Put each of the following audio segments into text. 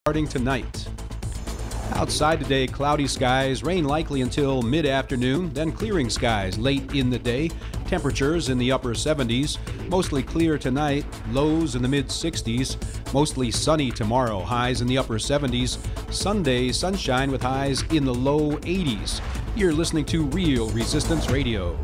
starting tonight. Outside today, cloudy skies, rain likely until mid-afternoon, then clearing skies late in the day. Temperatures in the upper 70s, mostly clear tonight, lows in the mid-60s, mostly sunny tomorrow, highs in the upper 70s. Sunday, sunshine with highs in the low 80s. You're listening to Real Resistance Radio.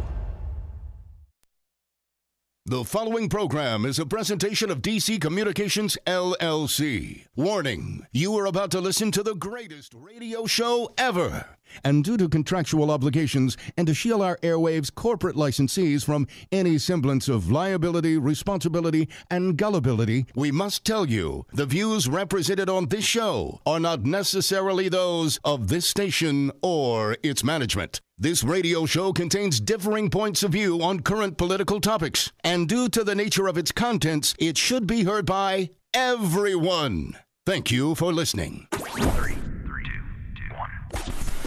The following program is a presentation of DC Communications, LLC. Warning, you are about to listen to the greatest radio show ever. And due to contractual obligations and to shield our airwaves' corporate licensees from any semblance of liability, responsibility, and gullibility, we must tell you the views represented on this show are not necessarily those of this station or its management. This radio show contains differing points of view on current political topics, and due to the nature of its contents, it should be heard by everyone. Thank you for listening. 3, 2, 1.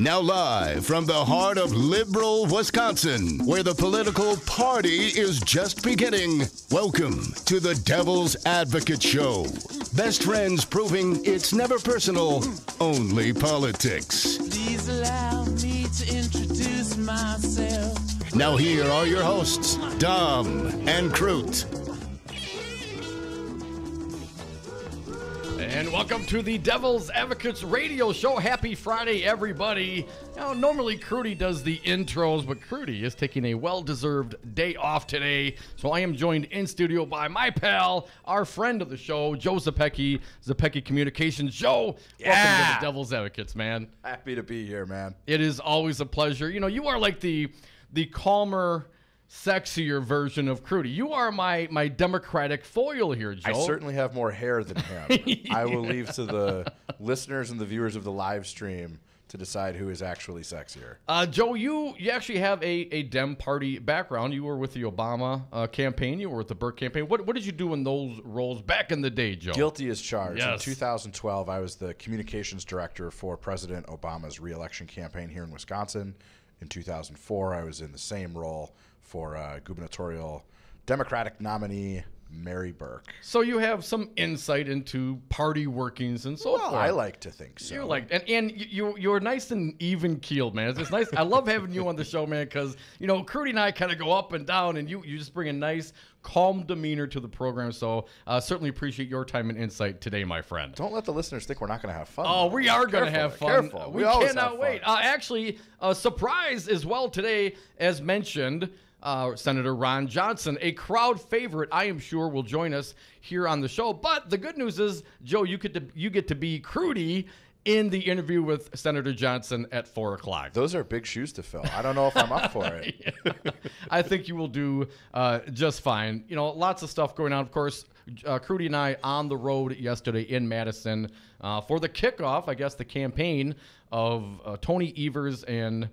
Now live from the heart of liberal Wisconsin, where the political party is just beginning, welcome to the Devil's Advocate Show. Best friends proving it's never personal, only politics. Please allow me to introduce myself. Now here are your hosts, Dom and Kroot. And welcome to the Devil's Advocates Radio Show. Happy Friday, everybody. Now, normally Crudy does the intros, but Crudy is taking a well-deserved day off today. So I am joined in studio by my pal, our friend of the show, Joe Zepecki, Zepecki Communications. Joe, welcome to the Devil's Advocates, man. Happy to be here, man. It is always a pleasure. You know, you are like the calmer, sexier version of Crudy. You are my Democratic foil here, Joe. I certainly have more hair than him. I will leave to the listeners and the viewers of the live stream to decide who is actually sexier. Joe, you actually have a Dem Party background. You were with the Obama campaign. You were with the Burke campaign. What did you do in those roles back in the day, Joe? Guilty as charged. Yes. In 2012, I was the communications director for President Obama's re-election campaign here in Wisconsin. In 2004, I was in the same role for gubernatorial Democratic nominee Mary Burke. So you have some insight into party workings and so forth. I like to think so. You're like, and you're nice and even keeled, man. It's nice. I love having you on the show, man, because Crudy and I kind of go up and down, and you just bring a nice, calm demeanor to the program. So certainly appreciate your time and insight today, my friend. Don't let the listeners think we're not going to have fun. Oh, we are going to have fun. Careful. We cannot wait. Actually, a surprise as well today, as mentioned. Senator Ron Johnson, a crowd favorite, I am sure, will join us here on the show. But the good news is, Joe, you get to be Crudy in the interview with Senator Johnson at 4 o'clock. Those are big shoes to fill. I don't know if I'm up for it. I think you will do just fine. Lots of stuff going on. Of course, Crudy and I on the road yesterday in Madison for the kickoff, I guess, the campaign of Tony Evers and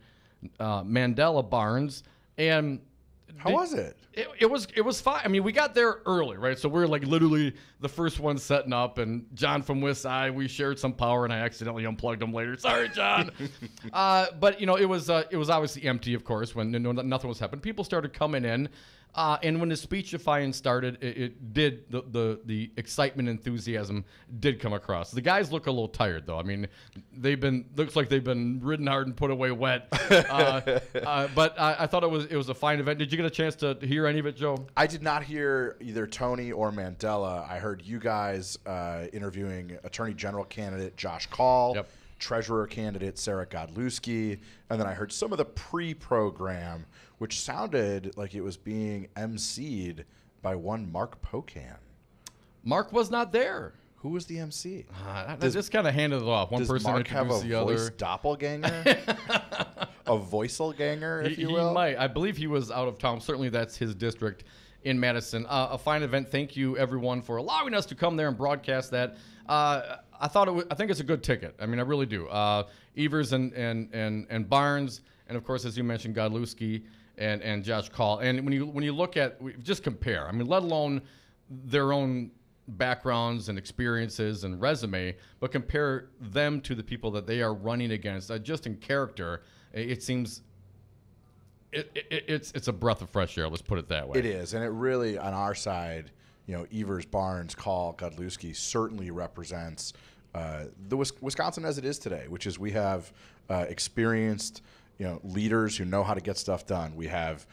Mandela Barnes. And how was it? It was fine. I mean, we got there early, right? So we were like literally the first one setting up, and John from West Side, we shared some power, and I accidentally unplugged him later. Sorry, John. But it was obviously empty, of course, when nothing was happening. People started coming in. And when the speechifying started, it did the excitement, enthusiasm did come across. The guys look a little tired, though. I mean, looks like they've been ridden hard and put away wet. But I thought it was a fine event. Did you get a chance to hear any of it, Joe? I did not hear either Tony or Mandela. I heard you guys interviewing Attorney General candidate Josh Kaul. Yep. Treasurer candidate Sarah Godlewski, and then I heard some of the pre-program, which sounded like it was being emceed by one Mark Pocan. Mark was not there. Who was the MC? Just kind of handed it off. One person Mark have a introduced the voice other. Doppelganger? A voicelganger, if you will? He might. I believe he was out of town. Certainly that's his district in Madison. A fine event. Thank you, everyone, for allowing us to come there and broadcast that. I think it's a good ticket. I mean, I really do. Evers and Barnes, and of course, as you mentioned, Godlewski and Josh Kaul. And when you look at, just compare. I mean, let alone their own backgrounds and experiences and resume, but compare them to the people that they are running against. Just in character, it seems it's a breath of fresh air. Let's put it that way. It is, and it really, on our side, Evers, Barnes, Kaul, Godlewski certainly represents the Wisconsin as it is today, which is we have experienced leaders who know how to get stuff done. We have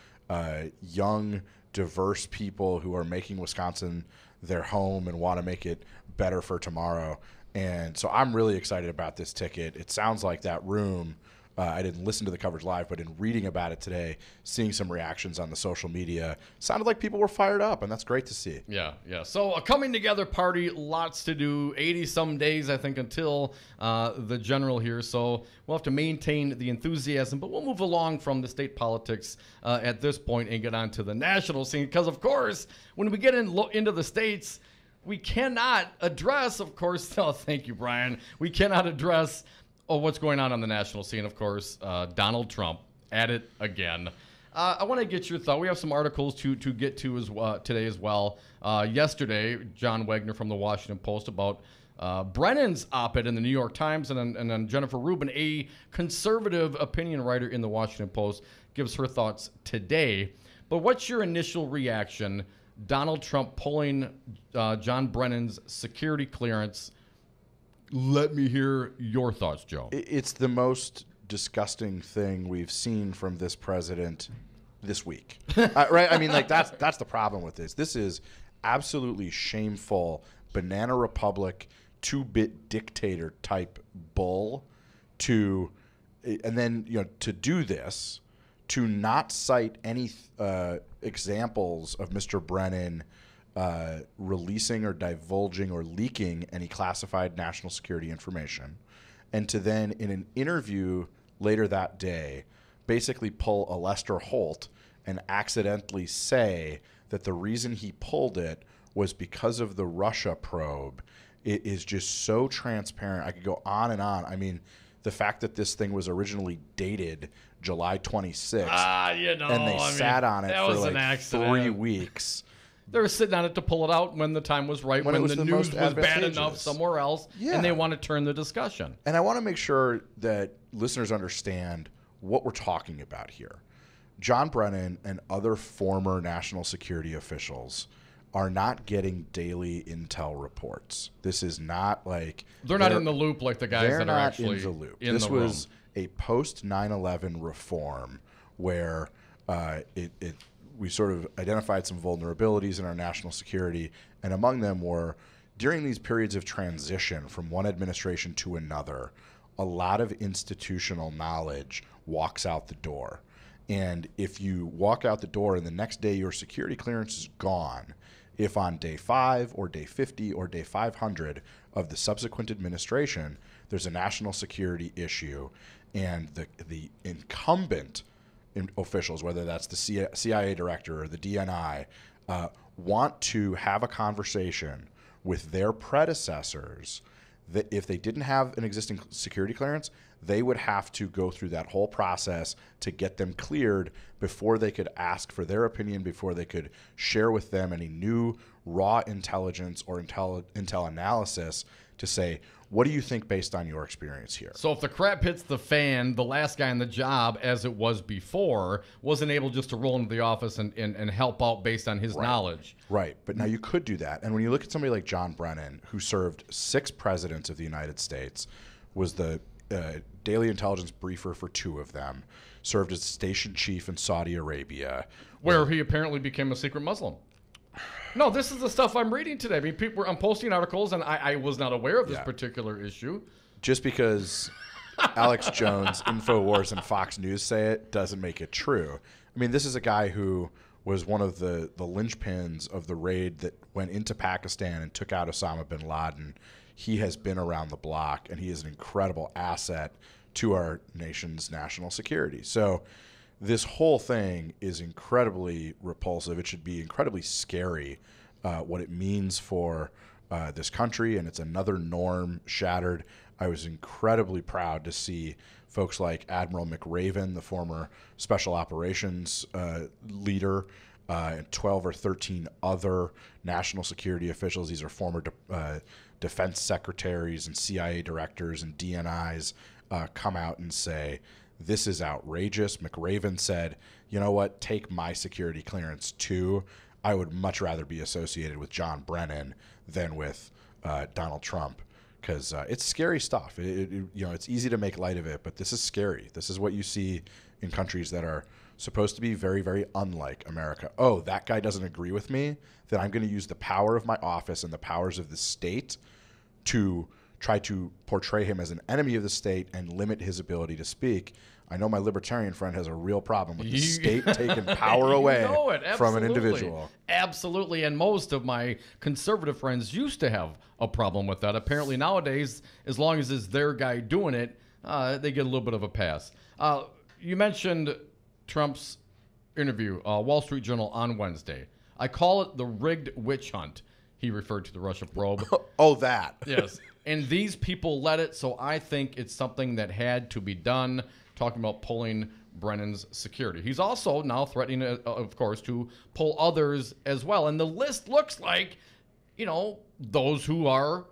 young, diverse people who are making Wisconsin their home and want to make it better for tomorrow. And so I'm really excited about this ticket. It sounds like that room, I didn't listen to the coverage live, but in reading about it today, seeing some reactions on the social media, sounded like people were fired up, and that's great to see. Yeah. So a coming together party, lots to do, 80-some days, I think, until the general here. So we'll have to maintain the enthusiasm, but we'll move along from the state politics at this point and get on to the national scene. Because, of course, when we get into the states, we cannot address, of course, thank you, Brian, we cannot address what's going on the national scene, of course. Donald Trump at it again. I want to get your thought. We have some articles to get to today as well. Yesterday, John Wagner from the Washington Post about Brennen's op-ed in the New York Times, and then Jennifer Rubin, a conservative opinion writer in the Washington Post, gives her thoughts today. But what's your initial reaction? Donald Trump pulling John Brennan's security clearance. Let me hear your thoughts, Joe. It's the most disgusting thing we've seen from this president this week, right? I mean, like that's the problem with this. This is absolutely shameful, banana republic, 2-bit dictator type bull. And then to do this, to not cite any examples of Mr. Brennan releasing or divulging or leaking any classified national security information, and to then in an interview later that day basically pull a Lester Holt and accidentally say that the reason he pulled it was because of the Russia probe. It is just so transparent. I could go on and on. I mean, the fact that this thing was originally dated July 26th and they sat on it for like 3 weeks. They were sitting on it to pull it out when the time was right, when the news was bad enough somewhere else, and they want to turn the discussion. And I want to make sure that listeners understand what we're talking about here. John Brennan and other former national security officials are not getting daily intel reports. This is not like... They're not in the loop like the guys that are actually in the loop. In this the was room. A post 9/11 reform where we sort of identified some vulnerabilities in our national security, and among them were, during these periods of transition from one administration to another, a lot of institutional knowledge walks out the door. And if you walk out the door and the next day your security clearance is gone, if on day 5 or day 50 or day 500 of the subsequent administration there's a national security issue, and the incumbent officials, whether that's the CIA director or the DNI, want to have a conversation with their predecessors, that if they didn't have an existing security clearance, they would have to go through that whole process to get them cleared before they could ask for their opinion, before they could share with them any new raw intelligence or intel analysis to say, what do you think based on your experience here? So if the crap hits the fan, the last guy in the job, as it was before, wasn't able just to roll into the office and help out based on his knowledge. Right. But now you could do that. And when you look at somebody like John Brennan, who served 6 presidents of the United States, was the daily intelligence briefer for 2 of them, served as station chief in Saudi Arabia. Where he apparently became a secret Muslim. No, this is the stuff I'm reading today. I mean, I'm posting articles, and I was not aware of this particular issue. Just because Alex Jones, InfoWars, and Fox News say it doesn't make it true. I mean, this is a guy who was one of the linchpins of the raid that went into Pakistan and took out Osama bin Laden. He has been around the block, and he is an incredible asset to our nation's national security. So this whole thing is incredibly repulsive. It should be incredibly scary what it means for this country, and it's another norm shattered. I was incredibly proud to see folks like Admiral McRaven, the former special operations leader, and 12 or 13 other national security officials. These are former defense secretaries and CIA directors and DNIs come out and say, this is outrageous. McRaven said, you know what, take my security clearance too. I would much rather be associated with John Brennan than with Donald Trump. because it's scary stuff. It's easy to make light of it, but this is scary. This is what you see in countries that are supposed to be very, very unlike America. Oh, that guy doesn't agree with me, then I'm going to use the power of my office and the powers of the state to try to portray him as an enemy of the state and limit his ability to speak. I know my libertarian friend has a real problem with the state taking power away from an individual. Absolutely, and most of my conservative friends used to have a problem with that. Apparently nowadays, as long as it's their guy doing it, they get a little bit of a pass. You mentioned Trump's interview, Wall Street Journal on Wednesday. I call it the rigged witch hunt. He referred to the Russia probe. Oh, that. Yes. And these people led it, so I think it's something that had to be done, talking about pulling Brennan's security. He's also now threatening, of course, to pull others as well. And the list looks like, those who are...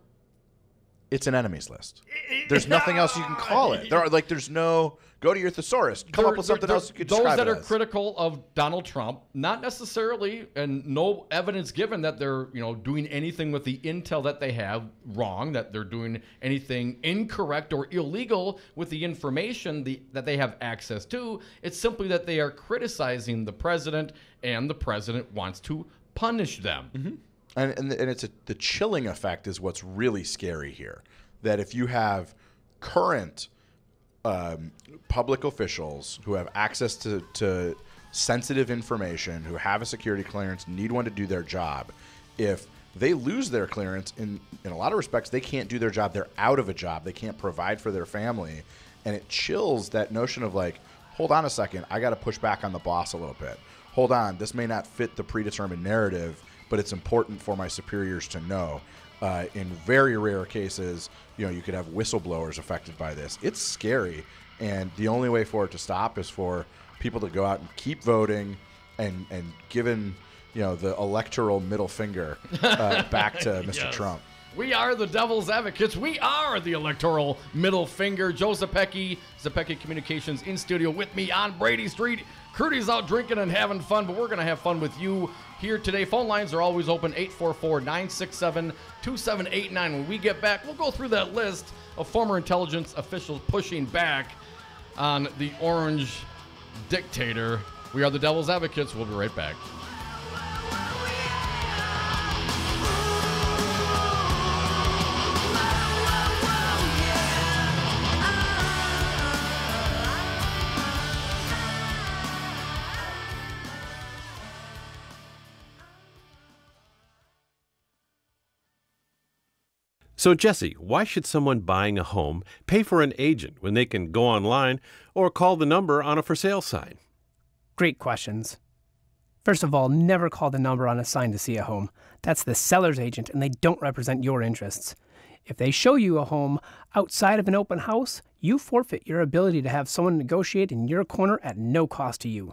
It's an enemies list. There's nothing else you can call it. There's no... Go to your thesaurus. Come up with something else you could describe it as. Those that are critical of Donald Trump, not necessarily, and no evidence given that they're, doing anything with the intel that they have wrong, that they're doing anything incorrect or illegal with the information that they have access to. It's simply that they are criticizing the president, and the president wants to punish them. Mm-hmm. And it's the chilling effect is what's really scary here. That if you have current public officials who have access to sensitive information, who have a security clearance, need one to do their job, if they lose their clearance, in a lot of respects, they can't do their job. They're out of a job. They can't provide for their family. And it chills that notion of hold on a second, I got to push back on the boss a little bit. Hold on, this may not fit the predetermined narrative, but it's important for my superiors to know. In very rare cases, you could have whistleblowers affected by this. It's scary, and the only way for it to stop is for people to go out and keep voting and giving, the electoral middle finger back to Mr. Yes. Trump. We are the devil's advocates. We are the electoral middle finger. Joe Zepecki Communications in studio with me on Brady Street. Crudy's out drinking and having fun, but we're going to have fun with you here today. Phone lines are always open, 844-967-2789. When we get back, we'll go through that list of former intelligence officials pushing back on the orange dictator. We are the devil's advocates. We'll be right back. So, Jesse, why should someone buying a home pay for an agent when they can go online or call the number on a for sale sign? Great questions. First of all, never call the number on a sign to see a home. That's the seller's agent, and they don't represent your interests. If they show you a home outside of an open house, you forfeit your ability to have someone negotiate in your corner at no cost to you.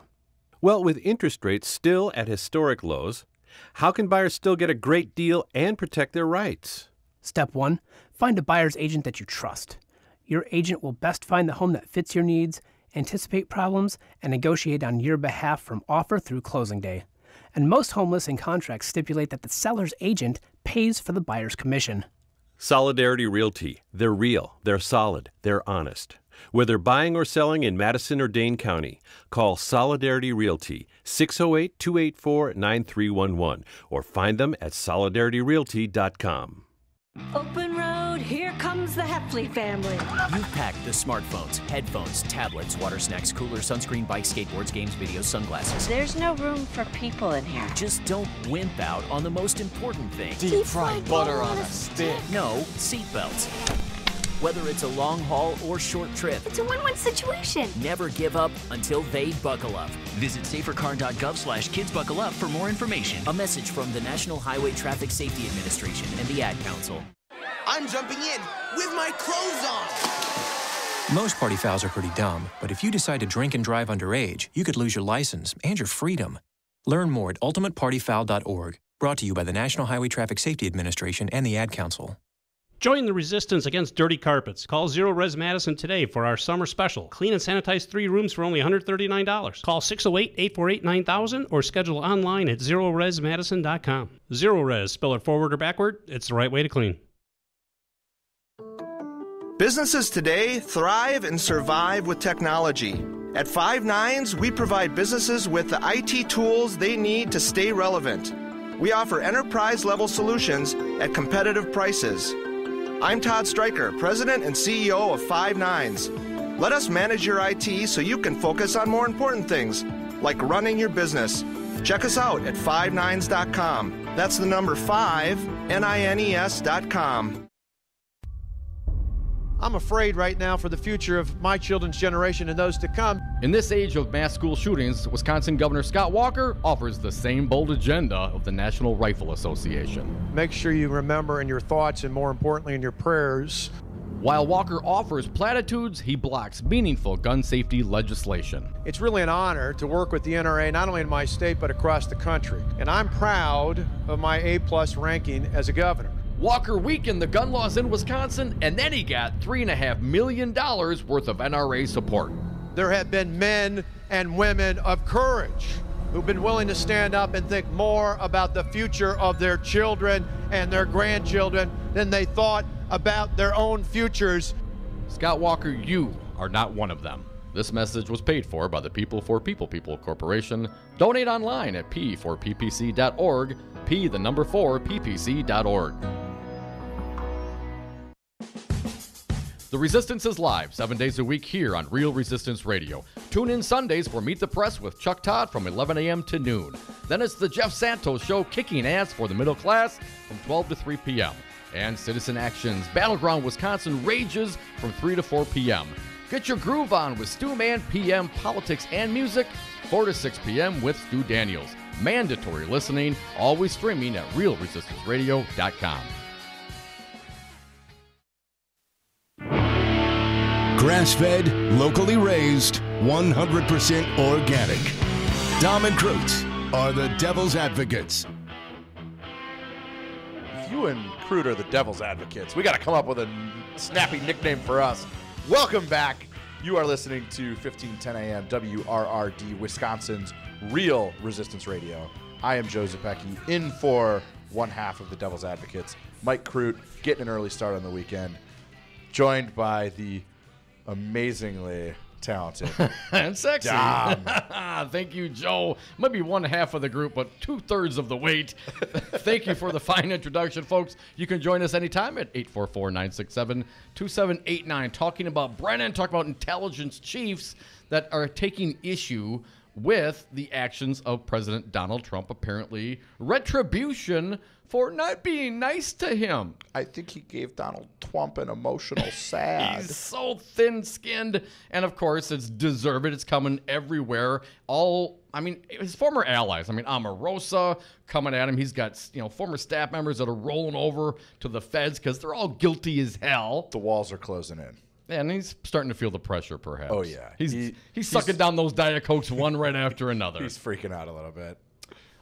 Well, with interest rates still at historic lows, how can buyers still get a great deal and protect their rights? Step 1, find a buyer's agent that you trust. Your agent will best find the home that fits your needs, anticipate problems, and negotiate on your behalf from offer through closing day. And most home listing contracts stipulate that the seller's agent pays for the buyer's commission. Solidarity Realty. They're real, they're solid, they're honest. Whether buying or selling in Madison or Dane County, call Solidarity Realty, 608-284-9311, or find them at solidarityrealty.com. Open road, here comes the Heffley family. You've packed the smartphones, headphones, tablets, water snacks, coolers, sunscreen, bikes, skateboards, games, videos, sunglasses. There's no room for people in here. Just don't wimp out on the most important thing. Deep fried butter on a stick. No, seatbelts. Whether it's a long haul or short trip, It's a win-win situation. never give up until they buckle up. Visit safercar.gov/kidsbuckleup for more information. A message from the National Highway Traffic Safety Administration and the Ad Council. I'm jumping in with my clothes on. Most party fouls are pretty dumb, but if you decide to drink and drive underage, you could lose your license and your freedom. Learn more at ultimatepartyfoul.org. Brought to you by the National Highway Traffic Safety Administration and the Ad Council. Join the resistance against dirty carpets. Call Zero Res Madison today for our summer special. Clean and sanitize 3 rooms for only $139. Call 608-848-9000 or schedule online at ZeroResMadison.com. Zero Res, spell it forward or backward, it's the right way to clean. Businesses today thrive and survive with technology. At Five Nines, we provide businesses with the IT tools they need to stay relevant. We offer enterprise-level solutions at competitive prices. I'm Todd Stryker, President and CEO of Five Nines. Let us manage your IT so you can focus on more important things, like running your business. Check us out at fivenines.com. That's the number 5, NINES.com. I'm afraid right now for the future of my children's generation and those to come. In this age of mass school shootings, Wisconsin Governor Scott Walker offers the same bold agenda of the National Rifle Association. Make sure you remember in your thoughts and more importantly in your prayers. While Walker offers platitudes, he blocks meaningful gun safety legislation. It's really an honor to work with the NRA not only in my state but across the country. And I'm proud of my A+ ranking as a governor. Walker weakened the gun laws in Wisconsin, and then he got $3.5 million worth of NRA support. There have been men and women of courage who've been willing to stand up and think more about the future of their children and their grandchildren than they thought about their own futures. Scott Walker, you are not one of them. This message was paid for by the People for People Corporation. Donate online at p4ppc.org, p4ppc.org. The Resistance is live 7 days a week here on Real Resistance Radio. Tune in Sundays for Meet the Press with Chuck Todd from 11 a.m. to noon. Then it's the Jeff Santos Show, kicking ass for the middle class from 12 to 3 p.m. And Citizen Action's Battleground Wisconsin rages from 3 to 4 p.m. Get your groove on with Stu Man PM, politics and music, 4 to 6 p.m. with Stu Daniels. Mandatory listening, always streaming at realresistanceradio.com. Grass-fed, locally raised, 100% organic. Dom and Crute are the Devil's Advocates. If you and Crute are the Devil's Advocates, we got to come up with a snappy nickname for us. Welcome back. You are listening to 1510 AM WRRD, Wisconsin's Real Resistance Radio. I am Joe Zepecki, in for one half of the Devil's Advocates. Mike Crute getting an early start on the weekend, joined by the amazingly talented and sexy Dom. Thank you, Joe. Might be one half of the group, but 2/3 of the weight. Thank you for the fine introduction, folks. You can join us anytime at 844-967-2789. Talking about Brennen, talking about intelligence chiefs that are taking issue with the actions of President Donald Trump, apparently retribution for not being nice to him. I think he gave Donald Trump an emotional sad. He's so thin-skinned, and of course, it's deserved. It's coming everywhere. His former allies. Omarosa coming at him. He's got former staff members that are rolling over to the feds because they're all guilty as hell. The walls are closing in. And he's starting to feel the pressure, perhaps. Oh, yeah. He's sucking down those Diet Cokes one right after another. He's freaking out a little bit.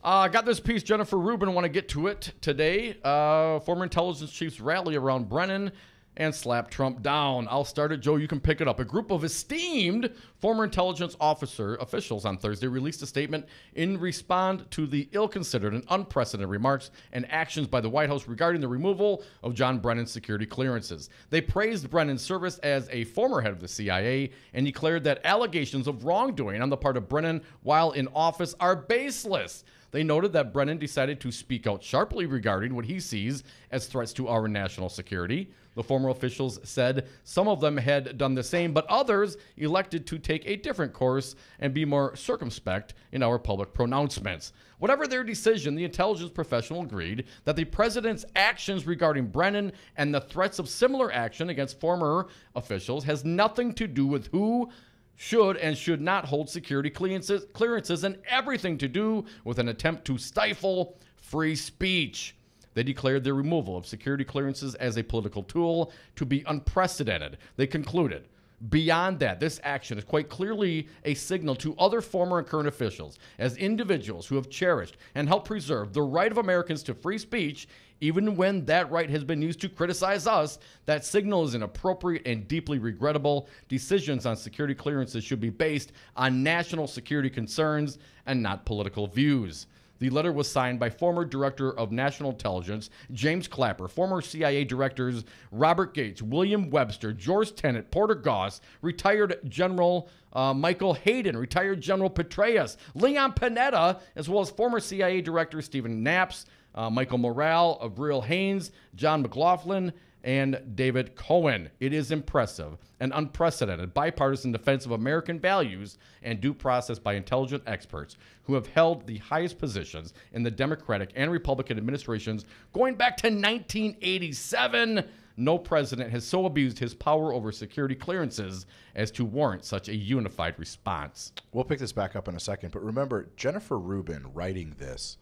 Got this piece, Jennifer Rubin. Want to get to it today. Former intelligence chiefs rally around Brennen and slap Trump down. I'll start it, Joe. You can pick it up. A group of esteemed former intelligence officials on Thursday released a statement in response to the ill-considered and unprecedented remarks and actions by the White House regarding the removal of John Brennan's security clearances. They praised Brennan's service as a former head of the CIA and declared that allegations of wrongdoing on the part of Brennen while in office are baseless. They noted that Brennen decided to speak out sharply regarding what he sees as threats to our national security. The former officials said some of them had done the same, but others elected to take a different course and be more circumspect in our public pronouncements. Whatever their decision, the intelligence professional agreed that the president's actions regarding Brennen and the threats of similar action against former officials has nothing to do with who should and should not hold security clearances and everything to do with an attempt to stifle free speech. They declared their removal of security clearances as a political tool to be unprecedented. They concluded, beyond that, this action is quite clearly a signal to other former and current officials as individuals who have cherished and helped preserve the right of Americans to free speech, even when that right has been used to criticize us. That signal is inappropriate and deeply regrettable. Decisions on security clearances should be based on national security concerns and not political views. The letter was signed by former Director of National Intelligence James Clapper, former CIA directors Robert Gates, William Webster, George Tenet, Porter Goss, retired General Michael Hayden, retired General Petraeus, Leon Panetta, as well as former CIA Director Stephen Knaps, Michael Morale, Avril Haines, John McLaughlin, and David Cohen. It is impressive and unprecedented bipartisan defense of American values and due process by intelligent experts who have held the highest positions in the Democratic and Republican administrations going back to 1987. No president has so abused his power over security clearances as to warrant such a unified response. We'll pick this back up in a second, but remember, Jennifer Rubin writing this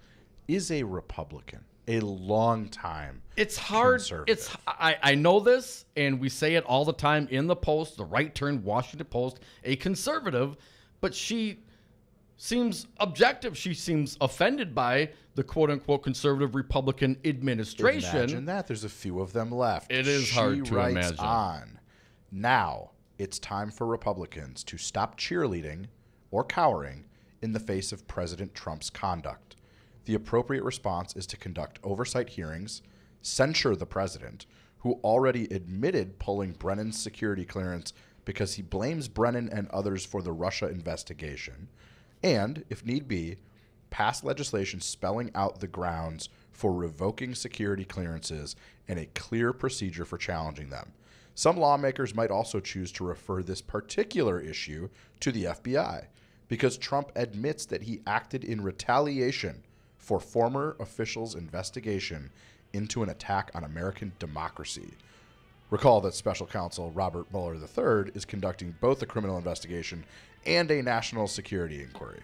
is a Republican. A long time. It's hard. I know this, and we say it all the time in the Post, the Right Turn, Washington Post, a conservative, but she seems objective. She seems offended by the quote-unquote conservative Republican administration. Imagine that. There's a few of them left. It is hard to imagine. On. Now, it's time for Republicans to stop cheerleading or cowering in the face of President Trump's conduct. The appropriate response is to conduct oversight hearings, censure the president, who already admitted pulling Brennan's security clearance because he blames Brennen and others for the Russia investigation, and, if need be, pass legislation spelling out the grounds for revoking security clearances and a clear procedure for challenging them. Some lawmakers might also choose to refer this particular issue to the FBI because Trump admits that he acted in retaliation for former officials' investigation into an attack on American democracy. Recall that Special Counsel Robert Mueller III is conducting both a criminal investigation and a national security inquiry.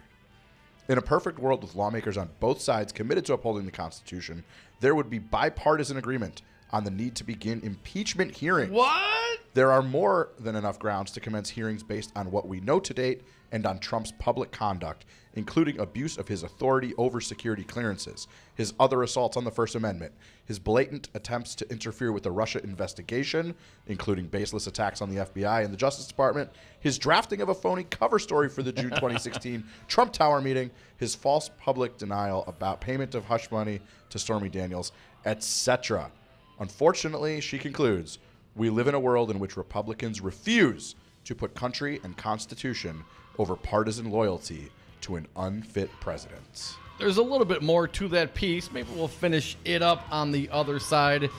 In a perfect world with lawmakers on both sides committed to upholding the Constitution, there would be bipartisan agreement on the need to begin impeachment hearings. What? There are more than enough grounds to commence hearings based on what we know to date and on Trump's public conduct, including abuse of his authority over security clearances, his other assaults on the First Amendment, his blatant attempts to interfere with the Russia investigation, including baseless attacks on the FBI and the Justice Department, his drafting of a phony cover story for the June 2016 Trump Tower meeting, his false public denial about payment of hush money to Stormy Daniels, etc. Unfortunately, she concludes, we live in a world in which Republicans refuse to put country and Constitution over partisan loyalty to an unfit president. There's a little bit more to that piece. Maybe we'll finish it up on the other side.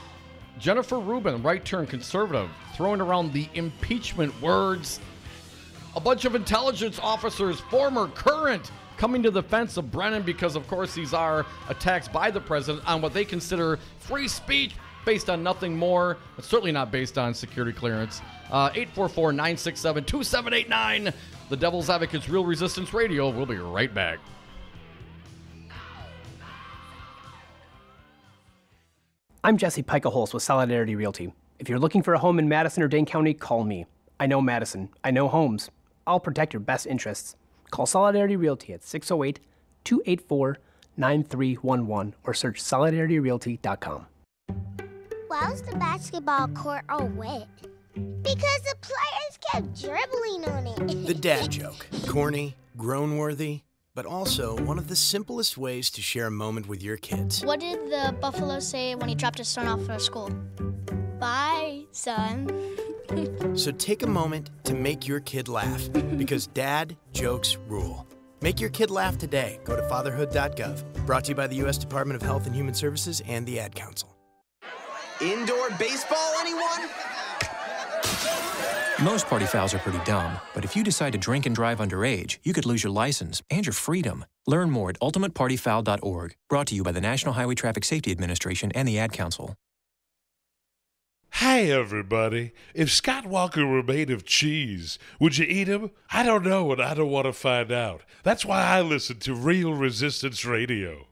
Jennifer Rubin, right turn conservative, throwing around the impeachment words. A bunch of intelligence officers, former, current, coming to the defense of Brennen because, of course, these are attacks by the president on what they consider free speech based on nothing more, but certainly not based on security clearance. 844-967-2789. The Devil's Advocates Real Resistance Radio. We'll be right back. I'm Jesse Pica-Holz with Solidarity Realty. If you're looking for a home in Madison or Dane County, call me. I know Madison. I know homes. I'll protect your best interests. Call Solidarity Realty at 608-284-9311 or search solidarityrealty.com. Why was the basketball court all wet? Because the players kept dribbling on it. The dad joke. Corny, groan-worthy, but also one of the simplest ways to share a moment with your kids. What did the buffalo say when he dropped his son off at school? Bye, son. So take a moment to make your kid laugh, because dad jokes rule. Make your kid laugh today. Go to fatherhood.gov. Brought to you by the U.S. Department of Health and Human Services and the Ad Council. Indoor baseball, anyone? Most party fouls are pretty dumb, but if you decide to drink and drive underage, you could lose your license and your freedom. Learn more at ultimatepartyfoul.org. Brought to you by the National Highway Traffic Safety Administration and the Ad Council. Hey, everybody. If Scott Walker were made of cheese, would you eat him? I don't know, and I don't want to find out. That's why I listen to Real Resistance Radio.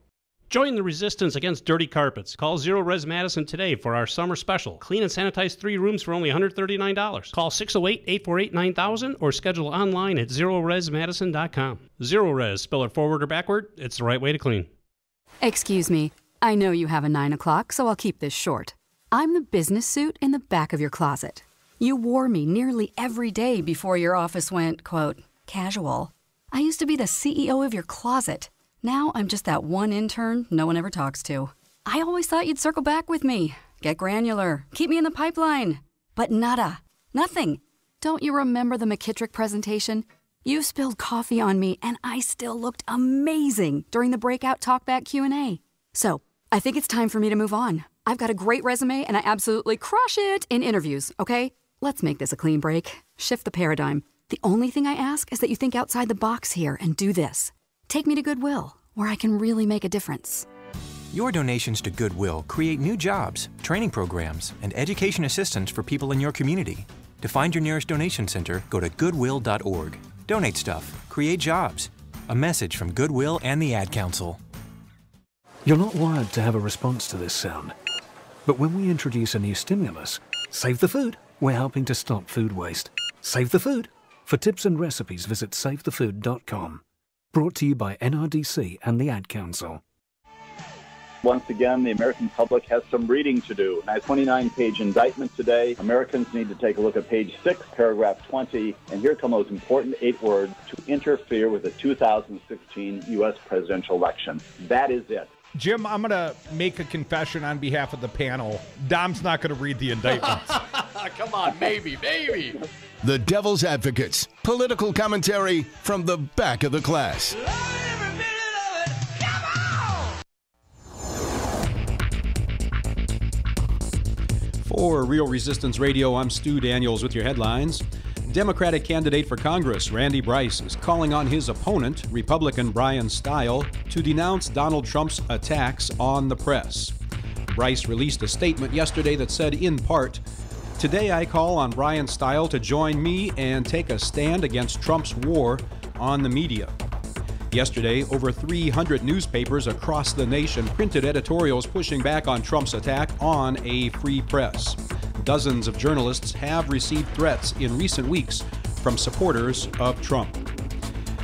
Join the resistance against dirty carpets. Call Zero Res Madison today for our summer special. Clean and sanitize 3 rooms for only $139. Call 608-848-9000 or schedule online at zeroresmadison.com. Zero Res, spell it forward or backward, it's the right way to clean. Excuse me, I know you have a 9 o'clock, so I'll keep this short. I'm the business suit in the back of your closet. You wore me nearly every day before your office went, quote, casual. I used to be the CEO of your closet. Now I'm just that one intern no one ever talks to. I always thought you'd circle back with me, get granular, keep me in the pipeline. But nada. Nothing. Don't you remember the McKittrick presentation? You spilled coffee on me, and I still looked amazing during the breakout talkback Q&A. So, I think it's time for me to move on. I've got a great resume, and I absolutely crush it in interviews, okay? Let's make this a clean break. Shift the paradigm. The only thing I ask is that you think outside the box here and do this. Take me to Goodwill, where I can really make a difference. Your donations to Goodwill create new jobs, training programs, and education assistance for people in your community. To find your nearest donation center, go to goodwill.org. Donate stuff. Create jobs. A message from Goodwill and the Ad Council. You're not wired to have a response to this sound. But when we introduce a new stimulus, save the food, we're helping to stop food waste. Save the food. For tips and recipes, visit savethefood.com. Brought to you by NRDC and the Ad Council. Once again, the American public has some reading to do. In a 29-page indictment today, Americans need to take a look at page 6, paragraph 20, and here come those important 8 words: to interfere with the 2016 U.S. presidential election. That is it. Jim, I'm going to make a confession on behalf of the panel. Dom's not going to read the indictments. Come on, maybe. The Devil's Advocates, political commentary from the back of the class. For Real Resistance Radio, I'm Stu Daniels with your headlines. Democratic candidate for Congress Randy Bryce is calling on his opponent, Republican Brian Stile, to denounce Donald Trump's attacks on the press. Bryce released a statement yesterday that said, in part, "Today I call on Brian Stile to join me and take a stand against Trump's war on the media." Yesterday, over 300 newspapers across the nation printed editorials pushing back on Trump's attack on a free press. Dozens of journalists have received threats in recent weeks from supporters of Trump.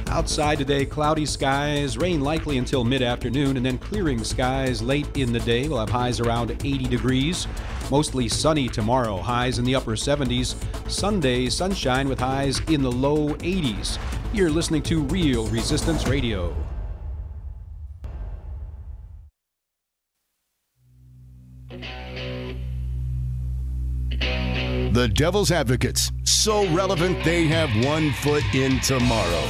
Outside today, cloudy skies, rain likely until mid-afternoon, and then clearing skies late in the day. We'll have highs around 80 degrees. Mostly sunny tomorrow, highs in the upper 70s. Sunday, sunshine with highs in the low 80s. You're listening to Real Resistance Radio. The Devil's Advocates, so relevant they have 1 foot in tomorrow.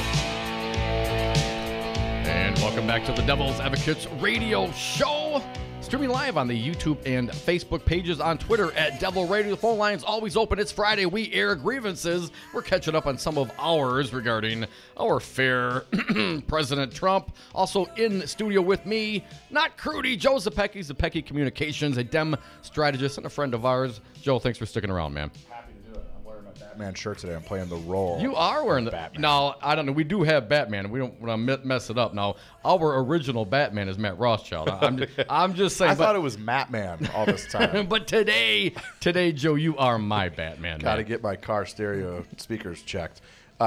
And welcome back to the Devil's Advocates Radio Show. Streaming live on the YouTube and Facebook pages, on Twitter at Devil Radio. The phone line's always open. It's Friday. We air grievances. We're catching up on some of ours regarding our fair President Trump. Also in studio with me, not Crudy, Joe Zepecki, Zepecki Communications, a Dem strategist and a friend of ours. Joe, thanks for sticking around, man. Happy to do it. I'm wearing a Batman shirt today. I'm playing the role. You are wearing the Batman. Now, I don't know. We do have Batman. We don't want to mess it up. Now, our original Batman is Matt Rothschild. I'm just saying. I thought it was Mattman all this time. But today, Joe, you are my Batman. Got to get my car stereo speakers checked.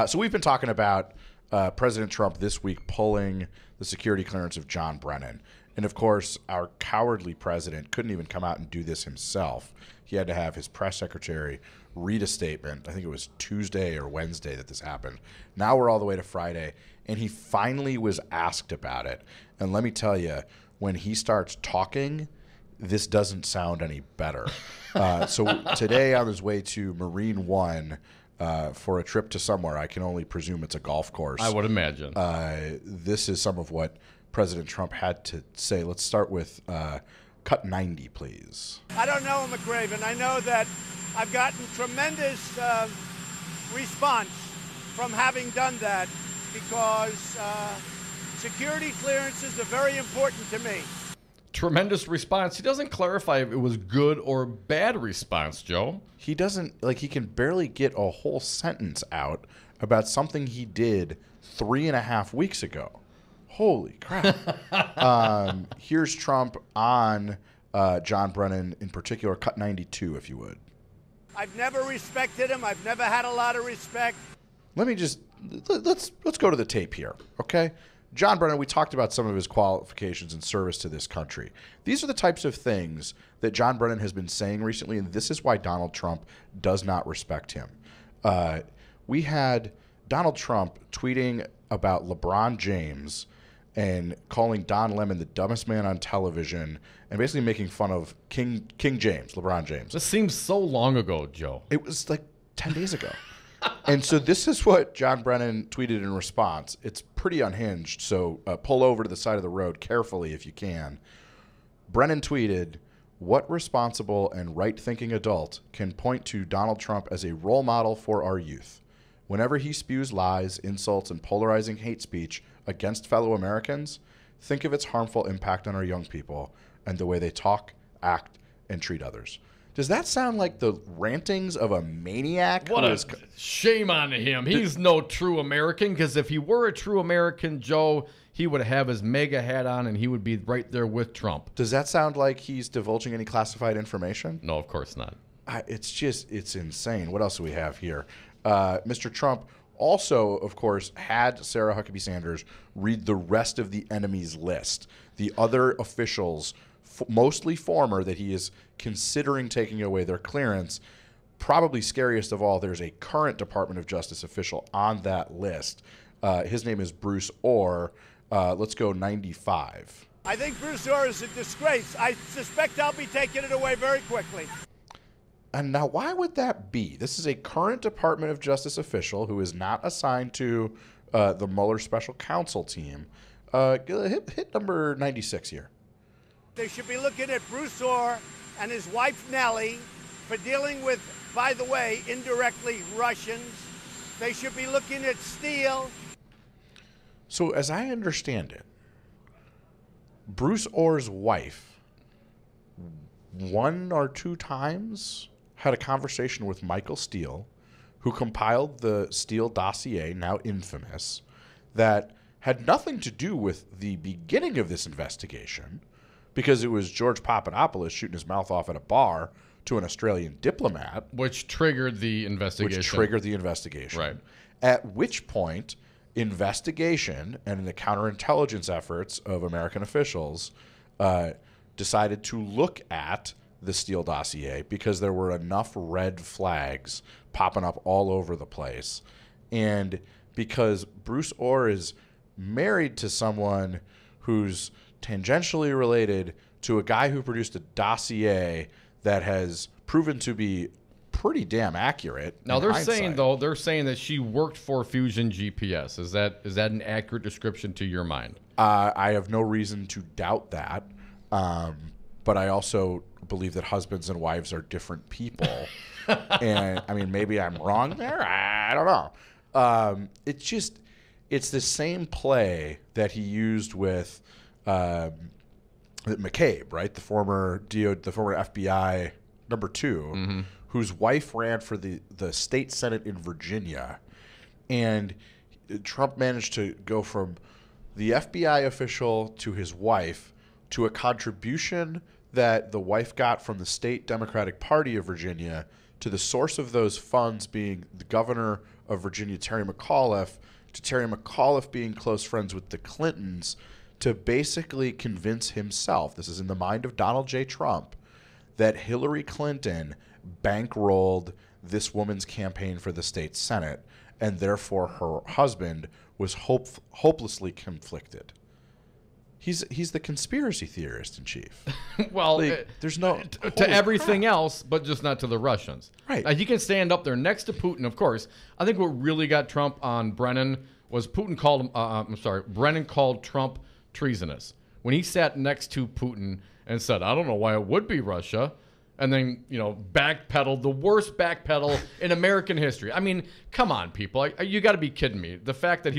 So we've been talking about President Trump this week pulling the security clearance of John Brennen. And, of course, our cowardly president couldn't even come out and do this himself. He had to have his press secretary read a statement. I think it was Tuesday or Wednesday that this happened. Now we're all the way to Friday, and he finally was asked about it. And let me tell you, when he starts talking, this doesn't sound any better. So today on his way to Marine One for a trip to somewhere, I can only presume it's a golf course. I would imagine. This is some of what President Trump had to say. Let's start with cut 90, please. I don't know him, McRaven. I know that I've gotten tremendous response from having done that because security clearances are very important to me. Tremendous response. He doesn't clarify if it was good or bad response, Joe. He doesn't, he can barely get a whole sentence out about something he did 3.5 weeks ago. Holy crap. Here's Trump on John Brennan in particular. Cut 92, if you would. I've never respected him. I've never had a lot of respect. Let's go to the tape here, okay? John Brennan, we talked about some of his qualifications and service to this country. These are the types of things that John Brennan has been saying recently, and this is why Donald Trump does not respect him. We had Donald Trump tweeting about LeBron James and calling Don Lemon the dumbest man on television, and basically making fun of King James, LeBron James. This seems so long ago, Joe. It was like 10 days ago. And so this is what John Brennan tweeted in response. It's pretty unhinged, so pull over to the side of the road carefully if you can. Brennan tweeted, "What responsible and right-thinking adult can point to Donald Trump as a role model for our youth? Whenever he spews lies, insults, and polarizing hate speech against fellow Americans, think of its harmful impact on our young people and the way they talk, act, and treat others." Does that sound like the rantings of a maniac? What a shame on him. He's no true American, because if he were a true American, Joe, he would have his MAGA hat on and he would be right there with Trump. Does that sound like he's divulging any classified information? No, of course not. It's insane. What else do we have here? Mr. Trump also, of course, had Sarah Huckabee Sanders read the rest of the enemy's list. The other officials, mostly former, that he is considering taking away their clearance. Probably scariest of all, there's a current Department of Justice official on that list. His name is Bruce Orr. Let's go 95. I think Bruce Orr is a disgrace. I suspect I'll be taking it away very quickly. And now, why would that be? This is a current Department of Justice official who is not assigned to the Mueller special counsel team. Hit number 96 here. They should be looking at Bruce Orr and his wife Nellie for dealing with, by the way, indirectly Russians. They should be looking at Steele. So as I understand it, Bruce Orr's wife 1 or 2 times had a conversation with Michael Steele, who compiled the Steele dossier, now infamous, that had nothing to do with the beginning of this investigation, because it was George Papadopoulos shooting his mouth off at a bar to an Australian diplomat. Which triggered the investigation. Right. At which point, investigation and the counterintelligence efforts of American officials decided to look at the Steele dossier because there were enough red flags popping up all over the place. And because Bruce Orr is married to someone who's tangentially related to a guy who produced a dossier that has proven to be pretty damn accurate. Now they're saying that she worked for Fusion GPS. Is that an accurate description to your mind? I have no reason to doubt that, but I also believe that husbands and wives are different people. And I mean, maybe I'm wrong there. I don't know. It's the same play that he used with McCabe, right? The former FBI number 2, whose wife ran for the state senate in Virginia, and Trump managed to go from the FBI official to his wife to a contribution that the wife got from the state Democratic Party of Virginia to the source of those funds being the governor of Virginia, Terry McAuliffe, to Terry McAuliffe being close friends with the Clintons, to basically convince himself, this is in the mind of Donald J. Trump, that Hillary Clinton bankrolled this woman's campaign for the state senate, and therefore her husband was hopelessly conflicted. He's the conspiracy theorist in chief. Well, there's no to everything else, but just not to the Russians. Right. He can stand up there next to Putin, of course. I think what really got Trump on Brennan was Brennan called Trump treasonous when he sat next to Putin and said, "I don't know why it would be Russia," and then backpedaled, the worst backpedal in American history. I mean, come on, people, you got to be kidding me. The fact that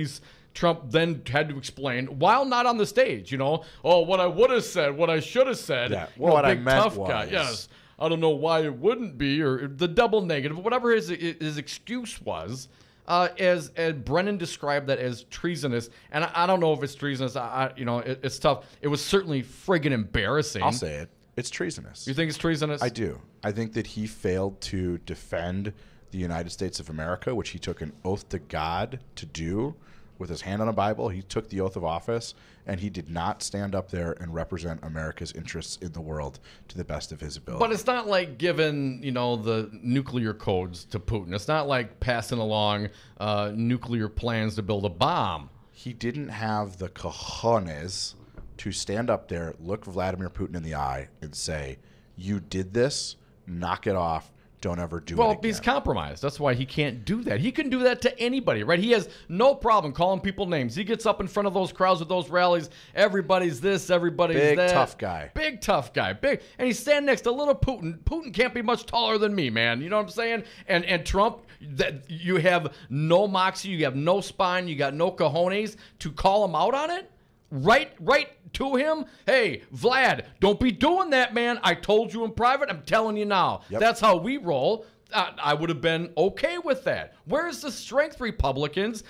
Trump then had to explain while not on the stage, what I would have said, what I should have said. Yeah, what I big meant tough was. guy. Yes, I don't know why it wouldn't be, or the double negative, whatever his excuse was. As Brennan described that as treasonous, and I don't know if it's treasonous. It's tough. It was certainly friggin' embarrassing. I'll say it. It's treasonous. You think it's treasonous? I do. I think that he failed to defend the United States of America, which he took an oath to God to do with his hand on a Bible. He took the oath of office, and he did not stand up there and represent America's interests in the world to the best of his ability. But it's not like giving, the nuclear codes to Putin. It's not like passing along nuclear plans to build a bomb. he didn't have the cojones to stand up there, look Vladimir Putin in the eye, and say, "You did this. Knock it off. Don't ever do it again." Well, he's compromised. That's why he can't do that. He can do that to anybody, right? He has no problem calling people names. He gets up in front of those crowds with those rallies. Everybody's this, everybody's Big, that. tough guy. Big, tough guy. Big. And he's standing next to little Putin. Putin can't be much taller than me, man. You know what I'm saying? And Trump, that you have no moxie, you have no spine, you got no cojones to call him out on it? Right to him. Hey, Vlad, don't be doing that, man. I told you in private. I'm telling you now. Yep. That's how we roll. I would have been okay with that. Where's the strength, Republicans?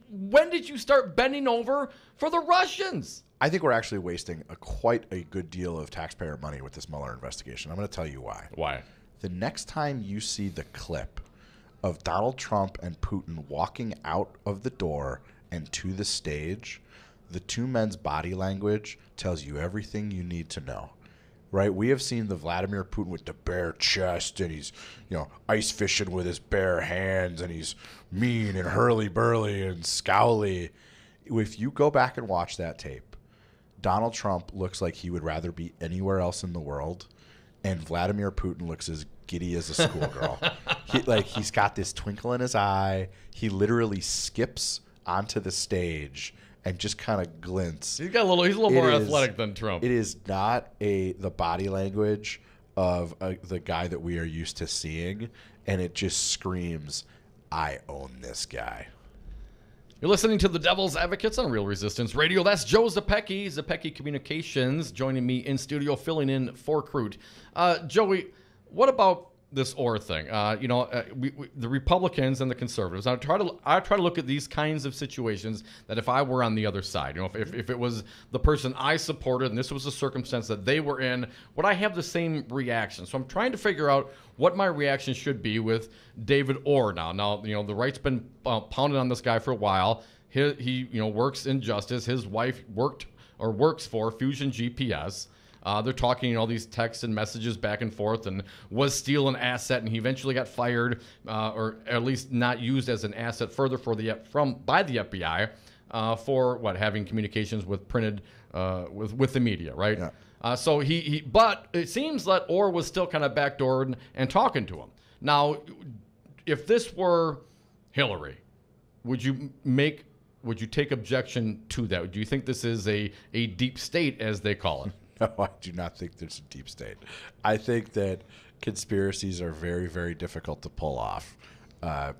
When did you start bending over for the Russians? I think we're actually wasting quite a good deal of taxpayer money with this Mueller investigation. I'm going to tell you why. Why? The next time you see the clip of Donald Trump and Putin walking out of the door and to the stage, the two men's body language tells you everything you need to know, right? We have seen the Vladimir Putin with the bare chest, and he's, ice fishing with his bare hands, and he's mean and hurly-burly and scowly. If you go back and watch that tape, Donald Trump looks like he would rather be anywhere else in the world, and Vladimir Putin looks as giddy as a schoolgirl. He's got this twinkle in his eye. He literally skips onto the stage and just kind of glints. He's a little more athletic than Trump. It is not the body language of the guy that we are used to seeing, and it just screams, "I own this guy." You're listening to the Devil's Advocates on Real Resistance Radio. That's Joe Zepecki, Zepecki Communications, joining me in studio, filling in for Crute. Joey, what about this Orr thing? The Republicans and the conservatives. I try to look at these kinds of situations that if I were on the other side, if it was the person I supported and this was the circumstance that they were in, would I have the same reaction? So I'm trying to figure out what my reaction should be with David Orr now. Now, the right's been pounding on this guy for a while. He works in justice. His wife works for Fusion GPS. They're talking all these texts and messages back and forth, and was Steele an asset, and he eventually got fired, or at least not used as an asset further by the FBI for having communications with printed with the media, right? Yeah. But it seems that Orr was still kind of backdoored and talking to him. Now, if this were Hillary, would you take objection to that? Do you think this is a deep state, as they call it? No, I do not think there's a deep state. I think that conspiracies are very, very difficult to pull off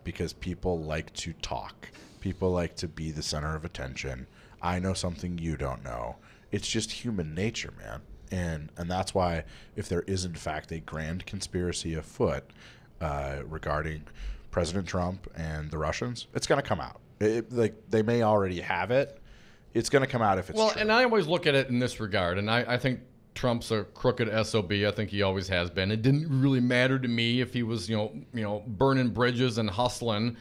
because people like to talk. People like to be the center of attention. I know something you don't know. It's just human nature, man. And that's why if there is, in fact, a grand conspiracy afoot regarding President Trump and the Russians, it's going to come out. They may already have it. It's going to come out if it's true. And I always look at it in this regard, and I think Trump's a crooked SOB. I think he always has been. It didn't really matter to me if he was, burning bridges and hustling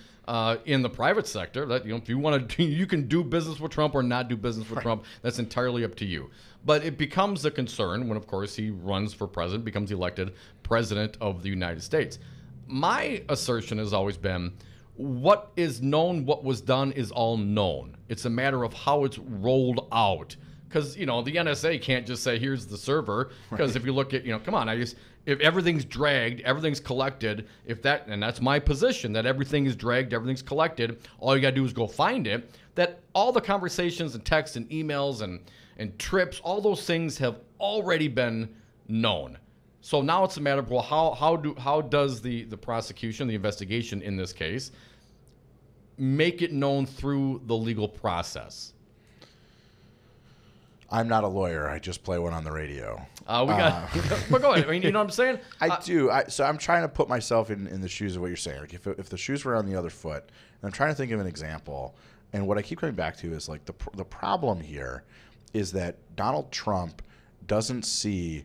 in the private sector. That if you want to, you can do business with Trump or not do business with Trump. That's entirely up to you. But it becomes a concern when, of course, he runs for president, becomes elected president of the United States. My assertion has always been, what is known, what was done is all known. It's a matter of how it's rolled out. Because, the NSA can't just say, here's the server. Because if you look at, come on, if everything's dragged, everything's collected, and that's my position, that everything is dragged, everything's collected, all you got to do is go find it, that all the conversations and texts and emails and trips, all those things have already been known. So now it's a matter of, well, how does the prosecution, the investigation in this case, make it known through the legal process? I'm not a lawyer. I just play one on the radio. But go ahead. I mean, you know what I'm saying? I do. So I'm trying to put myself in the shoes of what you're saying. Like if the shoes were on the other foot, and I'm trying to think of an example. And what I keep coming back to is like the problem here is that Donald Trump doesn't see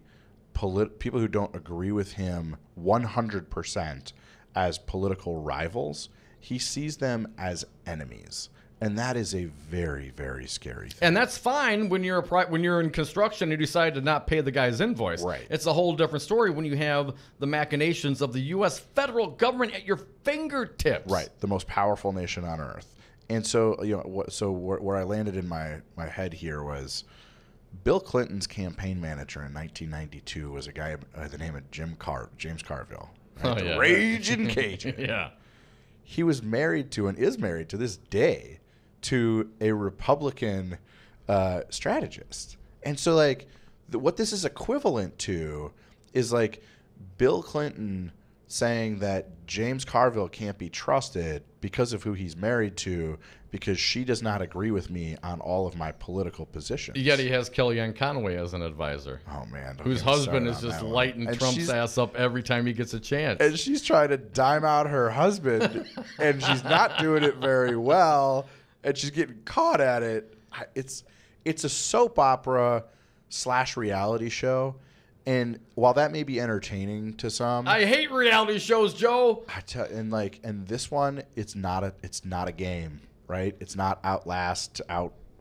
people who don't agree with him 100% as political rivals. He sees them as enemies. And that is a very, very scary thing. And that's fine when you're in construction and you decide to not pay the guy's invoice. Right. It's a whole different story when you have the machinations of the U.S. federal government at your fingertips. Right. The most powerful nation on earth. And so, where I landed in my head here was Bill Clinton's campaign manager in 1992 was a guy by the name of James Carville. Right? The Raging Cajun. Yeah. He was married to and is married to this day to a Republican strategist. And so, like, what this is equivalent to is, like, Bill Clinton saying that James Carville can't be trusted because of who he's married to, because she does not agree with me on all of my political positions. Yet he has Kellyanne Conway as an advisor. Oh, man. Whose husband is just lighting Trump's ass up every time he gets a chance. And she's trying to dime out her husband, and she's not doing it very well, and she's getting caught at it. It's a soap opera / reality show. And while that may be entertaining to some, I hate reality shows, Joe. And this one, it's not a game, right? It's not Outlast,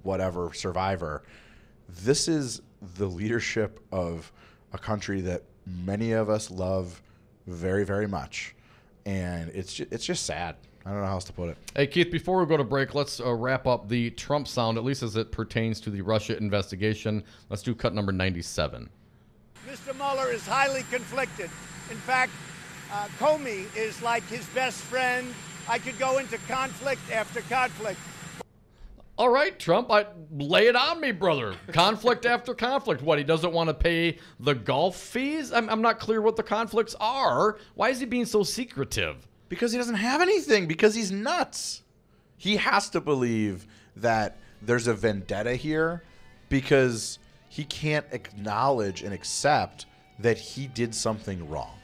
whatever, Survivor. This is the leadership of a country that many of us love very, very much, and it's just sad. I don't know how else to put it. Hey, Keith, before we go to break, let's wrap up the Trump sound, at least as it pertains to the Russia investigation. Let's do cut number 97. Mr. Mueller is highly conflicted. In fact, Comey is like his best friend. I could go into conflict after conflict. All right, Trump, lay it on me, brother. Conflict after conflict. What, he doesn't want to pay the golf fees? I'm not clear what the conflicts are. Why is he being so secretive? Because he doesn't have anything, because he's nuts. He has to believe that there's a vendetta here because he can't acknowledge and accept that he did something wrong.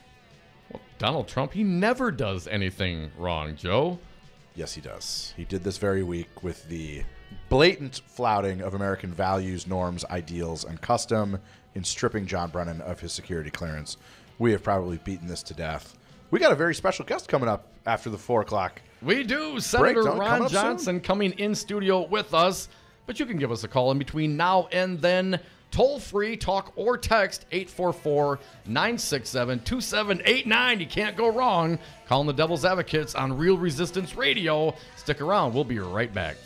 Well, Donald Trump, he never does anything wrong, Joe. Yes, he does. He did this very week with the blatant flouting of American values, norms, ideals, and custom in stripping John Brennan of his security clearance. We have probably beaten this to death. We got a very special guest coming up after the 4 o'clock. We do. Senator Ron Johnson coming in studio with us. But you can give us a call in between now and then. Toll free, talk or text 844-967-2789. You can't go wrong. Calling the Devil's Advocates on Real Resistance Radio. Stick around. We'll be right back.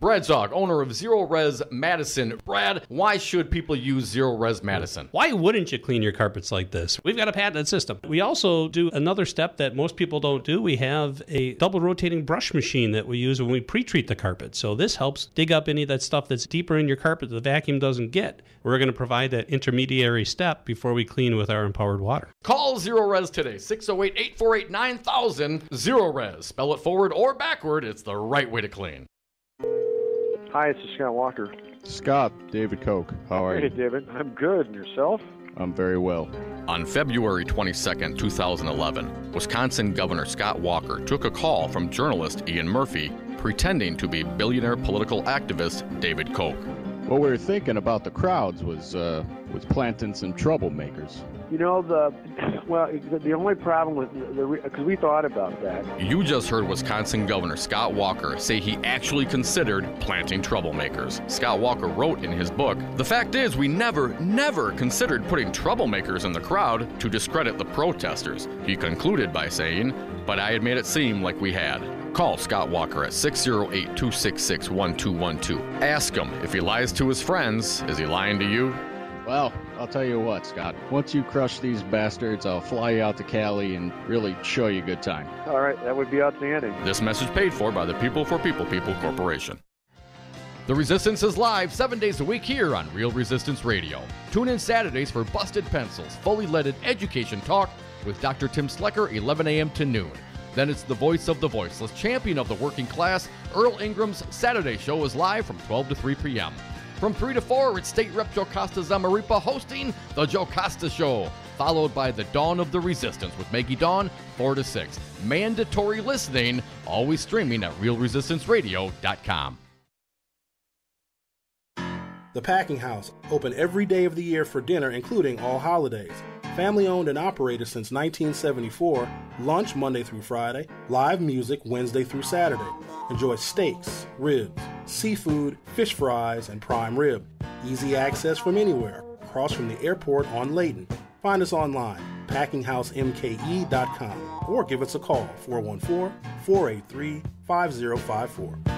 Brad Zog, owner of Zero Res Madison. Brad, why should people use Zero Res Madison? Why wouldn't you clean your carpets like this? We've got a patented system. We also do another step that most people don't do. We have a double rotating brush machine that we use when we pre-treat the carpet. So this helps dig up any of that stuff that's deeper in your carpet that the vacuum doesn't get. We're going to provide that intermediary step before we clean with our empowered water. Call Zero Res today, 608-848-9000. Zero Res. Spell it forward or backward. It's the right way to clean. Hi, it's Scott Walker. Scott, David Koch. How are you? Hey, David. I'm good. And yourself? I'm very well. On February 22nd, 2011, Wisconsin Governor Scott Walker took a call from journalist Ian Murphy pretending to be billionaire political activist David Koch. What we were thinking about the crowds was planting some troublemakers. You know, the only problem with because we thought about that. You just heard Wisconsin Governor Scott Walker say he actually considered planting troublemakers. Scott Walker wrote in his book, "The fact is we never considered putting troublemakers in the crowd to discredit the protesters." He concluded by saying, "But I had made it seem like we had." Call Scott Walker at 608-266-1212. Ask him if he lies to his friends, is he lying to you? Well, I'll tell you what, Scott. Once you crush these bastards, I'll fly you out to Cali and really show you a good time. All right, that would be outstanding. This message paid for by the People for People Corporation. The Resistance is live 7 days a week here on Real Resistance Radio. Tune in Saturdays for Busted Pencils, fully leaded education talk with Dr. Tim Slecker, 11 a.m. to noon. Then it's the voice of the voiceless, champion of the working class. Earl Ingram's Saturday show is live from 12 to 3 p.m. From 3 to 4, it's State Rep Joe Costa Zamaripa hosting The Joe Costa Show, followed by The Dawn of the Resistance with Maggie Dawn, 4 to 6. Mandatory listening, always streaming at RealResistanceRadio.com. The Packing House, open every day of the year for dinner, including all holidays. Family owned and operated since 1974, lunch Monday through Friday, live music Wednesday through Saturday. Enjoy steaks, ribs, seafood, fish fries, and prime rib. Easy access from anywhere, across from the airport on Layton. Find us online, packinghousemke.com, or give us a call, 414-483-5054.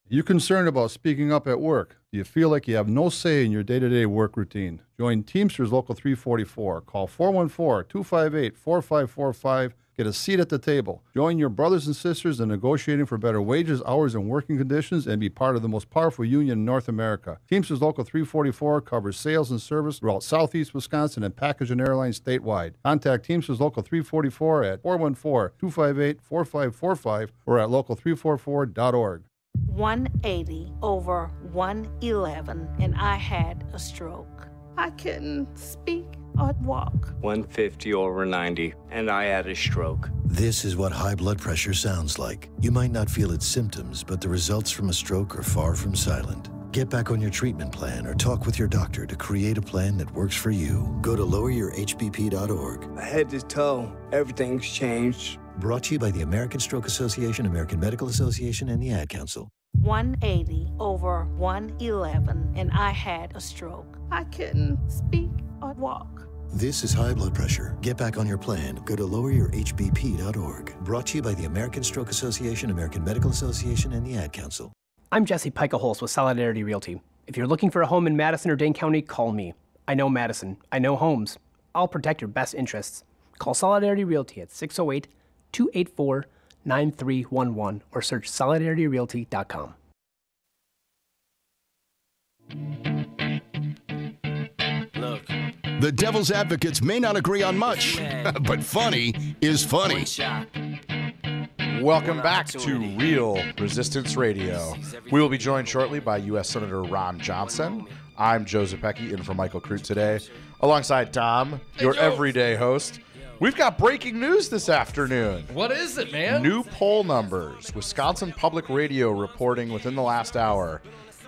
You concerned about speaking up at work? Do you feel like you have no say in your day-to-day work routine? Join Teamsters Local 344. Call 414-258-4545. Get a seat at the table. Join your brothers and sisters in negotiating for better wages, hours, and working conditions, and be part of the most powerful union in North America. Teamsters Local 344 covers sales and service throughout Southeast Wisconsin and package and airlines statewide. Contact Teamsters Local 344 at 414-258-4545 or at local344.org. 180 over 111, and I had a stroke. I couldn't speak or walk. 150 over 90, and I had a stroke. This is what high blood pressure sounds like. You might not feel its symptoms, but the results from a stroke are far from silent. Get back on your treatment plan or talk with your doctor to create a plan that works for you. Go to loweryourhbp.org. Head to toe, everything's changed. Brought to you by the American Stroke Association, American Medical Association, and the Ad Council. 180 over 111, and I had a stroke. I couldn't speak or walk. This is high blood pressure. Get back on your plan. Go to loweryourhbp.org. Brought to you by the American Stroke Association, American Medical Association, and the Ad Council. I'm Jesse Pica-Holz with Solidarity Realty. If you're looking for a home in Madison or Dane County, call me. I know Madison. I know homes. I'll protect your best interests. Call Solidarity Realty at 608-284-9311 or search solidarityrealty.com. Look. The devil's advocates may not agree on much, but funny is funny. Welcome back to Real Resistance Radio. We will be joined shortly by U.S. Senator Ron Johnson. I'm Joe Zepecki in for Michael Crute today, alongside Dom, your everyday host. We've got breaking news this afternoon. What is it, man? New poll numbers. Wisconsin Public Radio reporting within the last hour.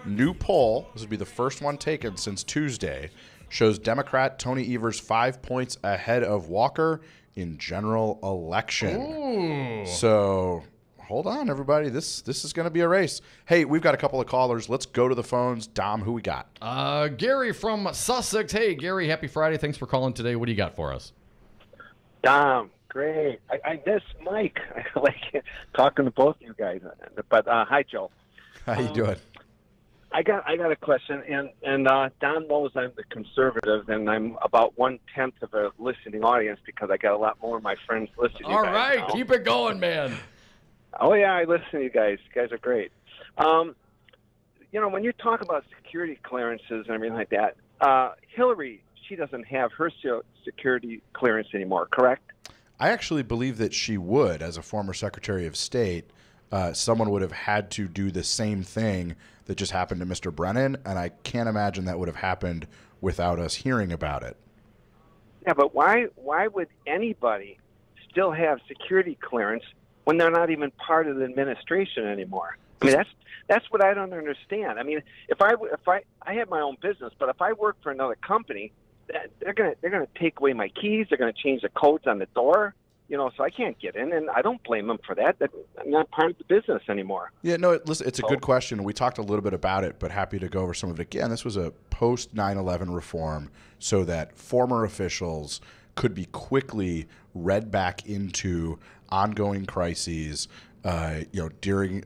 New poll, this would be the first one taken since Tuesday, shows Democrat Tony Evers 5 points ahead of Walker in general election. Ooh. So hold on, everybody. This is going to be a race. Hey, we've got a couple of callers. Let's go to the phones. Dom, who we got? Gary from Sussex. Hey, Gary, happy Friday. Thanks for calling today. What do you got for us? Dom, great. I miss Mike. I like talking to both of you guys. But hi, Joe. How you doing? I got a question, and Don knows I'm the conservative, and I'm about 1/10 of a listening audience because I got a lot more of my friends listening. All right, now. Keep it going, man. Oh yeah, I listen to you guys. You guys are great. When you talk about security clearances and everything like that, Hillary, she doesn't have her security clearance anymore, correct? I actually believe that she would, as a former Secretary of State. Someone would have had to do the same thing that just happened to Mr. Brennen, and I can't imagine that would have happened without us hearing about it. Yeah, but why would anybody still have security clearance when they're not even part of the administration anymore? I mean, that's what I don't understand. I mean, if I had my own business, but if I work for another company, they're gonna take away my keys. They're gonna change the codes on the door. So I can't get in, and I don't blame them for that. I'm not part of the business anymore. Yeah, no, listen, it's a good question. We talked a little bit about it, but happy to go over some of it again. This was a post-9/11 reform so that former officials could be quickly read back into ongoing crises, during,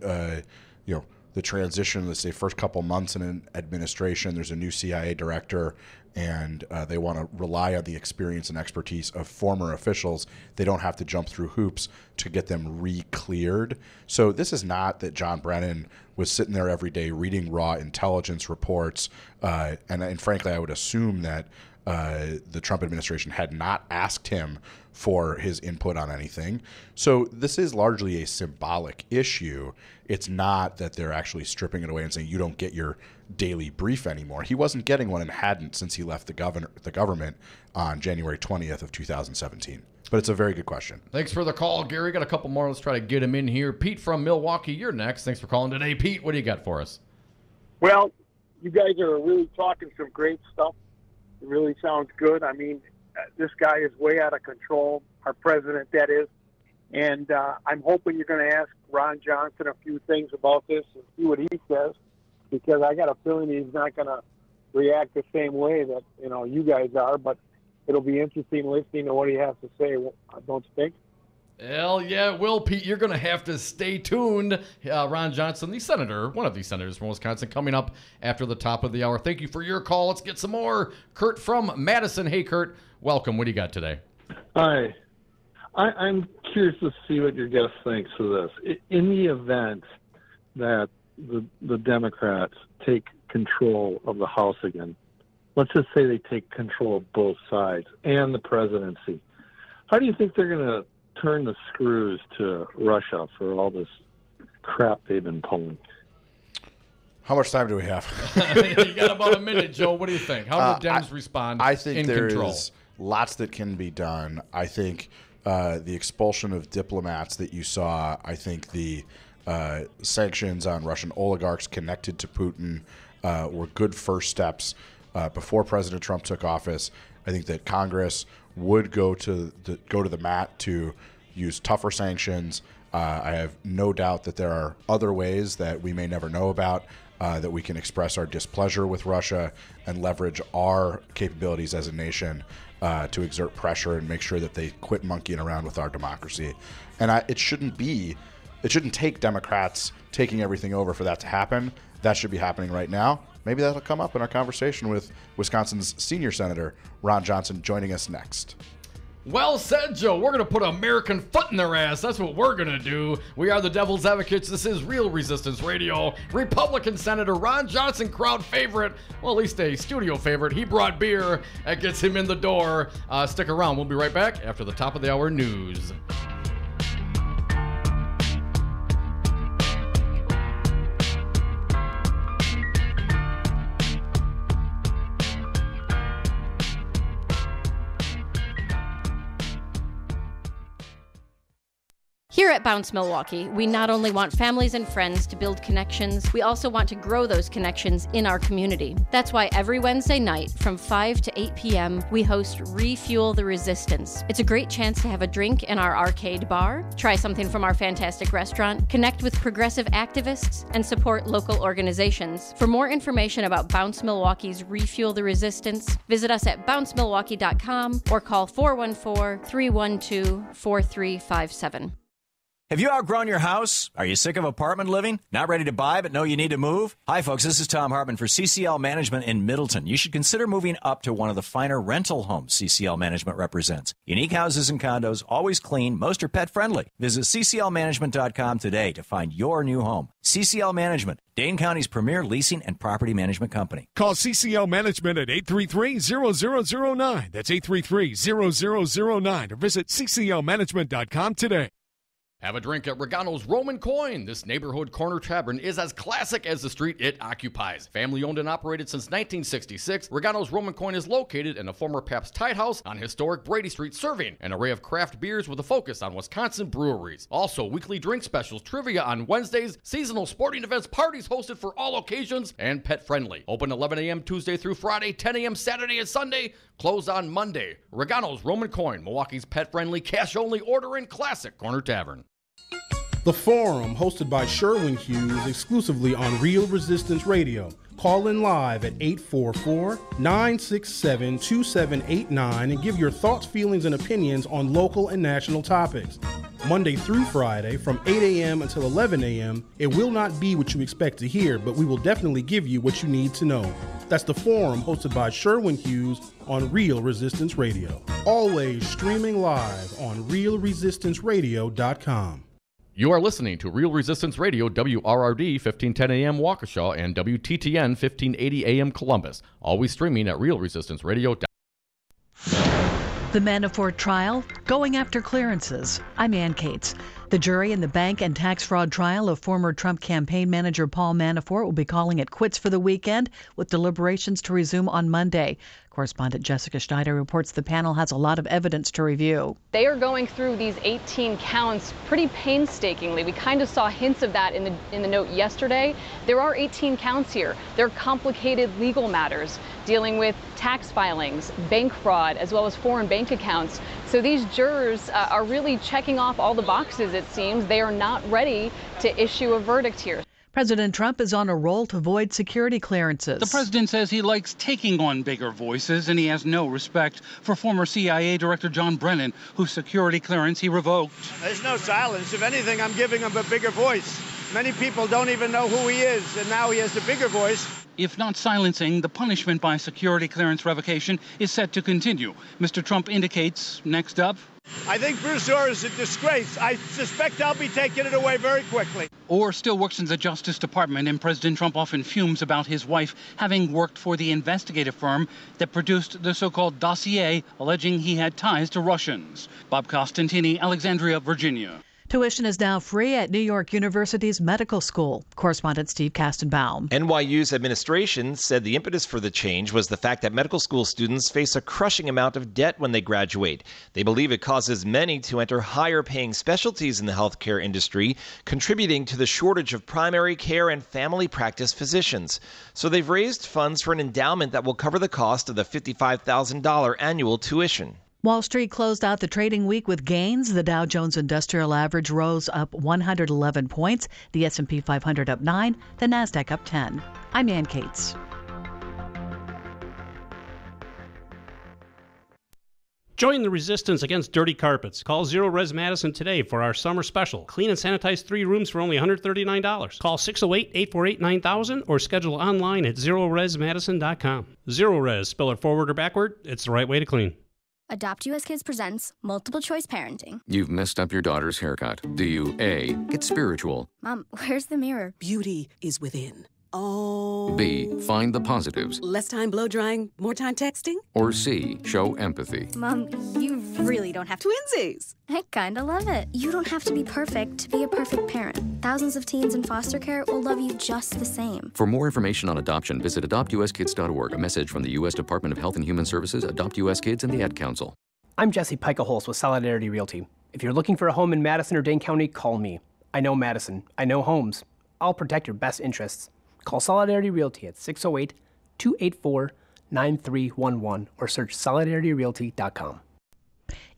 the transition, let's say, first couple months in an administration. There's a new CIA director, and they want to rely on the experience and expertise of former officials. They don't have to jump through hoops to get them re-cleared. So this is not that John Brennen was sitting there every day reading raw intelligence reports. And frankly, I would assume that the Trump administration had not asked him for his input on anything. So this is largely a symbolic issue. It's not that they're actually stripping it away and saying you don't get your daily brief anymore. He wasn't getting one and hadn't since he left the government on January 20th of 2017. But it's a very good question. Thanks for the call, Gary. Got a couple more. Let's try to get him in here. Pete from Milwaukee, you're next. Thanks for calling today. Pete, what do you got for us? Well, you guys are really talking some great stuff. It really sounds good. I mean, this guy is way out of control, our president, that is. And I'm hoping you're going to ask Ron Johnson a few things about this and see what he says, because I got a feeling he's not going to react the same way that, you guys are. But it'll be interesting listening to what he has to say, don't you think? Hell yeah, Will, Pete, you're going to have to stay tuned. Ron Johnson, one of these senators from Wisconsin, coming up after the top of the hour. Thank you for your call. Let's get some more. Kurt from Madison. Hey, Kurt, welcome. What do you got today? Hi. I'm curious to see what your guest thinks of this. In the event that the Democrats take control of the House again, let's just say they take control of both sides and the presidency, how do you think they're going to turn the screws to Russia for all this crap they've been pulling? How much time do we have? You got about a minute, Joe. What do you think? How do Dems respond I think in there control? is lots that can be done. I think the expulsion of diplomats that you saw, I think the sanctions on Russian oligarchs connected to Putin were good first steps before President Trump took office. I think that Congress would go to the mat to use tougher sanctions. I have no doubt that there are other ways that we may never know about that we can express our displeasure with Russia and leverage our capabilities as a nation to exert pressure and make sure that they quit monkeying around with our democracy. And it shouldn't take Democrats taking everything over for that to happen. That should be happening right now. Maybe that'll come up in our conversation with Wisconsin's senior senator, Ron Johnson, joining us next. Well said, Joe. We're going to put American foot in their ass. That's what we're going to do. We are the Devil's Advocates. This is Real Resistance Radio. Republican Senator Ron Johnson, crowd favorite. Well, at least a studio favorite. He brought beer. That gets him in the door. Stick around. We'll be right back after the top of the hour news. Here at Bounce Milwaukee, we not only want families and friends to build connections, we also want to grow those connections in our community. That's why every Wednesday night from 5 to 8 p.m., we host Refuel the Resistance. It's a great chance to have a drink in our arcade bar, try something from our fantastic restaurant, connect with progressive activists, and support local organizations. For more information about Bounce Milwaukee's Refuel the Resistance, visit us at bouncemilwaukee.com or call 414-312-4357. Have you outgrown your house? Are you sick of apartment living? Not ready to buy but know you need to move? Hi folks, this is Tom Hartman for CCL Management in Middleton. You should consider moving up to one of the finer rental homes CCL Management represents. Unique houses and condos, always clean, most are pet friendly. Visit cclmanagement.com today to find your new home. CCL Management, Dane County's premier leasing and property management company. Call CCL Management at 833-0009. That's 833-0009 or visit cclmanagement.com today. Have a drink at Regano's Roman Coin. This neighborhood corner tavern is as classic as the street it occupies. Family owned and operated since 1966, Regano's Roman Coin is located in a former Pabst Tide House on historic Brady Street, serving an array of craft beers with a focus on Wisconsin breweries. Also, weekly drink specials, trivia on Wednesdays, seasonal sporting events, parties hosted for all occasions, and pet friendly. Open 11 a.m. Tuesday through Friday, 10 a.m. Saturday and Sunday, closed on Monday. Regano's Roman Coin, Milwaukee's pet friendly, cash only order and classic corner tavern. The Forum, hosted by Sherwin Hughes, exclusively on Real Resistance Radio. Call in live at 844-967-2789 and give your thoughts, feelings, and opinions on local and national topics. Monday through Friday from 8 a.m. until 11 a.m., it will not be what you expect to hear, but we will definitely give you what you need to know. That's The Forum, hosted by Sherwin Hughes on Real Resistance Radio. Always streaming live on realresistanceradio.com. You are listening to Real Resistance Radio, WRRD 1510 AM Waukesha and WTTN 1580 AM Columbus. Always streaming at realresistanceradio.com. The Manafort trial, going after clearances. I'm Ann Cates. The jury in the bank and tax fraud trial of former Trump campaign manager Paul Manafort will be calling it quits for the weekend, with deliberations to resume on Monday. Correspondent Jessica Schneider reports the panel has a lot of evidence to review. They are going through these 18 counts pretty painstakingly. We kind of saw hints of that in the note yesterday. There are 18 counts here. They're complicated legal matters dealing with tax filings, bank fraud, as well as foreign bank accounts. So these jurors are really checking off all the boxes, it seems. They are not ready to issue a verdict here. President Trump is on a roll to void security clearances. The president says he likes taking on bigger voices, and he has no respect for former CIA Director John Brennen, whose security clearance he revoked. There's no silence. If anything, I'm giving him a bigger voice. Many people don't even know who he is, and now he has a bigger voice. If not silencing, the punishment by security clearance revocation is set to continue. Mr. Trump indicates, next up, I think Bruce Orr is a disgrace. I suspect I'll be taking it away very quickly. Orr still works in the Justice Department, and President Trump often fumes about his wife having worked for the investigative firm that produced the so-called dossier alleging he had ties to Russians. Bob Costantini, Alexandria, Virginia. Tuition is now free at New York University's medical school. Correspondent Steve Kastenbaum. NYU's administration said the impetus for the change was the fact that medical school students face a crushing amount of debt when they graduate. They believe it causes many to enter higher-paying specialties in the healthcare industry, contributing to the shortage of primary care and family practice physicians. So they've raised funds for an endowment that will cover the cost of the $55,000 annual tuition. Wall Street closed out the trading week with gains. The Dow Jones Industrial Average rose up 111 points. The S&P 500 up 9. The Nasdaq up 10. I'm Ann Cates. Join the resistance against dirty carpets. Call Zero Res Madison today for our summer special. Clean and sanitize 3 rooms for only $139. Call 608-848-9000 or schedule online at ZeroResMadison.com. Zero Res, spell it forward or backward, it's the right way to clean. Adopt US Kids presents Multiple Choice Parenting. You've messed up your daughter's haircut. Do you A, get spiritual? Mom, where's the mirror? Beauty is within. Oh. B, find the positives? Less time blow drying, more time texting? Or C, show empathy? Mom, you really don't have to. Twinsies! I kinda love it. You don't have to be perfect to be a perfect parent. Thousands of teens in foster care will love you just the same. For more information on adoption, visit adoptuskids.org. A message from the U.S. Department of Health and Human Services, Adopt U.S. Kids, and the Ad Council. I'm Jesse Pica-Holz with Solidarity Realty. If you're looking for a home in Madison or Dane County, call me. I know Madison. I know homes. I'll protect your best interests. Call Solidarity Realty at 608-284-9311 or search solidarityrealty.com.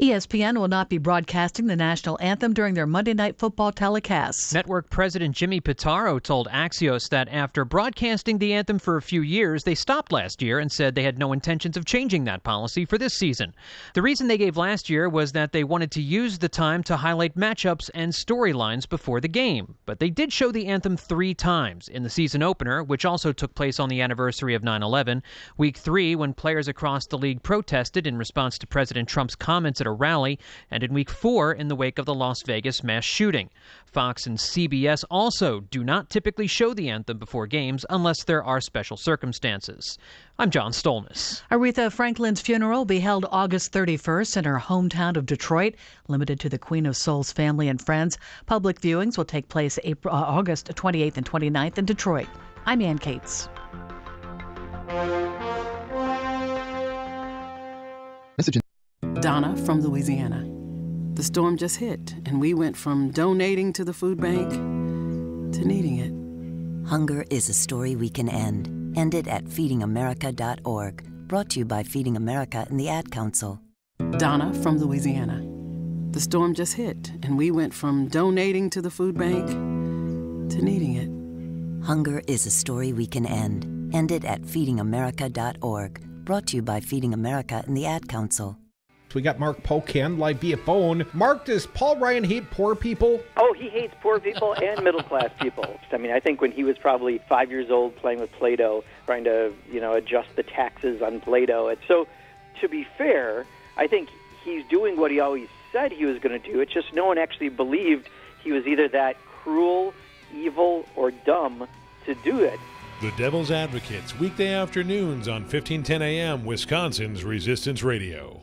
ESPN will not be broadcasting the national anthem during their Monday Night Football telecasts. Network President Jimmy Pitaro told Axios that after broadcasting the anthem for a few years, they stopped last year and said they had no intentions of changing that policy for this season. The reason they gave last year was that they wanted to use the time to highlight matchups and storylines before the game. But they did show the anthem 3 times in the season opener, which also took place on the anniversary of 9/11, Week 3 when players across the league protested in response to President Trump's comments at a rally, and in Week 4 in the wake of the Las Vegas mass shooting. Fox and CBS also do not typically show the anthem before games unless there are special circumstances. I'm John Stolness. Aretha Franklin's funeral will be held August 31st in her hometown of Detroit, limited to the Queen of Soul's family and friends. Public viewings will take place August 28th and 29th in Detroit. I'm Ann Cates. Donna from Louisiana. The storm just hit, and we went from donating to the food bank to needing it. Hunger is a story we can end. End it at feedingamerica.org. Brought to you by Feeding America and the Ad Council. Donna from Louisiana. The storm just hit, and we went from donating to the food bank to needing it. Hunger is a story we can end. End it at feedingamerica.org. Brought to you by Feeding America and the Ad Council. We got Mark Pocan live via phone. Mark, does Paul Ryan hate poor people? Oh, he hates poor people and middle-class people. I mean, I think when he was probably 5 years old playing with Play-Doh, trying to, adjust the taxes on Play-Doh. So, to be fair, I think he's doing what he always said he was going to do. It's just no one actually believed he was either that cruel, evil, or dumb to do it. The Devil's Advocates, weekday afternoons on 1510 a.m., Wisconsin's Resistance Radio.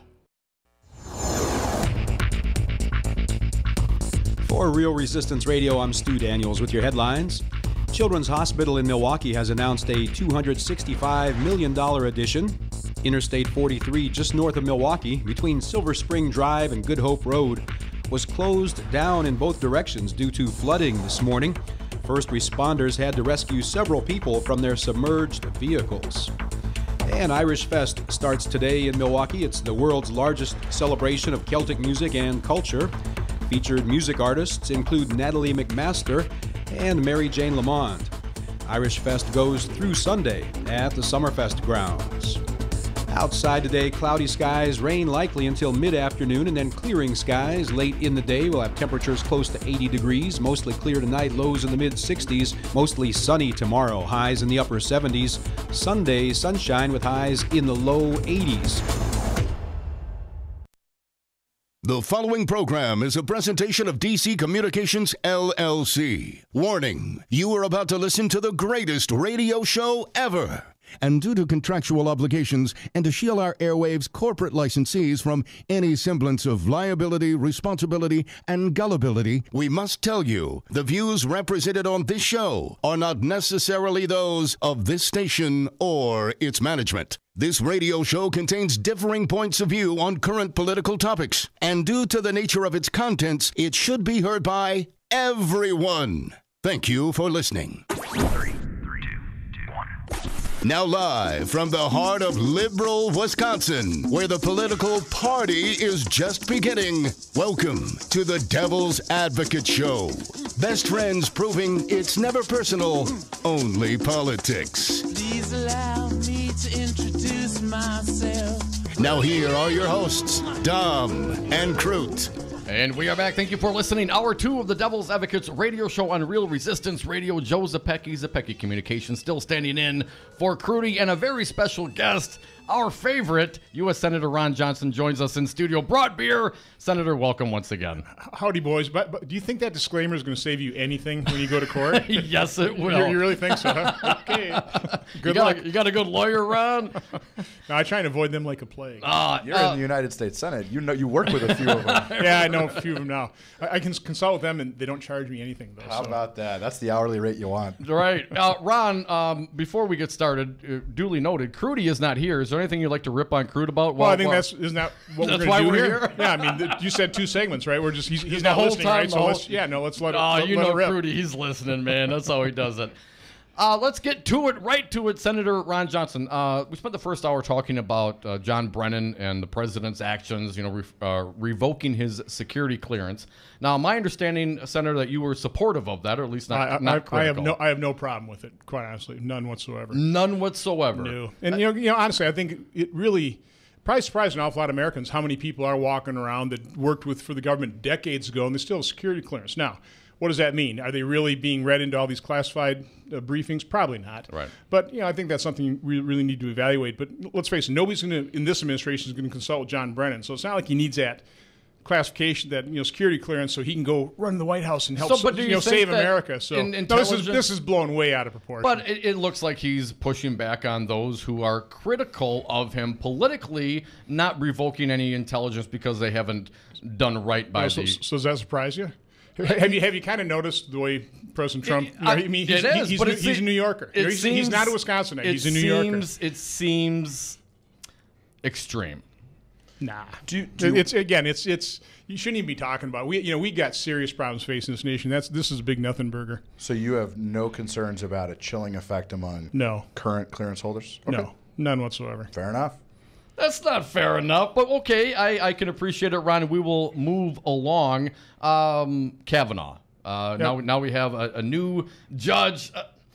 For Real Resistance Radio, I'm Stu Daniels with your headlines. Children's Hospital in Milwaukee has announced a $265 million addition. Interstate 43, just north of Milwaukee, between Silver Spring Drive and Good Hope Road, was closed down in both directions due to flooding this morning. First responders had to rescue several people from their submerged vehicles. And Irish Fest starts today in Milwaukee. It's the world's largest celebration of Celtic music and culture. Featured music artists include Natalie McMaster and Mary Jane Lamond. Irish Fest goes through Sunday at the Summerfest grounds. Outside today, cloudy skies, rain likely until mid-afternoon, and then clearing skies late in the day. We'll have temperatures close to 80 degrees, mostly clear tonight, lows in the mid-60s, mostly sunny tomorrow, highs in the upper 70s. Sunday, sunshine with highs in the low 80s. The following program is a presentation of DC Communications, LLC. Warning, you are about to listen to the greatest radio show ever. And due to contractual obligations and to shield our airwaves corporate licensees from any semblance of liability, responsibility, and gullibility, we must tell you the views represented on this show are not necessarily those of this station or its management. This radio show contains differing points of view on current political topics, and due to the nature of its contents, it should be heard by everyone. Thank you for listening. Now live from the heart of liberal Wisconsin, where the political party is just beginning, welcome to the Devil's Advocate Show. Best friends proving it's never personal, only politics. Please allow me to introduce myself. Now here are your hosts, Dom and Crute. And we are back. Thank you for listening. Hour 2 of the Devil's Advocates radio show on Real Resistance Radio. Joe Zepecki Communications, still standing in for Crudy, and a very special guest, our favorite, U.S. Senator Ron Johnson, joins us in studio. Brought beer. Senator, welcome once again. Howdy, boys. But do you think that disclaimer is going to save you anything when you go to court? Yes, it will. You really think so, huh? Okay. Good luck. You got a good lawyer, Ron? No, I try and avoid them like a plague. You're in the United States Senate. You know, you work with a few of them. Yeah, I know a few of them now. I can consult with them, and they don't charge me anything, though. How about that? That's the hourly rate you want. Right. Ron, before we get started, duly noted, Crudy is not here. Is there anything you'd like to rip on Crude about? Well, I think isn't that what that's we're why going to do we're here? Yeah, I mean, you said 2 segments, right? We're just he's not listening, time, right? So let's let it. Oh, you let know, it rip. Crudy, he's listening, man. That's how he does it. Let's get to it, right to it, Senator Ron Johnson. We spent the first hour talking about John Brennen and the president's actions, revoking his security clearance. Now, my understanding, Senator, that you were supportive of that, or at least not critical. I have no problem with it, quite honestly, none whatsoever. None whatsoever. No. And honestly, I think it really probably surprised an awful lot of Americans how many people are walking around that worked for the government decades ago, and they still have security clearance. Now, what does that mean? Are they really being read into all these classified briefings? Probably not. Right. But I think that's something we really need to evaluate. But let's face it, nobody's in this administration is going to consult with John Brennen. So it's not like he needs that classification, that security clearance, so he can go run the White House and help save America. So this is blown way out of proportion. But it looks like he's pushing back on those who are critical of him politically, not revoking any intelligence because they haven't done right by So does that surprise you? Have you kind of noticed the way President Trump? He's a New Yorker. He's not a Wisconsinite. He's a New Yorker. It seems extreme. Nah. It's you shouldn't even be talking about it. We got serious problems facing this nation. This is a big nothing burger. So you have no concerns about a chilling effect among current clearance holders? Okay. No, none whatsoever. Fair enough. That's not fair enough, but okay, I can appreciate it, Ron. We will move along. Kavanaugh. Now we have a new judge.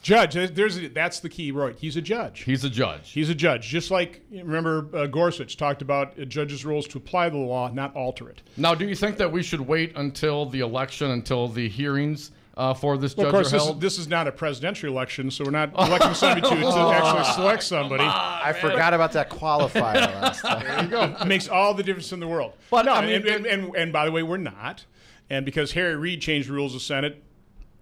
That's the key, right? He's a judge. He's a judge. He's a judge. Just like, remember, Gorsuch talked about a judge's roles to apply the law, not alter it. Now, do you think that we should wait until the election, until the hearings for this judge of course, are held? This is not a presidential election, so we're not electing somebody to actually select somebody. I forgot about that qualifier last time. There you go. It makes all the difference in the world. But no, and by the way, we're not. And because Harry Reid changed the rules of the Senate,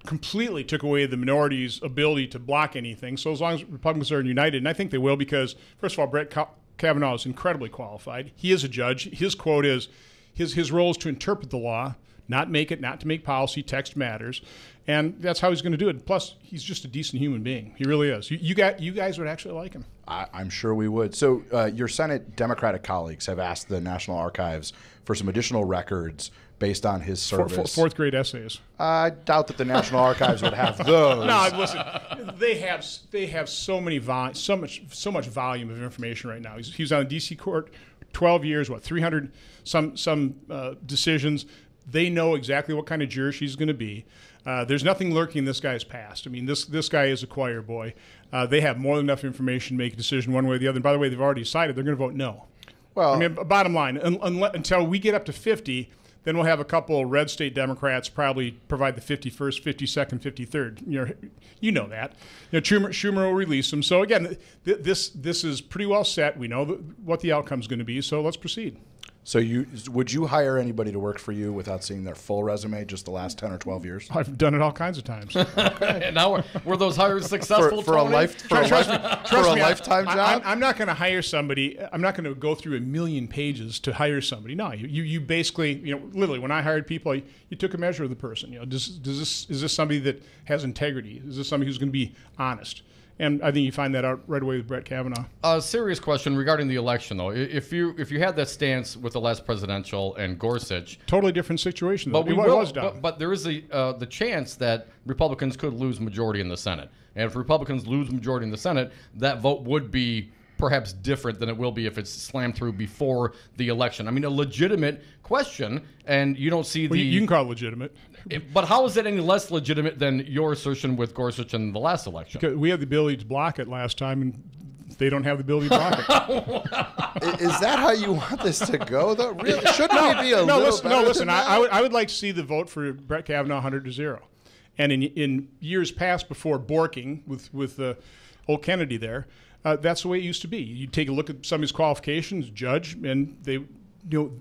completely took away the minority's ability to block anything. So as long as Republicans are united, and I think they will, because, first of all, Brett Kavanaugh is incredibly qualified. He is a judge. His quote is, his role is to interpret the law, not to make policy. Text matters. And that's how he's going to do it. Plus, he's just a decent human being. He really is. You guys would actually like him. I'm sure we would. So your Senate Democratic colleagues have asked the National Archives for some additional records based on his service. Fourth grade essays. I doubt that the National Archives would have those. No, listen, they have so much volume of information right now. He was on the D.C. court 12 years, 300 some decisions. They know exactly what kind of juror she's going to be. There's nothing lurking in this guy's past. I mean, this guy is a choir boy. They have more than enough information to make a decision one way or the other. And by the way, they've already decided they're going to vote no. Well, I mean, bottom line, until we get up to 50, then we'll have a couple of red state Democrats probably provide the 51st, 52nd, 53rd. You know that. Schumer will release them. So again, this is pretty well set. We know what the outcome is going to be. So let's proceed. So would you hire anybody to work for you without seeing their full resume, just the last 10 or 12 years? I've done it all kinds of times. Okay. And now were those hires successful, for a lifetime job? I'm not going to hire somebody. I'm not going to go through 1 million pages to hire somebody. No, you basically, literally, when I hired people, you took a measure of the person. Is this somebody that has integrity? Is this somebody who's going to be honest? And I think you find that out right away with Brett Kavanaugh. A serious question regarding the election, though. If you had that stance with the last presidential and Gorsuch, totally different situation. But but there is the chance that Republicans could lose majority in the Senate, and if Republicans lose majority in the Senate, that vote would be perhaps different than it will be if it's slammed through before the election. I mean, a legitimate question, and you don't see you can call it legitimate. But how is it any less legitimate than your assertion with Gorsuch in the last election? Because we had the ability to block it last time, and they don't have the ability to block it. Is that how you want this to go, though? Really? Shouldn't we be a little better No, listen. than that? I would like to see the vote for Brett Kavanaugh 100-0. And in years past, before Borking with old Kennedy there, that's the way it used to be. You take a look at somebody's qualifications, judge, and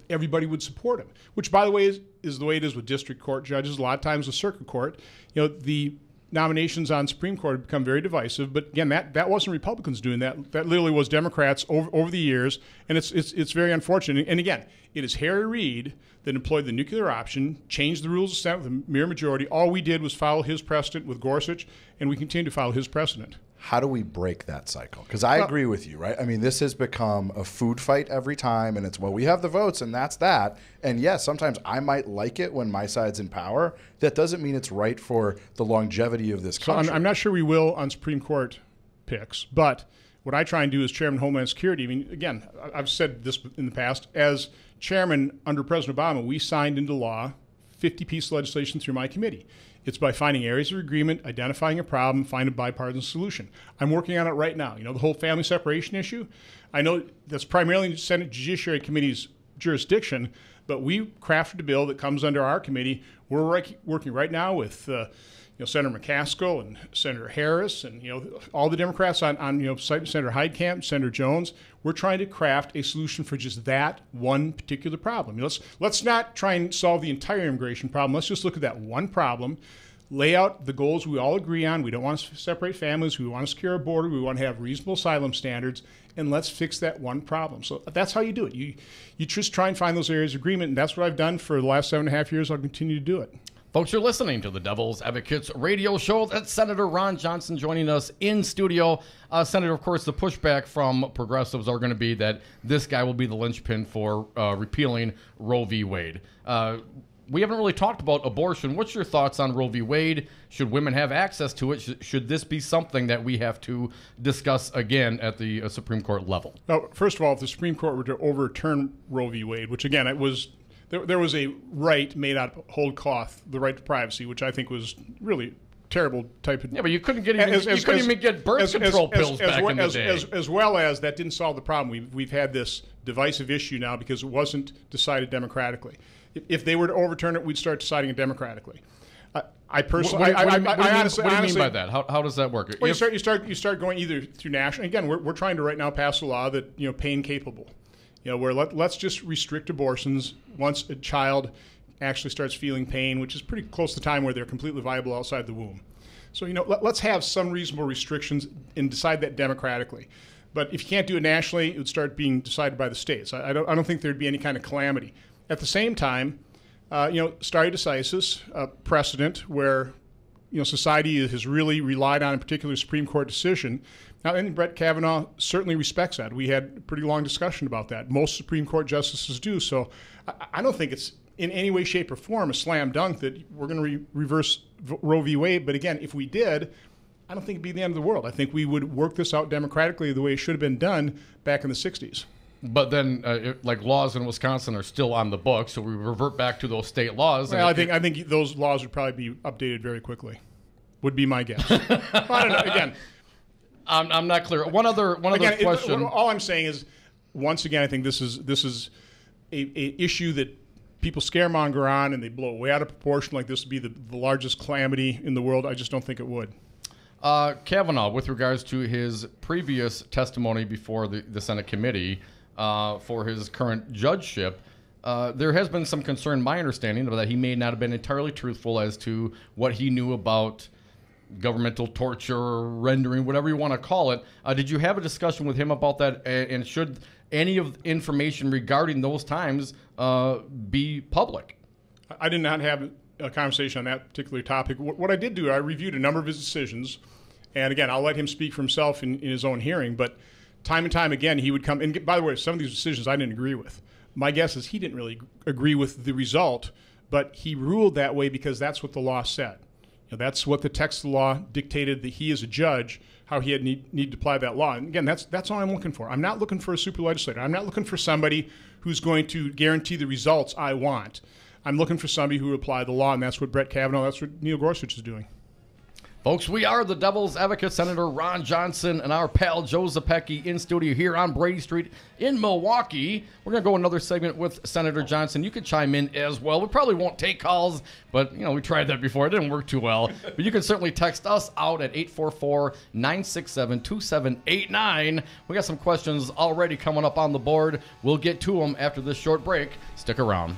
everybody would support him. Which, by the way, is the way it is with district court judges. A lot of times with circuit court, the nominations on Supreme Court have become very divisive. But again, that wasn't Republicans doing that. That literally was Democrats over the years, and it's very unfortunate. And again, it is Harry Reid that employed the nuclear option, changed the rules of the Senate with a mere majority. All we did was follow his precedent with Gorsuch, and we continue to follow his precedent. How do we break that cycle? Because I agree with you, right? I mean, this has become a food fight every time, and it's, well, we have the votes, and that's that. And yes, sometimes I might like it when my side's in power. That doesn't mean it's right for the longevity of this country. So I'm not sure we will on Supreme Court picks, but what I try and do as Chairman of Homeland Security, I mean, again, I've said this in the past, as Chairman under President Obama, we signed into law 50 pieces of legislation through my committee. It's by finding areas of agreement, identifying a problem, find a bipartisan solution. I'm working on it right now. The whole family separation issue, I know that's primarily Senate Judiciary Committee's jurisdiction, but we crafted a bill that comes under our committee. We're working right now with Senator McCaskill and Senator Harris and all the Democrats on Senator Heitkamp, Senator Jones. We're trying to craft a solution for just that one particular problem. Let's not try and solve the entire immigration problem. Let's just look at that one problem, lay out the goals we all agree on. We don't want to separate families. We want to secure our border. We want to have reasonable asylum standards, and let's fix that one problem. So that's how you do it. You just try and find those areas of agreement, and that's what I've done for the last 7.5 years. I'll continue to do it. Folks, you're listening to the Devil's Advocates radio show. That's Senator Ron Johnson joining us in studio. Senator, of course, the pushback from progressives are going to be that this guy will be the linchpin for repealing Roe v. Wade. We haven't really talked about abortion. What's your thoughts on Roe v. Wade? Should women have access to it? Should this be something that we have to discuss again at the Supreme Court level? Now, first of all, if the Supreme Court were to overturn Roe v. Wade, which again, it was... There was a right made out of whole cloth, the right to privacy, which I think was really terrible type of... Yeah, but you couldn't even get birth control pills back in the day. As well as that didn't solve the problem. We've had this divisive issue now because it wasn't decided democratically. If they were to overturn it, we'd start deciding it democratically. I personally... What do you mean by that? How does that work? Well, you start going either through national... Again, we're trying to right now pass a law that, pain capable. Where let's just restrict abortions once a child actually starts feeling pain, which is pretty close to the time where they're completely viable outside the womb. So, let's have some reasonable restrictions and decide that democratically. But if you can't do it nationally, it would start being decided by the states. I don't think there'd be any kind of calamity. At the same time, stare decisis, precedent where, society has really relied on a particular Supreme Court decision. Now, and Brett Kavanaugh certainly respects that. We had a pretty long discussion about that. Most Supreme Court justices do. So I don't think it's in any way, shape, or form a slam dunk that we're going to reverse Roe v. Wade. But again, if we did, I don't think it'd be the end of the world. I think we would work this out democratically the way it should have been done back in the 60s. But then, laws in Wisconsin are still on the books, so we revert back to those state laws. Well, I think those laws would probably be updated very quickly. Would be my guess. I don't know. Again, I'm not clear. One other question. All I'm saying is, once again, I think this is a issue that people scaremonger on, and they blow it way out of proportion. Like this would be the largest calamity in the world. I just don't think it would. Kavanaugh, with regards to his previous testimony before the Senate committee for his current judgeship, there has been some concern, my understanding, that he may not have been entirely truthful as to what he knew about governmental torture, rendering, whatever you want to call it. Did you have a discussion with him about that? And should any of the information regarding those times be public? I did not have a conversation on that particular topic. What I did do, I reviewed a number of his decisions. And again, I'll let him speak for himself in his own hearing. But time and time again, he would come. And by the way, some of these decisions I didn't agree with. My guess is he didn't really agree with the result, but he ruled that way because that's what the law said. That's what the text of the law dictated, that he as a judge, how he had need to apply that law. And again, that's all I'm looking for. I'm not looking for a super legislator. I'm not looking for somebody who's going to guarantee the results I want. I'm looking for somebody who will apply the law, and that's what Brett Kavanaugh, that's what Neil Gorsuch is doing. Folks, we are the Devil's Advocate, Senator Ron Johnson and our pal Joe Zepecki in studio here on Brady Street in Milwaukee. We're going to go another segment with Senator Johnson. You can chime in as well. We probably won't take calls, but, we tried that before. It didn't work too well. But you can certainly text us out at 844-967-2789. We got some questions already coming up on the board. We'll get to them after this short break. Stick around.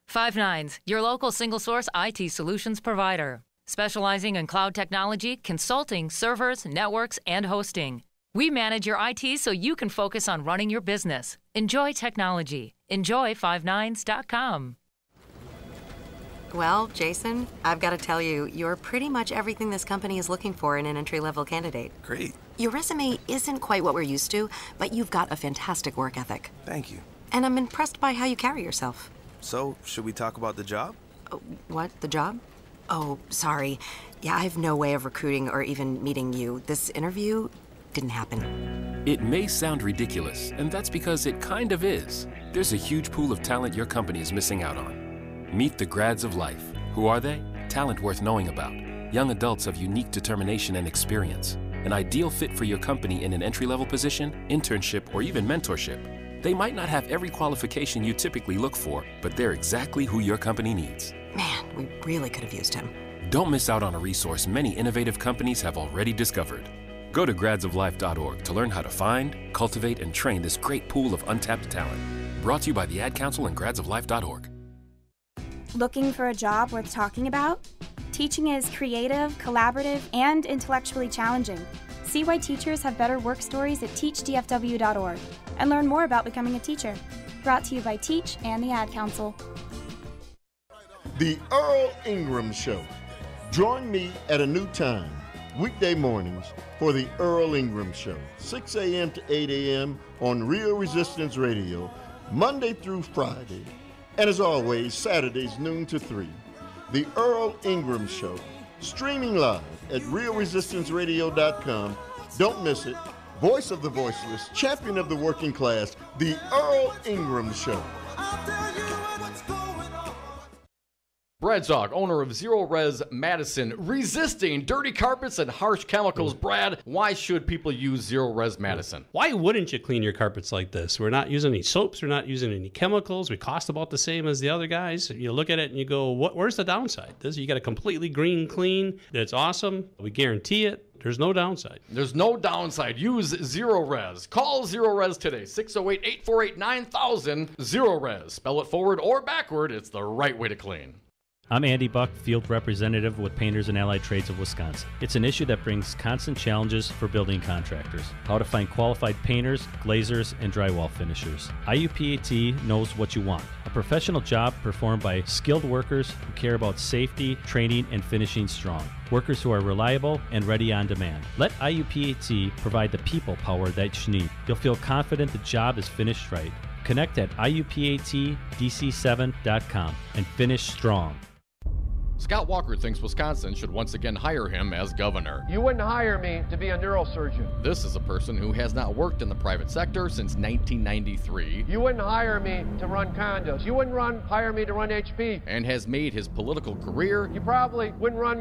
Five Nines, your local single-source IT solutions provider, specializing in cloud technology, consulting, servers, networks, and hosting. We manage your IT so you can focus on running your business. Enjoy technology. Enjoy 59s.com. Well, Jason, I've got to tell you, you're pretty much everything this company is looking for in an entry-level candidate. Great. Your resume isn't quite what we're used to, but you've got a fantastic work ethic. Thank you. And I'm impressed by how you carry yourself. So, should we talk about the job? What? The job? Oh, sorry. Yeah, I have no way of recruiting or even meeting you. This interview didn't happen. It may sound ridiculous, and that's because it kind of is. There's a huge pool of talent your company is missing out on. Meet the grads of life. Who are they? Talent worth knowing about. Young adults of unique determination and experience. An ideal fit for your company in an entry-level position, internship, or even mentorship. They might not have every qualification you typically look for, but they're exactly who your company needs. Man, we really could have used him. Don't miss out on a resource many innovative companies have already discovered. Go to gradsoflife.org to learn how to find, cultivate, and train this great pool of untapped talent. Brought to you by the Ad Council and gradsoflife.org. Looking for a job worth talking about? Teaching is creative, collaborative, and intellectually challenging. See why teachers have better work stories at teachdfw.org and learn more about becoming a teacher. Brought to you by Teach and the Ad Council. The Earl Ingram Show. Join me at a new time, weekday mornings, for the Earl Ingram Show, 6 a.m. to 8 a.m. on Real Resistance Radio, Monday through Friday, and as always, Saturdays noon to 3. The Earl Ingram Show, streaming live at realresistanceradio.com. Don't miss it. Voice of the voiceless, champion of the working class, the Earl Ingram Show. Brad Zog, owner of Zero Res Madison, resisting dirty carpets and harsh chemicals. Brad, why should people use Zero Res Madison? Why wouldn't you clean your carpets like this? We're not using any soaps. We're not using any chemicals. We cost about the same as the other guys. You look at it and you go, where's the downside? You got a completely green clean. That's awesome. We guarantee it. There's no downside. There's no downside. Use Zero Res. Call Zero Res today. 608-848-9000. Zero Res. Spell it forward or backward. It's the right way to clean. I'm Andy Buck, Field Representative with Painters and Allied Trades of Wisconsin. It's an issue that brings constant challenges for building contractors. How to find qualified painters, glazers, and drywall finishers. IUPAT knows what you want. A professional job performed by skilled workers who care about safety, training, and finishing strong. Workers who are reliable and ready on demand. Let IUPAT provide the people power that you need. You'll feel confident the job is finished right. Connect at IUPATDC7.com and finish strong. Scott Walker thinks Wisconsin should once again hire him as governor. You wouldn't hire me to be a neurosurgeon. This is a person who has not worked in the private sector since 1993. You wouldn't hire me to run condos. You wouldn't hire me to run HP. And has made his political career. You probably wouldn't hire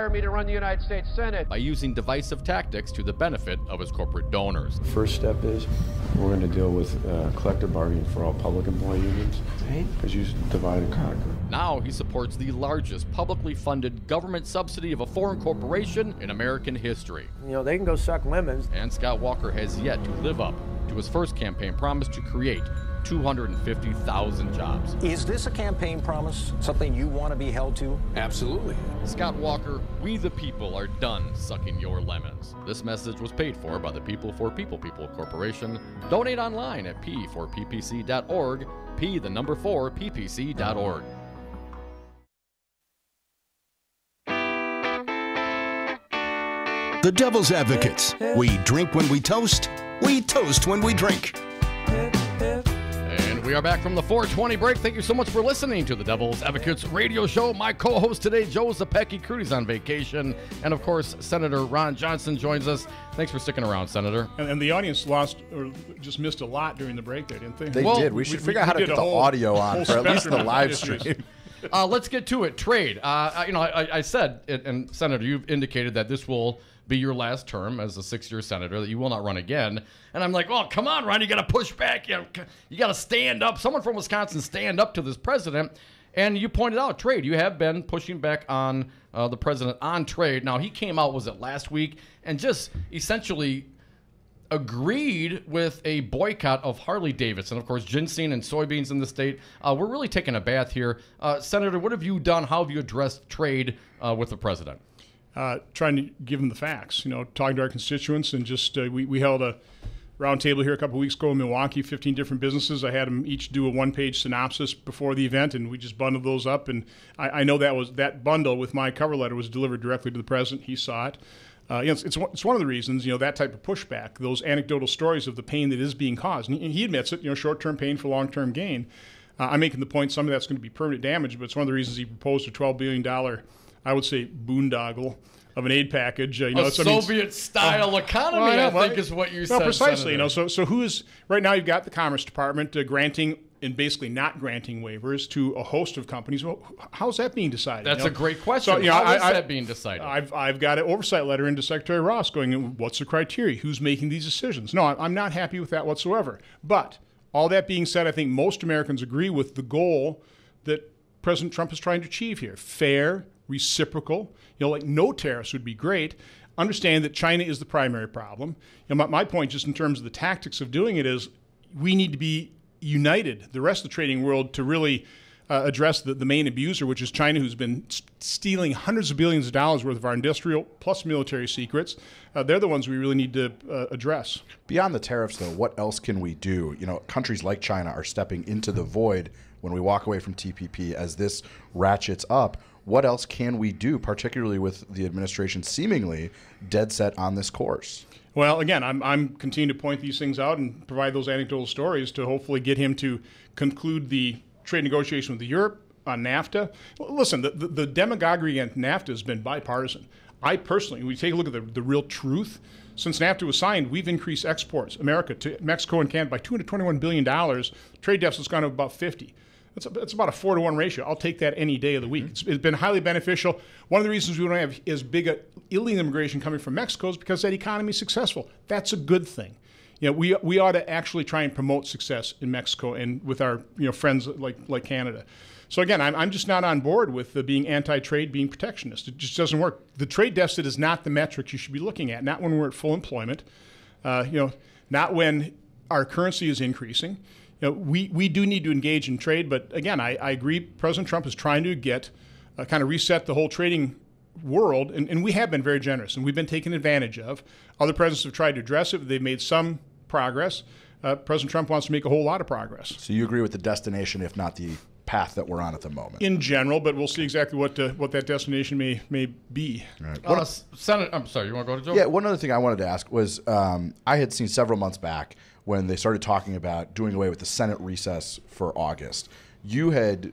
me to run the United States Senate. By using divisive tactics to the benefit of his corporate donors. First step is we're going to deal with collective bargaining for all public employee unions. Because you divide and conquer. Now he supports the largest publicly funded government subsidy of a foreign corporation in American history. You know, they can go suck lemons. And Scott Walker has yet to live up to his first campaign promise to create 250,000 jobs. Is this a campaign promise, something you want to be held to? Absolutely. Scott Walker, we the people are done sucking your lemons. This message was paid for by the People for People Corporation. Donate online at p4ppc.org, p4ppc.org. The Devil's Advocates. We drink when we toast when we drink. And we are back from the 420 break. Thank you so much for listening to the Devil's Advocates radio show. My co-host today, Joe Zapecki. Crudy's on vacation. And of course, Senator Ron Johnson joins us. Thanks for sticking around, Senator. And the audience just missed a lot during the break there, didn't they? They did. We should figure out how to get the audio on for at least the live stream. Let's get to it. Trade. I said, and Senator, you've indicated that this will be your last term as a 6-year senator, that you will not run again. And I'm like, oh, come on, Ron, you got to push back. You got to stand up. Someone from Wisconsin stand up to this president. And you pointed out trade. You have been pushing back on the president on trade. Now, he came out, was it last week, and just essentially agreed with a boycott of Harley-Davidson. Of course, ginseng and soybeans in the state. We're really taking a bath here. Senator, what have you done? How have you addressed trade with the president? Trying to give them the facts, talking to our constituents, and just we held a roundtable here a couple of weeks ago in Milwaukee, 15 different businesses. I had them each do a one-page synopsis before the event, and we just bundled those up. And I know that bundle with my cover letter was delivered directly to the president. He saw it. It's one of the reasons, that type of pushback, those anecdotal stories of the pain that is being caused. And he admits it, short-term pain for long-term gain. I'm making the point some of that's going to be permanent damage, but it's one of the reasons he proposed a $12 billion, I would say, boondoggle of an aid package. Soviet-style economy, I think is what you said, precisely. Senator. So who is right now? You've got the Commerce Department granting and basically not granting waivers to a host of companies. Well, how's that being decided? That's a great question. So, how is that being decided? I've got an oversight letter into Secretary Ross going, what's the criteria? Who's making these decisions? No, I'm not happy with that whatsoever. But all that being said, I think most Americans agree with the goal that President Trump is trying to achieve here. Fair, reciprocal, like no tariffs would be great. Understand that China is the primary problem. My point just in terms of the tactics of doing it is we need to be united, the rest of the trading world, to really address the main abuser, which is China, who's been stealing hundreds of billions of dollars worth of our industrial plus military secrets. They're the ones we really need to address. Beyond the tariffs, though, what else can we do? Countries like China are stepping into the void when we walk away from TPP as this ratchets up. What else can we do, particularly with the administration seemingly dead set on this course? Well, again, I'm continuing to point these things out and provide those anecdotal stories to hopefully get him to conclude the trade negotiation with Europe on NAFTA. Listen, the demagoguery against NAFTA has been bipartisan. I personally, when we take a look at the real truth, since NAFTA was signed, we've increased exports, America, to Mexico and Canada by $221 billion. Trade deficit's gone up about 50. It's about a 4-to-1 ratio. I'll take that any day of the week. It's been highly beneficial. One of the reasons we don't have as big a illegal immigration coming from Mexico is because that economy is successful. That's a good thing. We ought to actually try and promote success in Mexico and with our friends like Canada. So again, I'm just not on board with being anti-trade, being protectionist. It just doesn't work. The trade deficit is not the metric you should be looking at. Not when we're at full employment. Not when our currency is increasing. We do need to engage in trade, but again, I agree. President Trump is trying to kind of reset the whole trading world, and we have been very generous, and we've been taken advantage of. Other presidents have tried to address it. They've made some progress. President Trump wants to make a whole lot of progress. So you agree with the destination, if not the path that we're on at the moment? In general, but we'll see exactly what that destination may be. Right. Senate, I'm sorry, you want to go to Joe? Yeah, one other thing I wanted to ask was I had seen several months back when they started talking about doing away with the Senate recess for August. You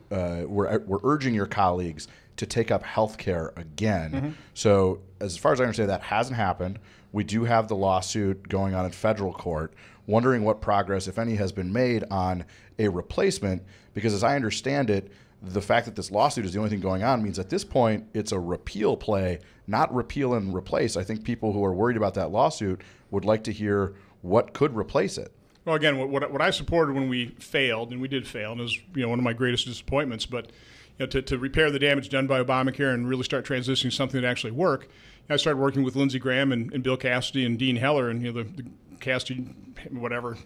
were urging your colleagues to take up health care again. Mm-hmm. So as far as I understand, that hasn't happened. We do have the lawsuit going on in federal court. Wondering what progress, if any, has been made on a replacement, because as I understand it, the fact that this lawsuit is the only thing going on means at this point it's a repeal play, not repeal and replace. I think people who are worried about that lawsuit would like to hear what could replace it. Well, again, what I supported when we failed, and we did fail, and it was one of my greatest disappointments, but to repair the damage done by Obamacare and really start transitioning to something that actually work, I started working with Lindsey Graham and Bill Cassidy and Dean Heller and the Cassidy, whatever,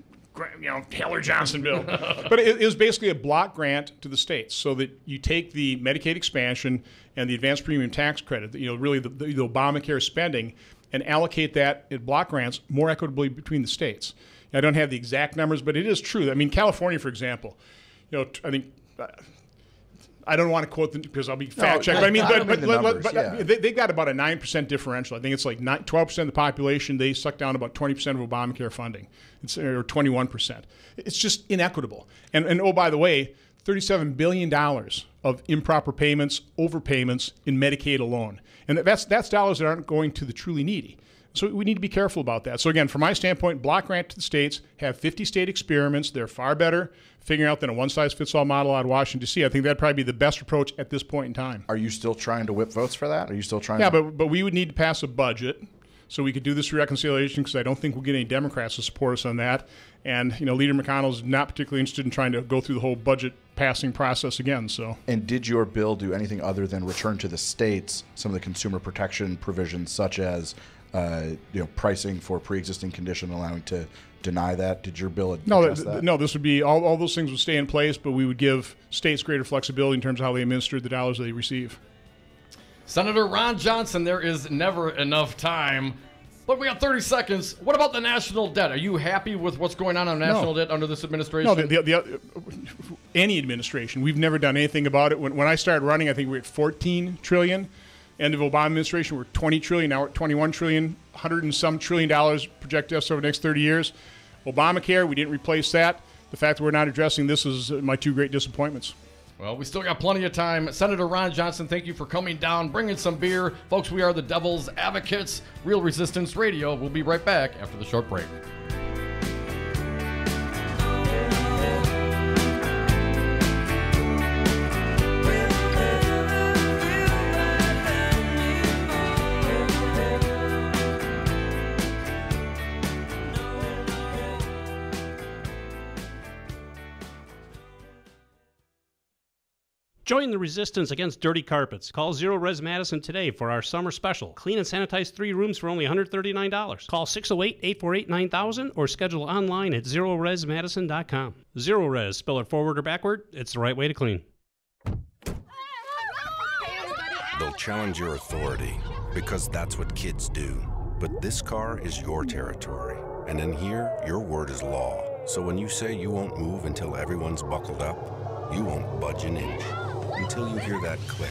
Heller-Johnson bill. But it was basically a block grant to the states so that you take the Medicaid expansion and the advanced premium tax credit, really the Obamacare spending, and allocate that in block grants more equitably between the states. I don't have the exact numbers, but it is true. I mean, California, for example, I think I don't want to quote them because I'll be fact-checked. But they've got about a 9% differential. I think it's like 12% of the population. They suck down about 20% of Obamacare funding, or 21%. It's just inequitable. And oh, by the way, $37 billion of improper payments, overpayments in Medicaid alone. And that's dollars that aren't going to the truly needy. So we need to be careful about that. So again, from my standpoint, block grant to the states, have 50 state experiments. They're far better figuring out than a one-size-fits-all model out of Washington, D.C. I think that'd probably be the best approach at this point in time. Are you still trying to whip votes for that? Are you still trying? Yeah, but we would need to pass a budget so we could do this reconciliation, because I don't think we'll get any Democrats to support us on that. And Leader McConnell's not particularly interested in trying to go through the whole budget passing process again. So. And did your bill do anything other than return to the states some of the consumer protection provisions, such as pricing for pre-existing condition, allowing to deny that? Did your bill address that? No, this would be all those things would stay in place, but we would give states greater flexibility in terms of how they administer the dollars they receive. Senator Ron Johnson, there is never enough time, but we got 30 seconds. What about the national debt? Are you happy with what's going on national debt under this administration? No, any administration. We've never done anything about it. When I started running, I think we were at $14 trillion. End of Obama administration, we're $20 trillion. Now we're at $21 trillion, $100 and some trillion projected us over the next 30 years. Obamacare, we didn't replace that. The fact that we're not addressing this is my two great disappointments. Well, we still got plenty of time. Senator Ron Johnson, thank you for coming down, bringing some beer. Folks, we are the Devil's Advocates, Real Resistance Radio. We'll be right back after the short break. Join the resistance against dirty carpets. Call Zero Res Madison today for our summer special. Clean and sanitize 3 rooms for only $139. Call 608-848-9000 or schedule online at ZeroResMadison.com. Zero Res, spell it forward or backward, it's the right way to clean. They'll challenge your authority because that's what kids do. But this car is your territory. And in here, your word is law. So when you say you won't move until everyone's buckled up, you won't budge an inch. Until you hear that click.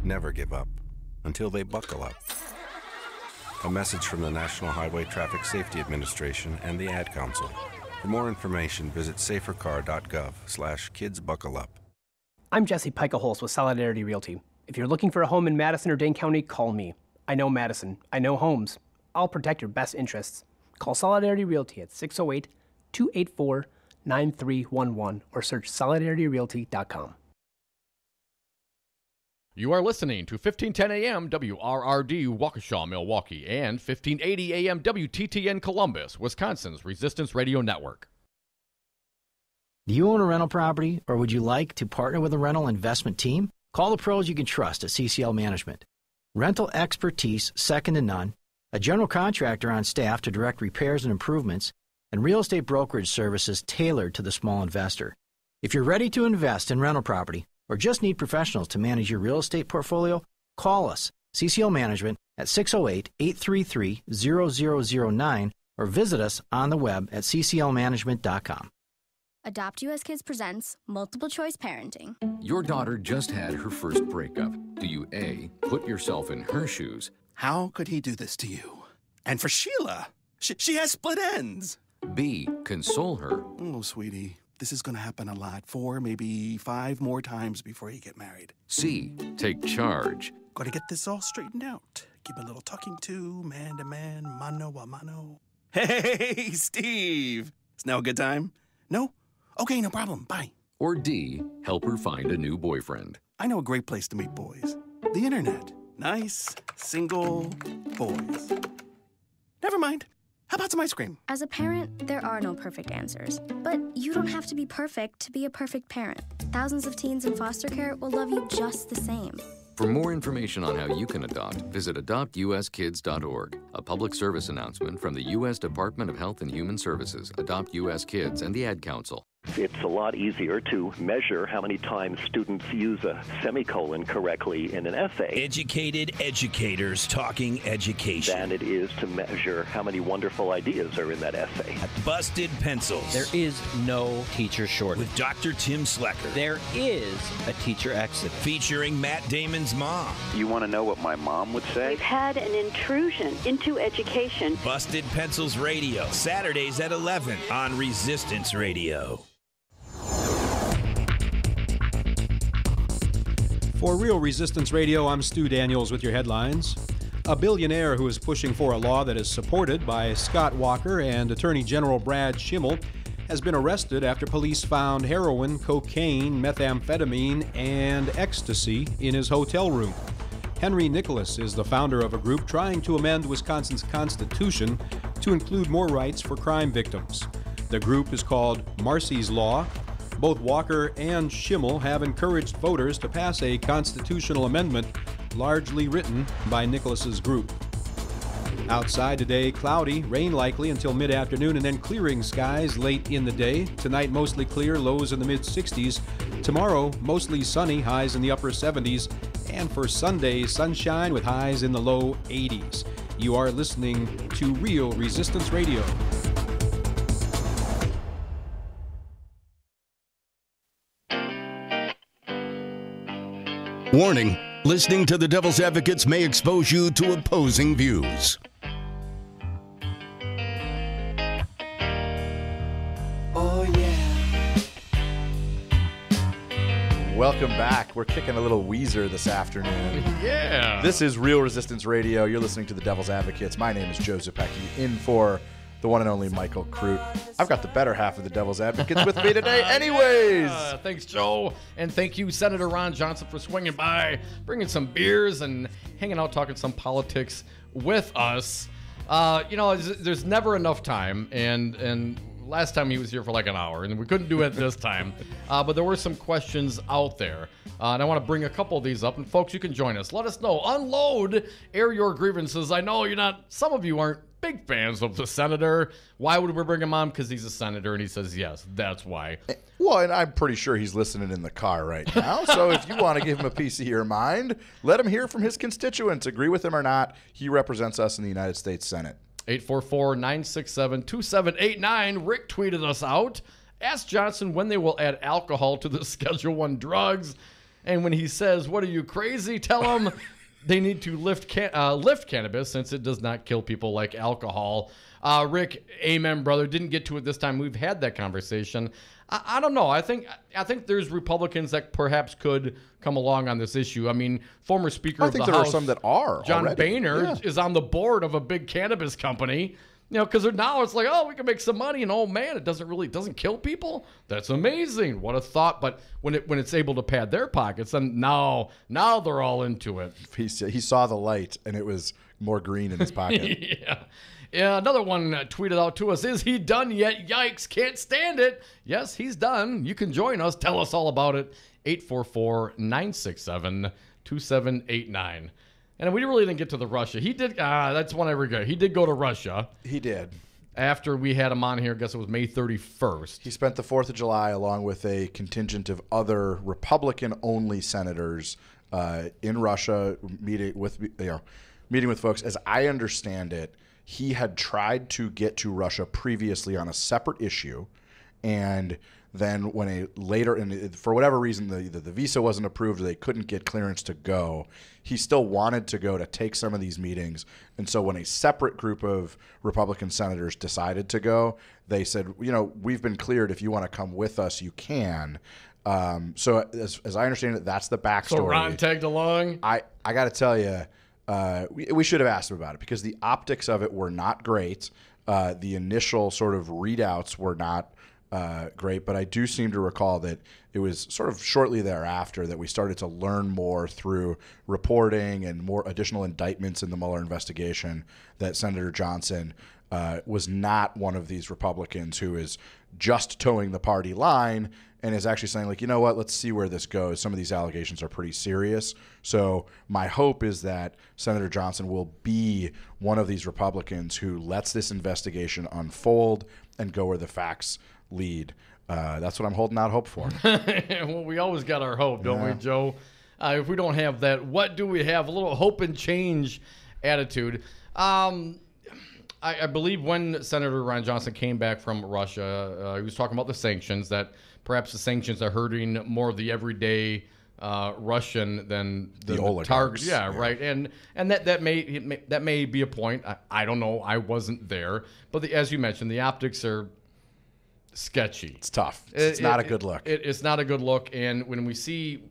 Never give up until they buckle up. A message from the National Highway Traffic Safety Administration and the Ad Council. For more information, visit safercar.gov/kidsbuckleup. I'm Jesse Pica-Holz with Solidarity Realty. If you're looking for a home in Madison or Dane County, call me. I know Madison. I know homes. I'll protect your best interests. Call Solidarity Realty at 608-284-9400 888-938-9311 or search solidarityrealty.com. You are listening to 1510 AM WRRD Waukesha, Milwaukee, and 1580 AM WTTN Columbus, Wisconsin's Resistance Radio Network. Do you own a rental property, or would you like to partner with a rental investment team? Call the pros you can trust at CCL Management. Rental expertise second to none, a general contractor on staff to direct repairs and improvements, and real estate brokerage services tailored to the small investor. If you're ready to invest in rental property or just need professionals to manage your real estate portfolio, call us, CCL Management, at 608-833-0009 or visit us on the web at cclmanagement.com. Adopt US Kids presents Multiple Choice Parenting. Your daughter just had her first breakup. Do you A, put yourself in her shoes? How could he do this to you? And for Sheila, she has split ends. B, console her. Oh, sweetie, this is going to happen a lot. 4, maybe 5 more times before you get married. C, take charge. Got to get this all straightened out. Give a little talking to, man to man, mano a mano. Hey, Steve. Is now a good time? No? Okay, no problem. Bye. Or D, help her find a new boyfriend. I know a great place to meet boys. The internet. Nice, single boys. Never mind. How about some ice cream? As a parent, there are no perfect answers. But you don't have to be perfect to be a perfect parent. Thousands of teens in foster care will love you just the same. For more information on how you can adopt, visit adoptuskids.org. A public service announcement from the U.S. Department of Health and Human Services, Adopt U.S. Kids, and the Ad Council. It's a lot easier to measure how many times students use a semicolon correctly in an essay. Educated educators talking education. Than it is to measure how many wonderful ideas are in that essay. Busted Pencils. There is no teacher shortage. With Dr. Tim Slecker. There is a teacher exit. Featuring Matt Damon's mom. You want to know what my mom would say? We've had an intrusion into education. Busted Pencils Radio. Saturdays at 11 on Resistance Radio. For Real Resistance Radio, I'm Stu Daniels with your headlines. A billionaire who is pushing for a law that is supported by Scott Walker and Attorney General Brad Schimmel has been arrested after police found heroin, cocaine, methamphetamine, and ecstasy in his hotel room. Henry Nicholas is the founder of a group trying to amend Wisconsin's constitution to include more rights for crime victims. The group is called Marcy's Law. Both Walker and Schimmel have encouraged voters to pass a constitutional amendment largely written by Nicholas's group. Outside today, cloudy, rain likely until mid-afternoon, and then clearing skies late in the day. Tonight, mostly clear, lows in the mid-60s. Tomorrow, mostly sunny, highs in the upper 70s. And for Sunday, sunshine with highs in the low 80s. You are listening to Real Resistance Radio. Warning, listening to the Devil's Advocates may expose you to opposing views. Oh, yeah. Welcome back. We're kicking a little Weezer this afternoon. Yeah. This is Real Resistance Radio. You're listening to the Devil's Advocates. My name is Joe Zepecki, in for the one and only Michael Crute. I've got the better half of the Devil's Advocates with me today anyways. Yeah. Thanks, Joe. And thank you, Senator Ron Johnson, for swinging by, bringing some beers and hanging out, talking some politics with us. There's never enough time, and last time he was here for like an hour, and we couldn't do it this time. But there were some questions out there, and I want to bring a couple of these up. And folks, you can join us. Let us know. Unload, air your grievances. I know some of you aren't big fans of the senator. Why would we bring him on? Because he's a senator, and he says yes. That's why. Well, and I'm pretty sure he's listening in the car right now. So if you want to give him a piece of your mind, let him hear from his constituents. Agree with him or not, he represents us in the United States Senate. 844-967-2789. Rick tweeted us out. Ask Johnson when they will add alcohol to the Schedule I drugs. And when he says, "What are you, crazy?" tell him they need to lift cannabis since it does not kill people like alcohol. Rick, amen, brother. Didn't get to it this time. We've had that conversation. I don't know. I think there's Republicans that perhaps could come along on this issue. I mean, former Speaker of the House, there are some that are. John already. Boehner is on the board of a big cannabis company. Because now it's like, oh, we can make some money, and oh man, it doesn't kill people. That's amazing. What a thought. But when it's able to pad their pockets, then now they're all into it. He saw the light, and it was more green in his pocket. Yeah, another one tweeted out to us, is he done yet? Yikes, can't stand it. Yes, he's done. You can join us. Tell us all about it. 844-967-2789. And we really didn't get to the Russia. He did, that's one I regret. He did go to Russia. He did. After we had him on here, I guess it was May 31st. He spent the 4th of July along with a contingent of other Republican-only senators in Russia, meeting with folks. As I understand it, he had tried to get to Russia previously on a separate issue, and then for whatever reason, the visa wasn't approved, or they couldn't get clearance to go. He still wanted to go to take some of these meetings, and so when a separate group of Republican senators decided to go, they said, we've been cleared. If you want to come with us, you can. So as I understand it, that's the backstory. So Ron tagged along. I got to tell you. We should have asked him about it, because the optics of it were not great. The initial sort of readouts were not great, but I do seem to recall that it was sort of shortly thereafter that we started to learn more through reporting and more additional indictments in the Mueller investigation that Senator Johnson was not one of these Republicans who is just towing the party line and is actually saying, like, you know what, let's see where this goes. Some of these allegations are pretty serious. So my hope is that Senator Johnson will be one of these Republicans who lets this investigation unfold and go where the facts lead. That's what I'm holding out hope for. Well, we always got our hope, don't we, Joe? If we don't have that, what do we have? A little hope and change attitude. I believe when Senator Ron Johnson came back from Russia, he was talking about the sanctions, that perhaps the sanctions are hurting more of the everyday Russian than the oligarchs. Yeah, right. And that may be a point. I don't know. I wasn't there. But as you mentioned, the optics are sketchy. It's tough. It's not a good look. It's not a good look. And when we see,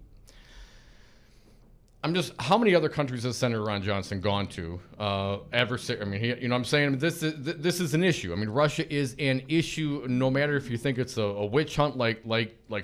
how many other countries has Senator Ron Johnson gone to? Adversary. I mean, you know what I'm saying? This is an issue. I mean, Russia is an issue, no matter if you think it's a witch hunt like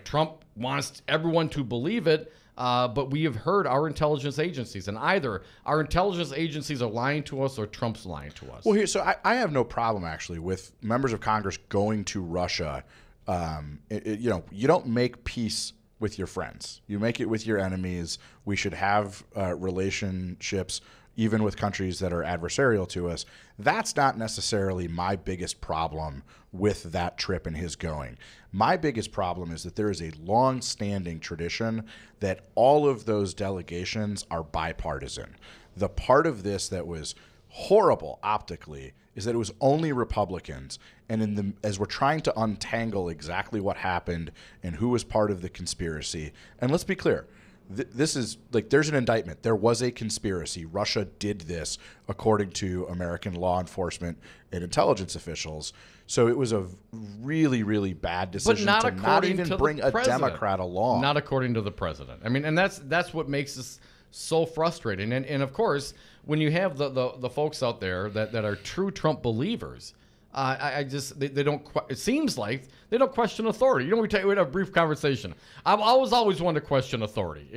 Trump wants everyone to believe it. But we have heard our intelligence agencies, and either our intelligence agencies are lying to us or Trump's lying to us. Well, I have no problem actually with members of Congress going to Russia. You don't make peace with your friends. You make it with your enemies. We should have relationships even with countries that are adversarial to us. That's not necessarily my biggest problem with that trip and his going. My biggest problem is that there is a long-standing tradition that all of those delegations are bipartisan. The part of this that was horrible optically is that it was only Republicans, and as we're trying to untangle exactly what happened and who was part of the conspiracy, and let's be clear, this is like, there's an indictment. There was a conspiracy. Russia did this according to American law enforcement and intelligence officials. So it was a really, really bad decision to not even bring a Democrat along. Not according to the president. I mean, and that's what makes this so frustrating. And of course, when you have the folks out there that are true Trump believers, they don't. It seems like they don't question authority. We had a brief conversation. I was always one to question authority.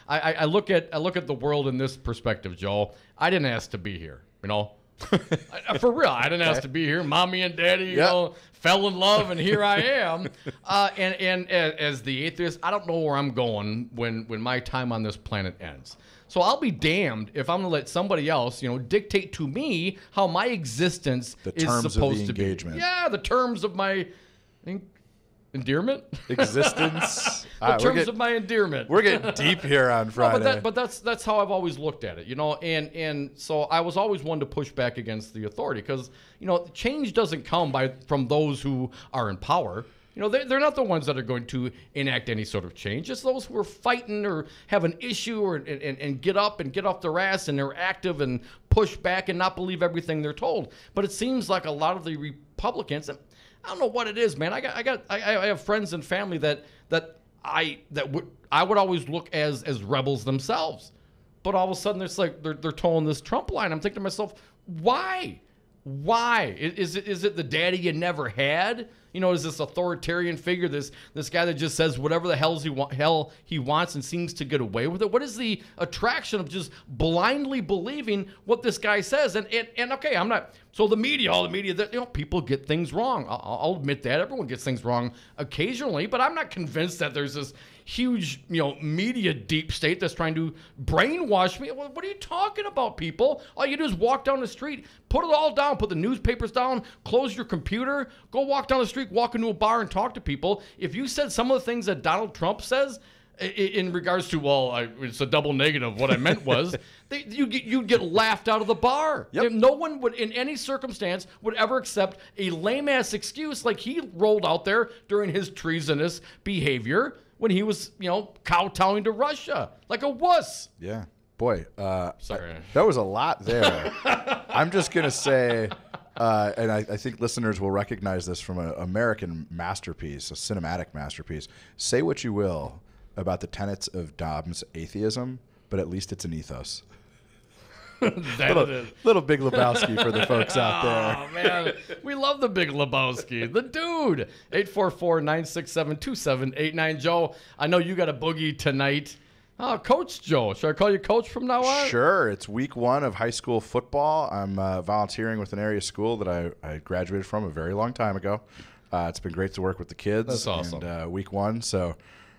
I look at the world in this perspective, Joel. I didn't ask to be here. For real, I didn't ask to be here. Mommy and Daddy, fell in love, and here I am. And as the atheist, I don't know where I'm going when my time on this planet ends. So I'll be damned if I'm going to let somebody else, dictate to me how my existence is supposed to be. Yeah, the terms of my endearment? Existence? The terms of my endearment. We're getting deep here on Friday. No, but that's how I've always looked at it, and so I was always one to push back against the authority, because, change doesn't come from those who are in power. They're not the ones that are going to enact any sort of change. It's those who are fighting or have an issue and get up and get off their ass, and they're active and push back and not believe everything they're told. But it seems like a lot of the Republicans, I don't know what it is, man. I have friends and family that I would always look as rebels themselves. But all of a sudden it's like they're towing this Trump line. I'm thinking to myself, why? Why? Is it the daddy you never had? You know, is this authoritarian figure, this guy that just says whatever the hell he wants and seems to get away with it? What is the attraction of just blindly believing what this guy says? And okay, I'm not. So all the media, people get things wrong. I'll admit that everyone gets things wrong occasionally, but I'm not convinced that there's this huge, media deep state that's trying to brainwash me. What are you talking about, people? All you do is walk down the street, put it all down, put the newspapers down, close your computer, go walk down the street, walk into a bar and talk to people. If you said some of the things that Donald Trump says in regards to, it's a double negative, what I meant was, you'd get laughed out of the bar. Yep. No one would, in any circumstance, would ever accept a lame-ass excuse like he rolled out there during his treasonous behavior when he was, kowtowing to Russia like a wuss. Yeah. Boy, sorry. That was a lot there. I'm just going to say, and I think listeners will recognize this from an American masterpiece, a cinematic masterpiece. Say what you will about the tenets of Dom's atheism, but at least it's an ethos. Little Big Lebowski for the folks out there. Oh, man. We love the Big Lebowski. The dude. 844-967-2789. Joe, I know you got a boogie tonight. Oh, Coach Joe. Should I call you Coach from now on? Sure. It's week 1 of high school football. I'm volunteering with an area school that I graduated from a very long time ago. It's been great to work with the kids. That's awesome. And week 1, so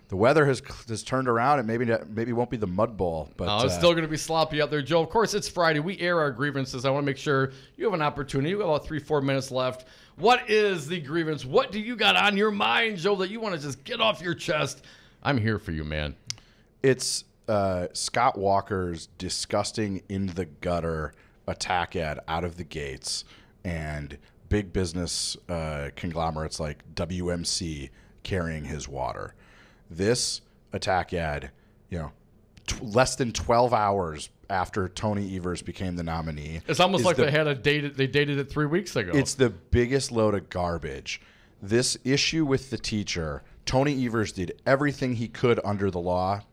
the weather has turned around. It maybe won't be the mud bowl, but it's still going to be sloppy out there, Joe. Of course, it's Friday. We air our grievances. I want to make sure you have an opportunity. We have about 3-4 minutes left. What is the grievance? What do you got on your mind, Joe, that you want to just get off your chest? I'm here for you, man. It's Scott Walker's disgusting in the gutter attack ad out of the gates, and big business conglomerates like WMC carrying his water. This attack ad, less than 12 hours after Tony Evers became the nominee. It's almost like they dated it 3 weeks ago. It's the biggest load of garbage. This issue with the teacher, Tony Evers did everything he could under the law,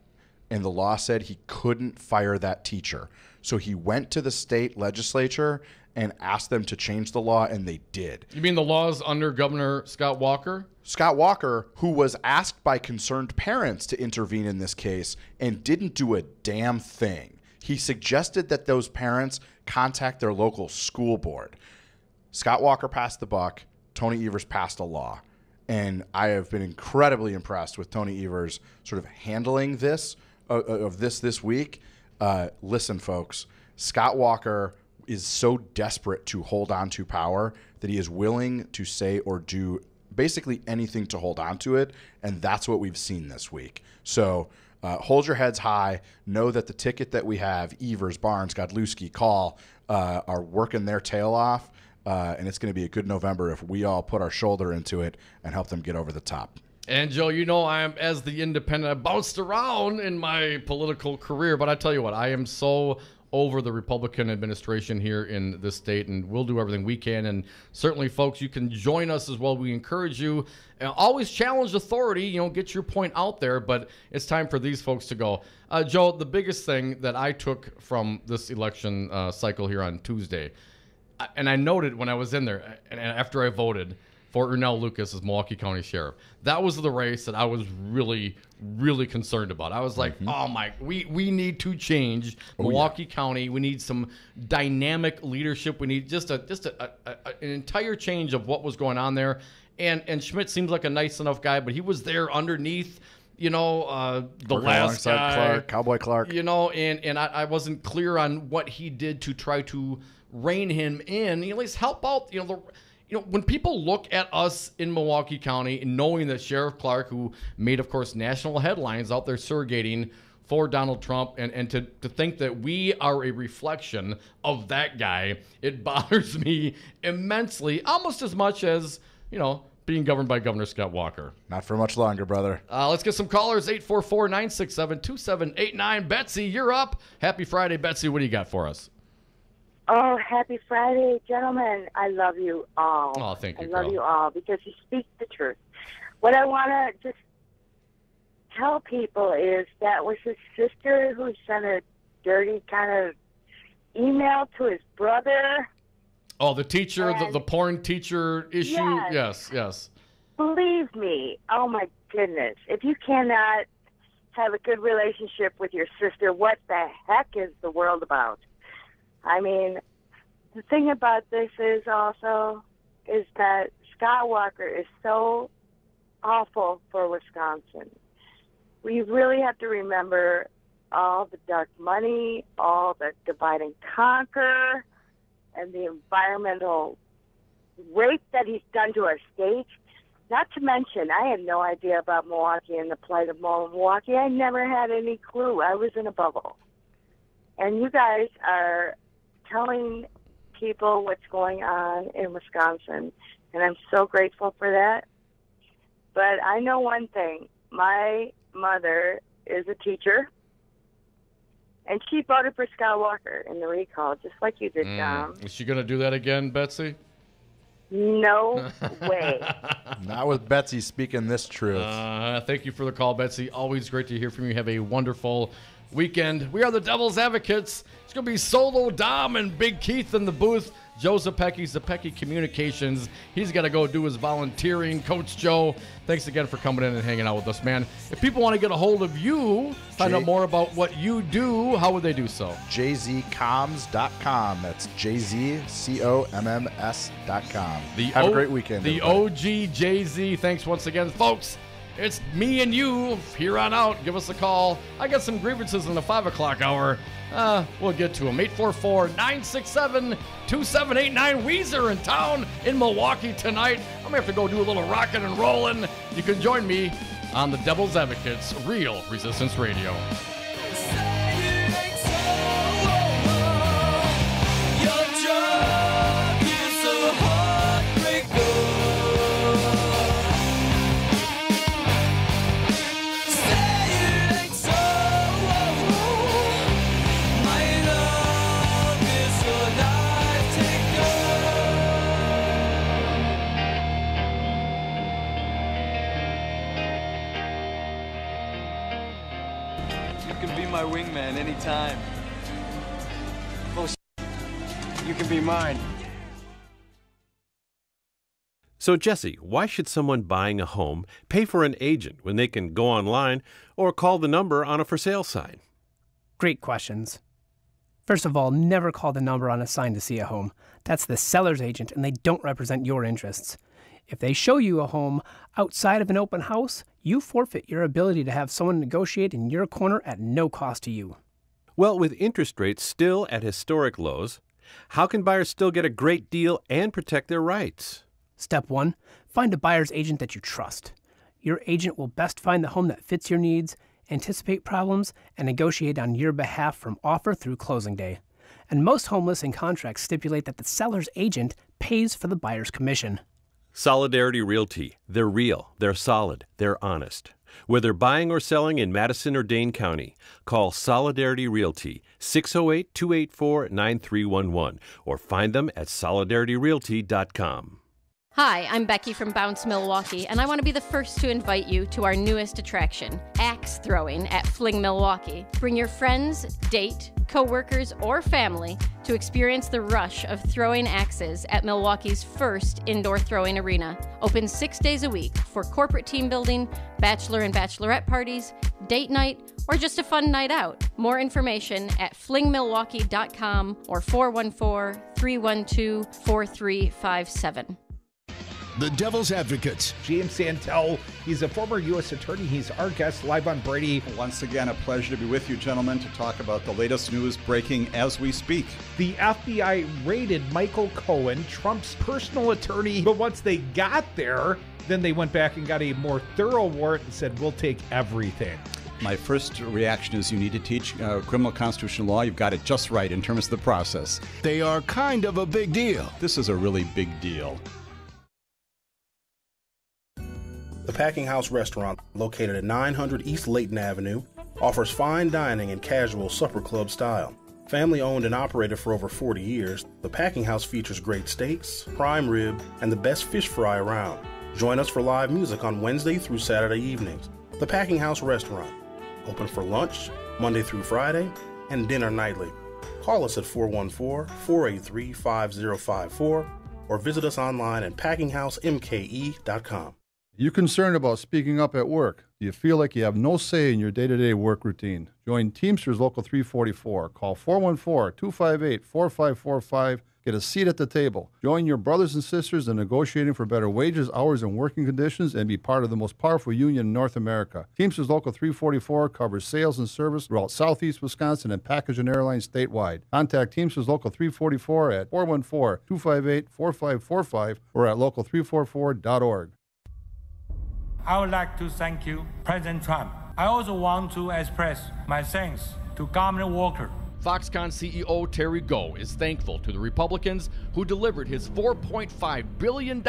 and the law said he couldn't fire that teacher. So he went to the state legislature and asked them to change the law, and they did. You mean the laws under Governor Scott Walker? Scott Walker, who was asked by concerned parents to intervene in this case and didn't do a damn thing. He suggested that those parents contact their local school board. Scott Walker passed the buck. Tony Evers passed a law. And I have been incredibly impressed with Tony Evers sort of handling this week. Listen, folks, Scott Walker is so desperate to hold on to power that he is willing to say or do basically anything to hold on to it, and that's what we've seen this week. So hold your heads high. Know that the ticket that we have, Evers, Barnes, Godlewski, Call, are working their tail off, and it's going to be a good November if we all put our shoulder into it and help them get over the top. And, Joe, I am, as the independent, I bounced around in my political career, but I tell you what, I am so over the Republican administration here in this state, and we'll do everything we can. And certainly, folks, you can join us as well. We encourage you. Always challenge authority, get your point out there, but it's time for these folks to go. Joe, the biggest thing that I took from this election cycle here on Tuesday, and I noted when I was in there, and after I voted for Ernell Lucas as Milwaukee County Sheriff, that was the race that I was really, really concerned about. I was like, oh my, we need to change Milwaukee County. We need some dynamic leadership. We need just an entire change of what was going on there. And Schmidt seems like a nice enough guy, but he was there underneath, the last guy, Clark, Cowboy Clark, and I wasn't clear on what he did to try to rein him in. At least help out, when people look at us in Milwaukee County, knowing that Sheriff Clark, who made, of course, national headlines out there surrogating for Donald Trump, and to think that we are a reflection of that guy, it bothers me immensely, almost as much as, being governed by Governor Scott Walker. Not for much longer, brother. Let's get some callers, 844-967-2789. Betsy, you're up. Happy Friday, Betsy. What do you got for us? Oh, happy Friday, gentlemen. I love you all. Oh, thank you, I love you all because you speak the truth. What I want to just tell people is that was his sister who sent a dirty kind of email to his brother. Oh, the teacher, the porn teacher issue? Yes. Believe me, oh my goodness, if you cannot have a good relationship with your sister, what the heck is the world about? I mean, the thing about this is that Scott Walker is so awful for Wisconsin. We really have to remember all the dark money, all the divide and conquer, and the environmental rape that he's done to our state. Not to mention, I had no idea about Milwaukee and the plight of Milwaukee. I never had any clue. I was in a bubble. And you guys are telling people what's going on in Wisconsin, and I'm so grateful for that. But I know one thing. My mother is a teacher, and she voted for Scott Walker in the recall, just like you did, Tom. Is she going to do that again, Betsy? No way. Not with Betsy speaking this truth. Thank you for the call, Betsy. Always great to hear from you. Have a wonderful weekend. We are the Devil's Advocates. It's going to be Solo Dom and Big Keith in the booth. Joe Zepecki's Zepecki Communications. He's got to go do his volunteering. Coach Joe, thanks again for coming in and hanging out with us, man. If people want to get a hold of you, find out more about what you do, how would they do so? jzcoms.com. That's jzcoms.com. Have a great weekend. The everybody. OG Jay-Z. Thanks once again, folks. It's me and you here on out. Give us a call. I got some grievances in the 5 o'clock hour. We'll get to them. 844-967-2789. Weezer in town in Milwaukee tonight. I'm going to have to go do a little rocking and rolling. You can join me on the Devil's Advocates Real Resistance Radio. My wingman anytime. Oh, you can be mine. So, Jesse, why should someone buying a home pay for an agent when they can go online or call the number on a for sale sign? Great questions. First of all, never call the number on a sign to see a home. That's the seller's agent, and they don't represent your interests. If they show you a home outside of an open house, you forfeit your ability to have someone negotiate in your corner at no cost to you. Well, with interest rates still at historic lows, how can buyers still get a great deal and protect their rights? Step 1, find a buyer's agent that you trust. Your agent will best find the home that fits your needs, anticipate problems, and negotiate on your behalf from offer through closing day. And most home listing contracts stipulate that the seller's agent pays for the buyer's commission. Solidarity Realty. They're real, they're solid, they're honest. Whether buying or selling in Madison or Dane County, call Solidarity Realty, 608-284-9311, or find them at solidarityrealty.com. Hi, I'm Becky from Bounce Milwaukee, and I want to be the first to invite you to our newest attraction, axe throwing at Fling Milwaukee. Bring your friends, date, co-workers, or family to experience the rush of throwing axes at Milwaukee's first indoor throwing arena. Open 6 days a week for corporate team building, bachelor and bachelorette parties, date night, or just a fun night out. More information at flingmilwaukee.com or 414-312-4357. The Devil's Advocates. James Santel, he's a former U.S. attorney. He's our guest live on Brady. Once again, a pleasure to be with you, gentlemen, to talk about the latest news breaking as we speak. The FBI raided Michael Cohen, Trump's personal attorney, but once they got there, then they went back and got a more thorough warrant and said, we'll take everything. My first reaction is you need to teach criminal constitutional law. You've got it just right in terms of the process. They are kind of a big deal. This is a really big deal. The Packing House Restaurant, located at 900 East Layton Avenue, offers fine dining and casual supper club style. Family owned and operated for over 40 years, the Packing House features great steaks, prime rib, and the best fish fry around. Join us for live music on Wednesday through Saturday evenings. The Packing House Restaurant, open for lunch, Monday through Friday, and dinner nightly. Call us at 414-483-5054 or visit us online at packinghousemke.com. You concerned about speaking up at work? Do you feel like you have no say in your day-to-day work routine? Join Teamsters Local 344. Call 414-258-4545. Get a seat at the table. Join your brothers and sisters in negotiating for better wages, hours, and working conditions, and be part of the most powerful union in North America. Teamsters Local 344 covers sales and service throughout Southeast Wisconsin and package and airlines statewide. Contact Teamsters Local 344 at 414-258-4545 or at local344.org. I would like to thank you, President Trump. I also want to express my thanks to Governor Walker. Foxconn CEO Terry Goh is thankful to the Republicans who delivered his $4.5 billion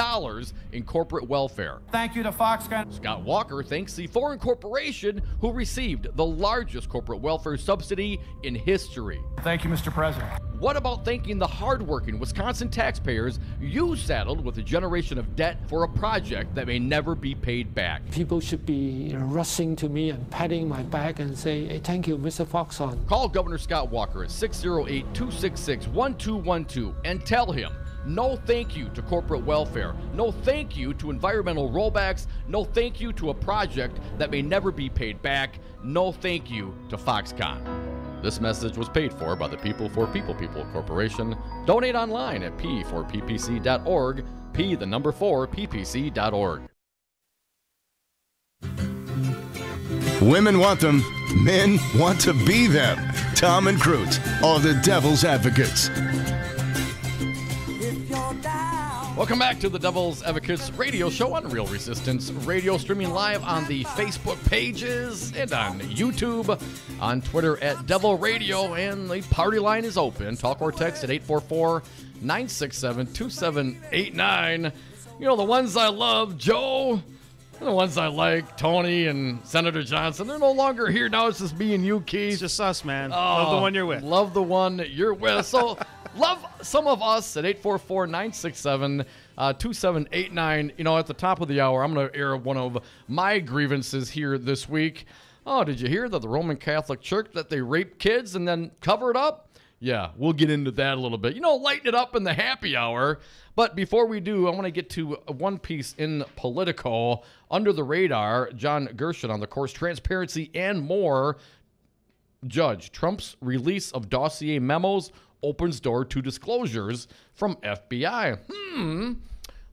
in corporate welfare. Thank you to Foxconn. Scott Walker thanks the foreign corporation who received the largest corporate welfare subsidy in history. Thank you, Mr. President. What about thanking the hardworking Wisconsin taxpayers you saddled with a generation of debt for a project that may never be paid back? People should be rushing to me and patting my back and say, hey, thank you, Mr. Foxconn. Call Governor Scott Walker at 608-266-1212 and tell him no thank you to corporate welfare, no thank you to environmental rollbacks, no thank you to a project that may never be paid back, no thank you to Foxconn. This message was paid for by the People for People Corporation. Donate online at p4ppc.org, p4ppc.org. Women want them, men want to be them. Tom and Cruz are the Devil's Advocates. Welcome back to the Devil's Advocates radio show on Real Resistance Radio, streaming live on the Facebook pages and on YouTube, on Twitter at Devil Radio, and the party line is open. Talk or text at 844-967-2789. You know, the ones I love, Joe, and the ones I like, Tony and Senator Johnson, they're no longer here. Now it's just me and you, Keith. It's just us, man. Oh, love the one you're with. Love the one you're with. So love some of us at 844-967-2789. You know, at the top of the hour, I'm going to air one of my grievances here this week. Oh, did you hear that the Roman Catholic Church, that they rape kids and then cover it up? Yeah, we'll get into that a little bit. You know, lighten it up in the happy hour. But before we do, I want to get to one piece in Politico. Under the radar, John Gershon on the course, Transparency and More. Judge, Trump's release of dossier memos opens door to disclosures from FBI.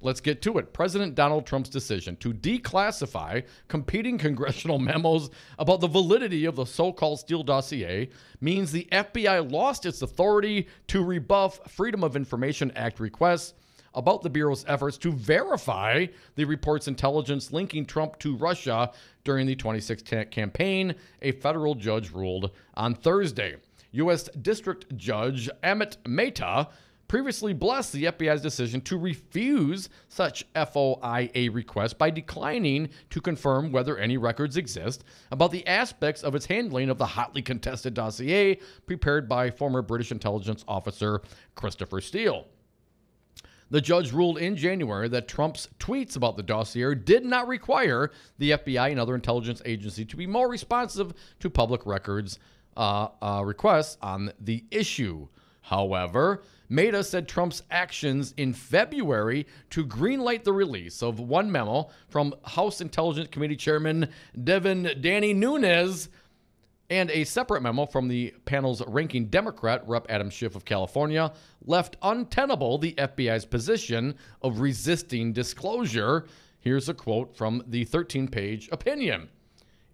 Let's get to it. President Donald Trump's decision to declassify competing congressional memos about the validity of the so-called Steele dossier means the FBI lost its authority to rebuff Freedom of Information Act requests about the Bureau's efforts to verify the report's intelligence linking Trump to Russia during the 2016 campaign, a federal judge ruled on Thursday. U.S. District Judge Amit Mehta previously blessed the FBI's decision to refuse such FOIA requests by declining to confirm whether any records exist about the aspects of its handling of the hotly contested dossier prepared by former British intelligence officer Christopher Steele. The judge ruled in January that Trump's tweets about the dossier did not require the FBI and other intelligence agencies to be more responsive to public records requests on the issue. However, Mehta said Trump's actions in February to greenlight the release of one memo from House Intelligence Committee Chairman Danny Nunes and a separate memo from the panel's ranking Democrat, Rep. Adam Schiff of California, left untenable the FBI's position of resisting disclosure. Here's a quote from the 13-page opinion.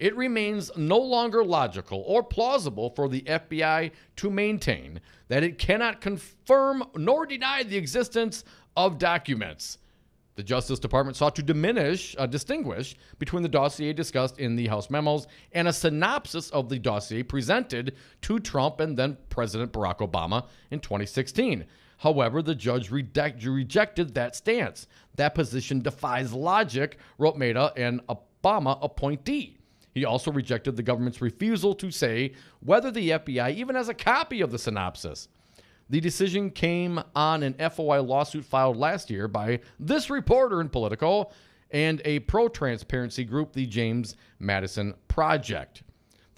It remains no longer logical or plausible for the FBI to maintain that it cannot confirm nor deny the existence of documents. The Justice Department sought to distinguish between the dossier discussed in the House memos and a synopsis of the dossier presented to Trump and then President Barack Obama in 2016. However, the judge rejected that stance. That position defies logic, wrote Mehta, an Obama appointee. He also rejected the government's refusal to say whether the FBI even has a copy of the synopsis. The decision came on an FOI lawsuit filed last year by this reporter in Politico and a pro-transparency group, the James Madison Project.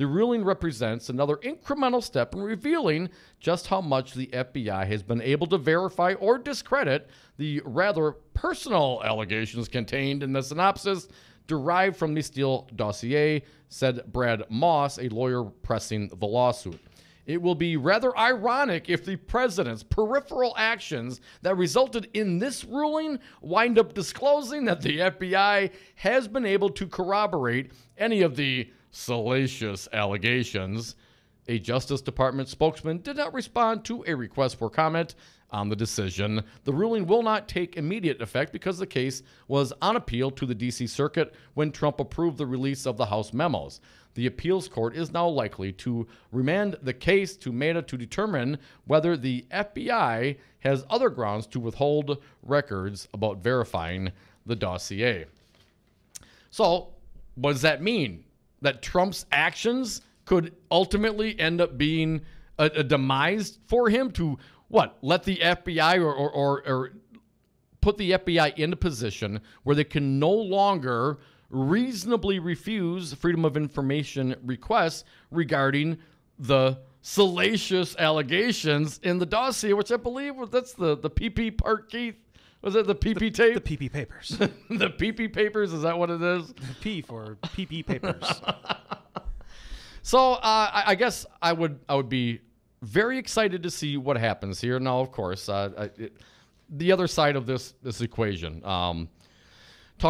The ruling represents another incremental step in revealing just how much the FBI has been able to verify or discredit the rather personal allegations contained in the synopsis derived from the Steele dossier, said Brad Moss, a lawyer pressing the lawsuit. It will be rather ironic if the president's peripheral actions that resulted in this ruling wind up disclosing that the FBI has been able to corroborate any of the salacious allegations. A Justice Department spokesman did not respond to a request for comment on the decision. The ruling will not take immediate effect because the case was on appeal to the D.C. Circuit when Trump approved the release of the House memos. The appeals court is now likely to remand the case to Meta to determine whether the FBI has other grounds to withhold records about verifying the dossier. So, what does that mean? That Trump's actions could ultimately end up being a demise for him to, what, let the FBI or put the FBI in a position where they can no longer reasonably refuse Freedom of Information requests regarding the salacious allegations in the dossier, which I believe that's the PP part, Keith. Was it the PP tape? The PP papers. The PP papers, is that what it is? P for PP papers. So I guess I would be very excited to see what happens here. Now, of course, the other side of this equation. Talking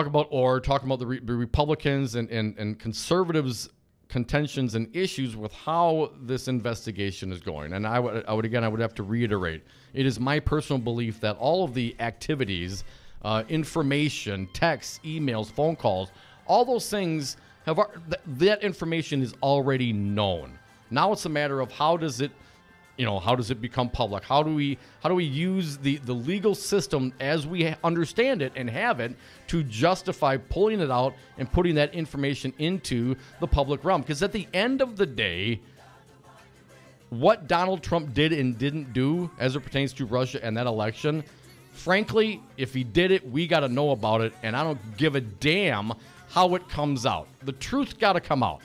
about the Republicans and conservatives' contentions and issues with how this investigation is going. And I would have to reiterate, it is my personal belief that all of the activities, information, texts, emails, phone calls, all those things that information is already known. Now it's a matter of how does it become public? How do we use the legal system as we understand it and have it to justify pulling it out and putting that information into the public realm? Because at the end of the day, what Donald Trump did and didn't do as it pertains to Russia and that election, frankly, if he did it, we got to know about it, and I don't give a damn how it comes out. The truth got to come out.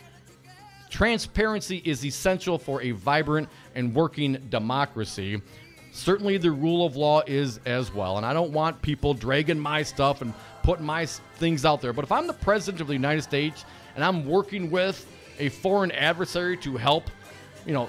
Transparency is essential for a vibrant and working democracy. Certainly the rule of law is as well. And I don't want people dragging my stuff and putting my things out there. But if I'm the president of the United States and I'm working with a foreign adversary to help,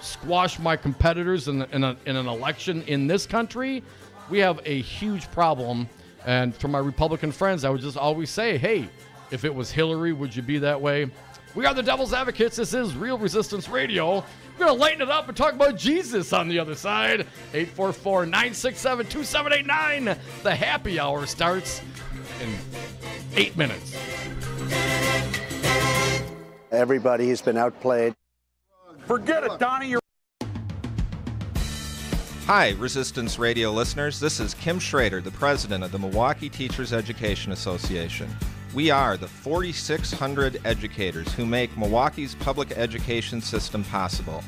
squash my competitors in an election in this country, we have a huge problem. And for my Republican friends, I would just always say, hey, if it was Hillary, would you be that way? We are the Devil's Advocates. This is Real Resistance Radio. We're going to lighten it up and talk about Jesus on the other side. 844-967-2789. The happy hour starts in 8 minutes. Everybody's been outplayed. Forget it, Donnie. Hi, Resistance Radio listeners. This is Kim Schrader, the president of the Milwaukee Teachers Education Association. We are the 4,600 educators who make Milwaukee's public education system possible.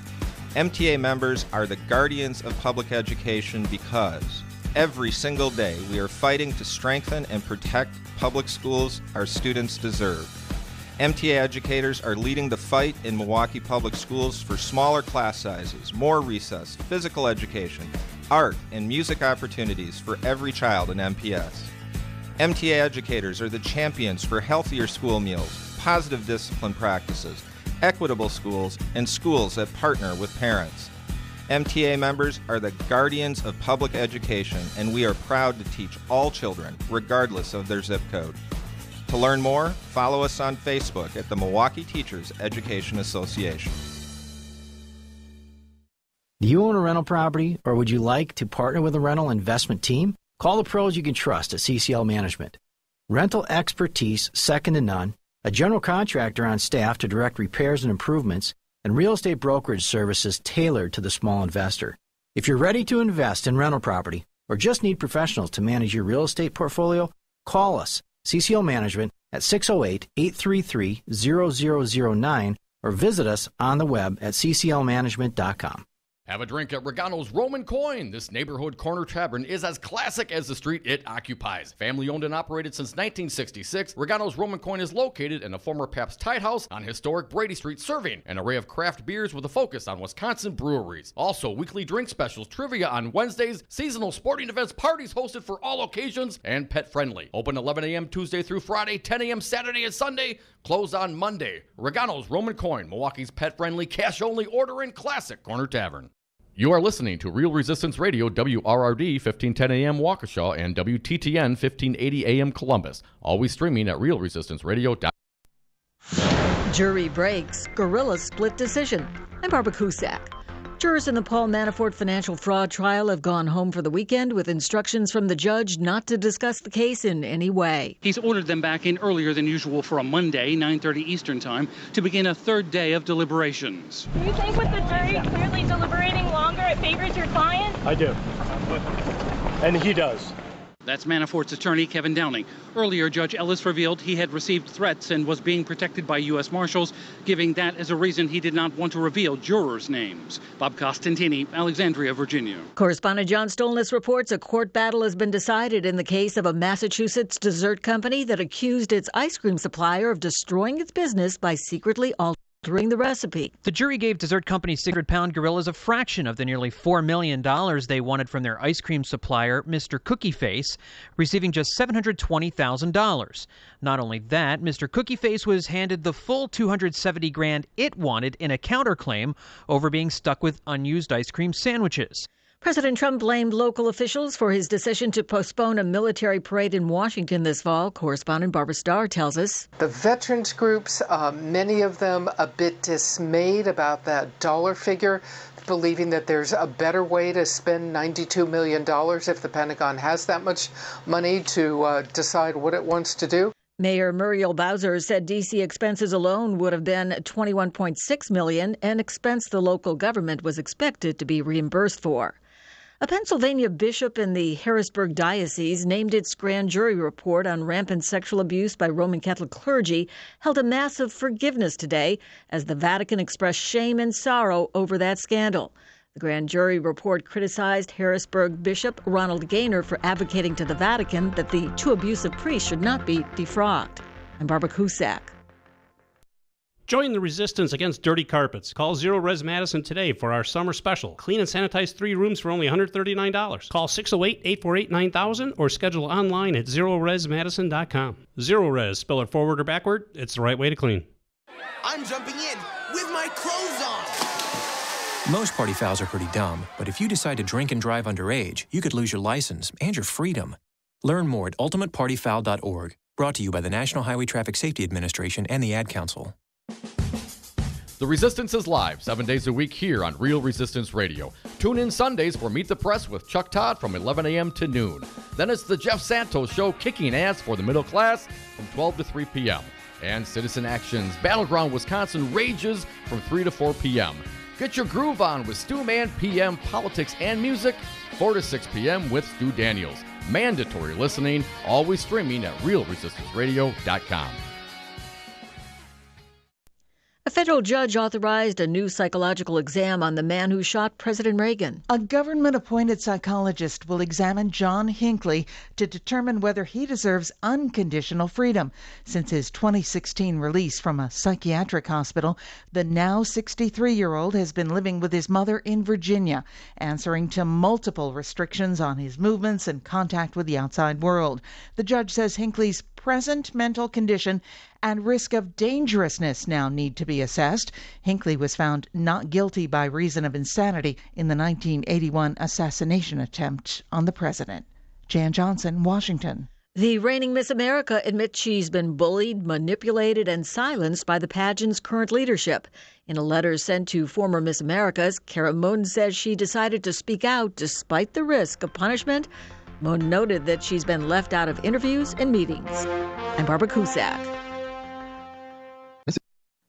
MTA members are the guardians of public education because every single day we are fighting to strengthen and protect public schools our students deserve. MTA educators are leading the fight in Milwaukee public schools for smaller class sizes, more recess, physical education, art, and music opportunities for every child in MPS. MTA educators are the champions for healthier school meals, positive discipline practices, equitable schools, and schools that partner with parents. MTA members are the guardians of public education, and we are proud to teach all children, regardless of their zip code. To learn more, follow us on Facebook at the Milwaukee Teachers Education Association. Do you own a rental property, or would you like to partner with a rental investment team? Call the pros you can trust at CCL Management. Rental expertise second to none, a general contractor on staff to direct repairs and improvements, and real estate brokerage services tailored to the small investor. If you're ready to invest in rental property or just need professionals to manage your real estate portfolio, call us, CCL Management, at 608-833-0009 or visit us on the web at cclmanagement.com. Have a drink at Regano's Roman Coin. This neighborhood corner tavern is as classic as the street it occupies. Family owned and operated since 1966, Regano's Roman Coin is located in a former Pabst Tide House on historic Brady Street, serving an array of craft beers with a focus on Wisconsin breweries. Also, weekly drink specials, trivia on Wednesdays, seasonal sporting events, parties hosted for all occasions, and pet friendly. Open 11 a.m. Tuesday through Friday, 10 a.m. Saturday and Sunday, closed on Monday. Regano's Roman Coin, Milwaukee's pet friendly, cash only order and classic corner tavern. You are listening to Real Resistance Radio, WRRD 1510 AM Waukesha and WTTN 1580 AM Columbus. Always streaming at realresistanceradio.com. Jury breaks, gorilla split decision. I'm Barbara Cusack. Jurors in the Paul Manafort financial fraud trial have gone home for the weekend with instructions from the judge not to discuss the case in any way. He's ordered them back in earlier than usual for a Monday, 9:30 Eastern Time, to begin a third day of deliberations. Do you think with the jury clearly deliberating longer, it favors your client? I do. And he does. That's Manafort's attorney, Kevin Downing. Earlier, Judge Ellis revealed he had received threats and was being protected by U.S. Marshals, giving that as a reason he did not want to reveal jurors' names. Bob Costantini, Alexandria, Virginia. Correspondent John Stolness reports a court battle has been decided in the case of a Massachusetts dessert company that accused its ice cream supplier of destroying its business by secretly altering the recipe. The jury gave dessert company 600-pound gorillas a fraction of the nearly $4 million they wanted from their ice cream supplier, Mr. Cookie Face, receiving just $720,000. Not only that, Mr. Cookie Face was handed the full $270,000 it wanted in a counterclaim over being stuck with unused ice cream sandwiches. President Trump blamed local officials for his decision to postpone a military parade in Washington this fall. Correspondent Barbara Starr tells us. The veterans groups, many of them a bit dismayed about that dollar figure, believing that there's a better way to spend $92 million if the Pentagon has that much money to decide what it wants to do. Mayor Muriel Bowser said D.C. expenses alone would have been $21.6 million, an expense the local government was expected to be reimbursed for. A Pennsylvania bishop in the Harrisburg Diocese named its grand jury report on rampant sexual abuse by Roman Catholic clergy held a mass of forgiveness today as the Vatican expressed shame and sorrow over that scandal. The grand jury report criticized Harrisburg Bishop Ronald Gaynor for advocating to the Vatican that the two abusive priests should not be defrocked. I'm Barbara Cusack. Join the resistance against dirty carpets. Call Zero Res Madison today for our summer special. Clean and sanitize 3 rooms for only $139. Call 608-848-9000 or schedule online at ZeroResMadison.com. Zero Res, spell it forward or backward, it's the right way to clean. I'm jumping in with my clothes on. Most party fouls are pretty dumb, but if you decide to drink and drive underage, you could lose your license and your freedom. Learn more at ultimatepartyfoul.org. Brought to you by the National Highway Traffic Safety Administration and the Ad Council. The Resistance is live 7 days a week here on Real Resistance Radio. Tune in Sundays for Meet the Press with Chuck Todd from 11 a.m. to noon. Then it's the Jeff Santos Show, kicking ass for the middle class from 12 to 3 p.m. And Citizen Action's Battleground Wisconsin rages from 3 to 4 p.m. Get your groove on with Stu Man PM, politics and music, 4 to 6 p.m. with Stu Daniels. Mandatory listening, always streaming at realresistanceradio.com. A federal judge authorized a new psychological exam on the man who shot President Reagan. A government-appointed psychologist will examine John Hinckley to determine whether he deserves unconditional freedom. Since his 2016 release from a psychiatric hospital, the now 63-year-old has been living with his mother in Virginia, answering to multiple restrictions on his movements and contact with the outside world. The judge says Hinckley's present mental condition and risk of dangerousness now need to be assessed. Hinckley was found not guilty by reason of insanity in the 1981 assassination attempt on the president. Jan Johnson, Washington. The reigning Miss America admits she's been bullied, manipulated, and silenced by the pageant's current leadership. In a letter sent to former Miss Americas, Kara Moon says she decided to speak out despite the risk of punishment. Moon noted that she's been left out of interviews and meetings. I'm Barbara Cusack.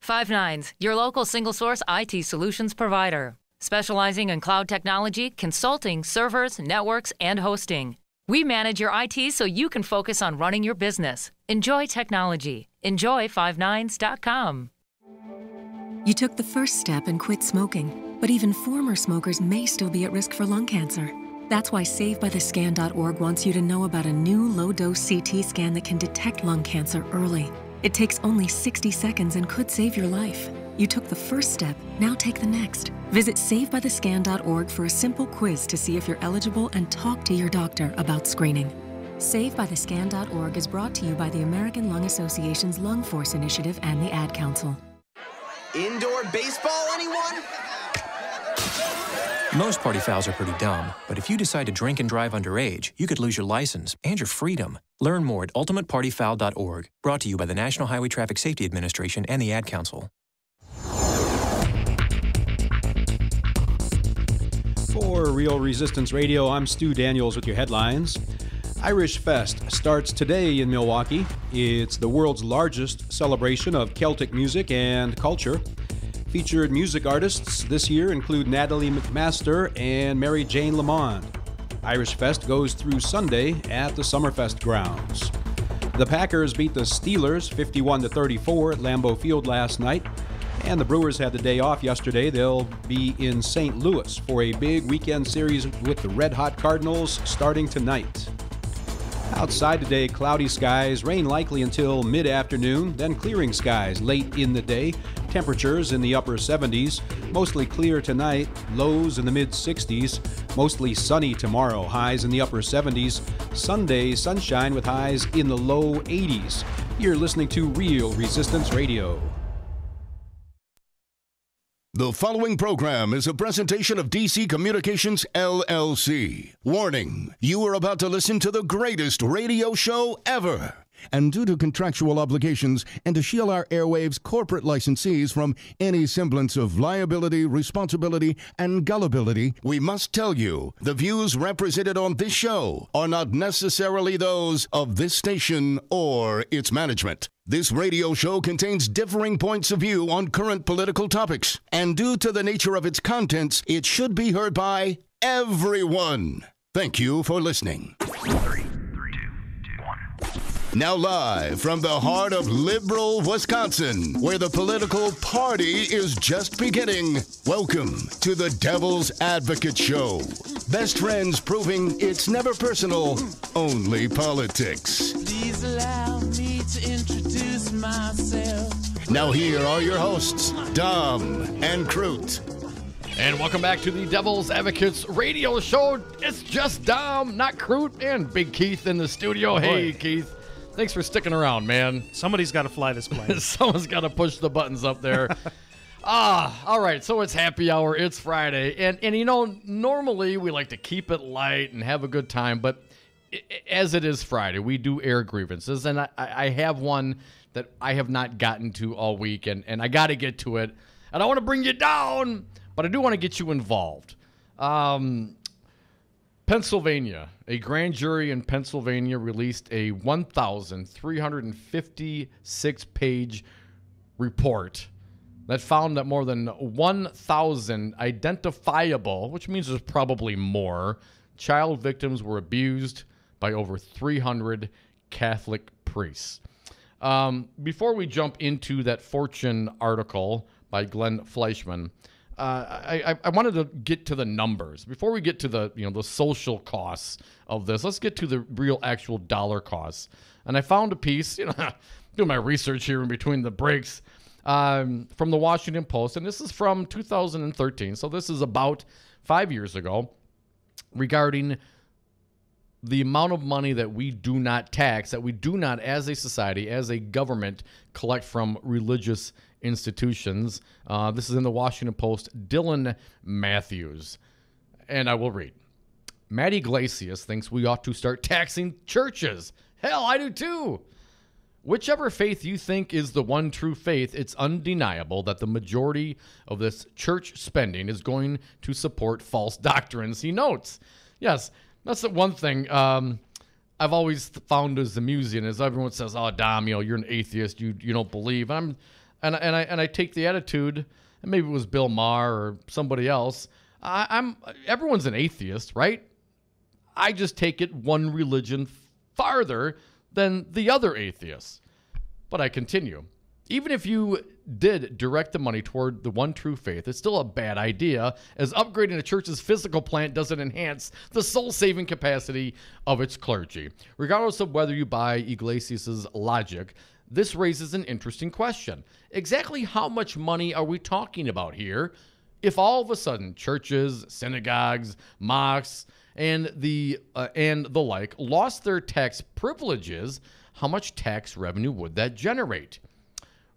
Five9, your local single-source IT solutions provider. Specializing in cloud technology, consulting, servers, networks, and hosting. We manage your IT so you can focus on running your business. Enjoy technology. Enjoy 59s.com. You took the first step and quit smoking. But even former smokers may still be at risk for lung cancer. That's why SaveByTheScan.org wants you to know about a new low-dose CT scan that can detect lung cancer early. It takes only 60 seconds and could save your life. You took the first step, now take the next. Visit SaveByTheScan.org for a simple quiz to see if you're eligible and talk to your doctor about screening. SaveByTheScan.org is brought to you by the American Lung Association's Lung Force Initiative and the Ad Council. Indoor baseball, anyone? Most party fouls are pretty dumb, but if you decide to drink and drive underage, you could lose your license and your freedom. Learn more at ultimatepartyfoul.org. Brought to you by the National Highway Traffic Safety Administration and the Ad Council. For Real Resistance Radio, I'm Stu Daniels with your headlines. Irish Fest starts today in Milwaukee. It's the world's largest celebration of Celtic music and culture. Featured music artists this year include Natalie McMaster and Mary Jane Lamond. Irish Fest goes through Sunday at the Summerfest grounds. The Packers beat the Steelers 51-34 at Lambeau Field last night, and the Brewers had the day off yesterday. They'll be in St. Louis for a big weekend series with the Red Hot Cardinals starting tonight. Outside today, cloudy skies, rain likely until mid-afternoon, then clearing skies late in the day. Temperatures in the upper 70s, mostly clear tonight, lows in the mid-60s, mostly sunny tomorrow, highs in the upper 70s. Sunday, sunshine with highs in the low 80s. You're listening to Real Resistance Radio. The following program is a presentation of DC Communications, LLC. Warning, you are about to listen to the greatest radio show ever. And due to contractual obligations and to shield our airwaves corporate licensees from any semblance of liability, responsibility, and gullibility, we must tell you the views represented on this show are not necessarily those of this station or its management. This radio show contains differing points of view on current political topics, and due to the nature of its contents, it should be heard by everyone. Thank you for listening. 3, 2, 1. Now live from the heart of liberal Wisconsin, where the political party is just beginning, welcome to the Devil's Advocate Show. Best friends proving it's never personal, only politics. Please allow me to introduce myself. Now here are your hosts, Dom and Crute. And welcome back to the Devil's Advocates Radio Show. It's just Dom, not Crute, and Big Keith in the studio. Hey, Keith. Thanks for sticking around, man. Somebody's got to fly this plane. Someone's got to push the buttons up there. All right, so it's happy hour. It's Friday. And you know, normally we like to keep it light and have a good time, but as it is Friday, we do air grievances, and I have one that I have not gotten to all week, and I got to get to it. I don't want to bring you down, but I do want to get you involved. Pennsylvania, a grand jury in Pennsylvania released a 1,356-page report that found that more than 1,000 identifiable, which means there's probably more, child victims were abused by over 300 Catholic priests. Before we jump into that Fortune article by Glenn Fleischman, I wanted to get to the numbers. Before we get to the social costs of this, let's get to the real actual dollar costs. And I found a piece, doing my research here in between the breaks, from the Washington Post, and this is from 2013, so this is about 5 years ago, regarding the amount of money that we do not tax, that we do not, as a society, as a government, collect from religious institutions. This is in the Washington Post. Dylan Matthews. And I will read. Matt Iglesias thinks we ought to start taxing churches. Hell, I do too. Whichever faith you think is the one true faith, it's undeniable that the majority of this church spending is going to support false doctrines, he notes. Yes, that's the one thing I've always found as amusing is everyone says, "Oh, Dom, you're an atheist. You don't believe." And I take the attitude, and maybe it was Bill Maher or somebody else. Everyone's an atheist, right? I just take it one religion farther than the other atheists. But I continue. Even if you did direct the money toward the one true faith, it's still a bad idea, as upgrading a church's physical plant doesn't enhance the soul-saving capacity of its clergy. Regardless of whether you buy Iglesias' logic, this raises an interesting question. Exactly how much money are we talking about here? If all of a sudden churches, synagogues, mosques, and the like lost their tax privileges, how much tax revenue would that generate?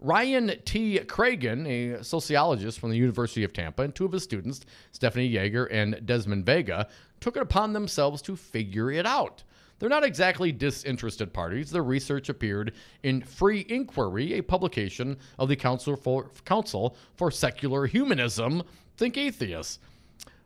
Ryan T. Cragen, a sociologist from the University of Tampa, and two of his students, Stephanie Yeager and Desmond Vega, took it upon themselves to figure it out. They're not exactly disinterested parties. Their research appeared in Free Inquiry, a publication of the Council for Secular Humanism, Think Atheists.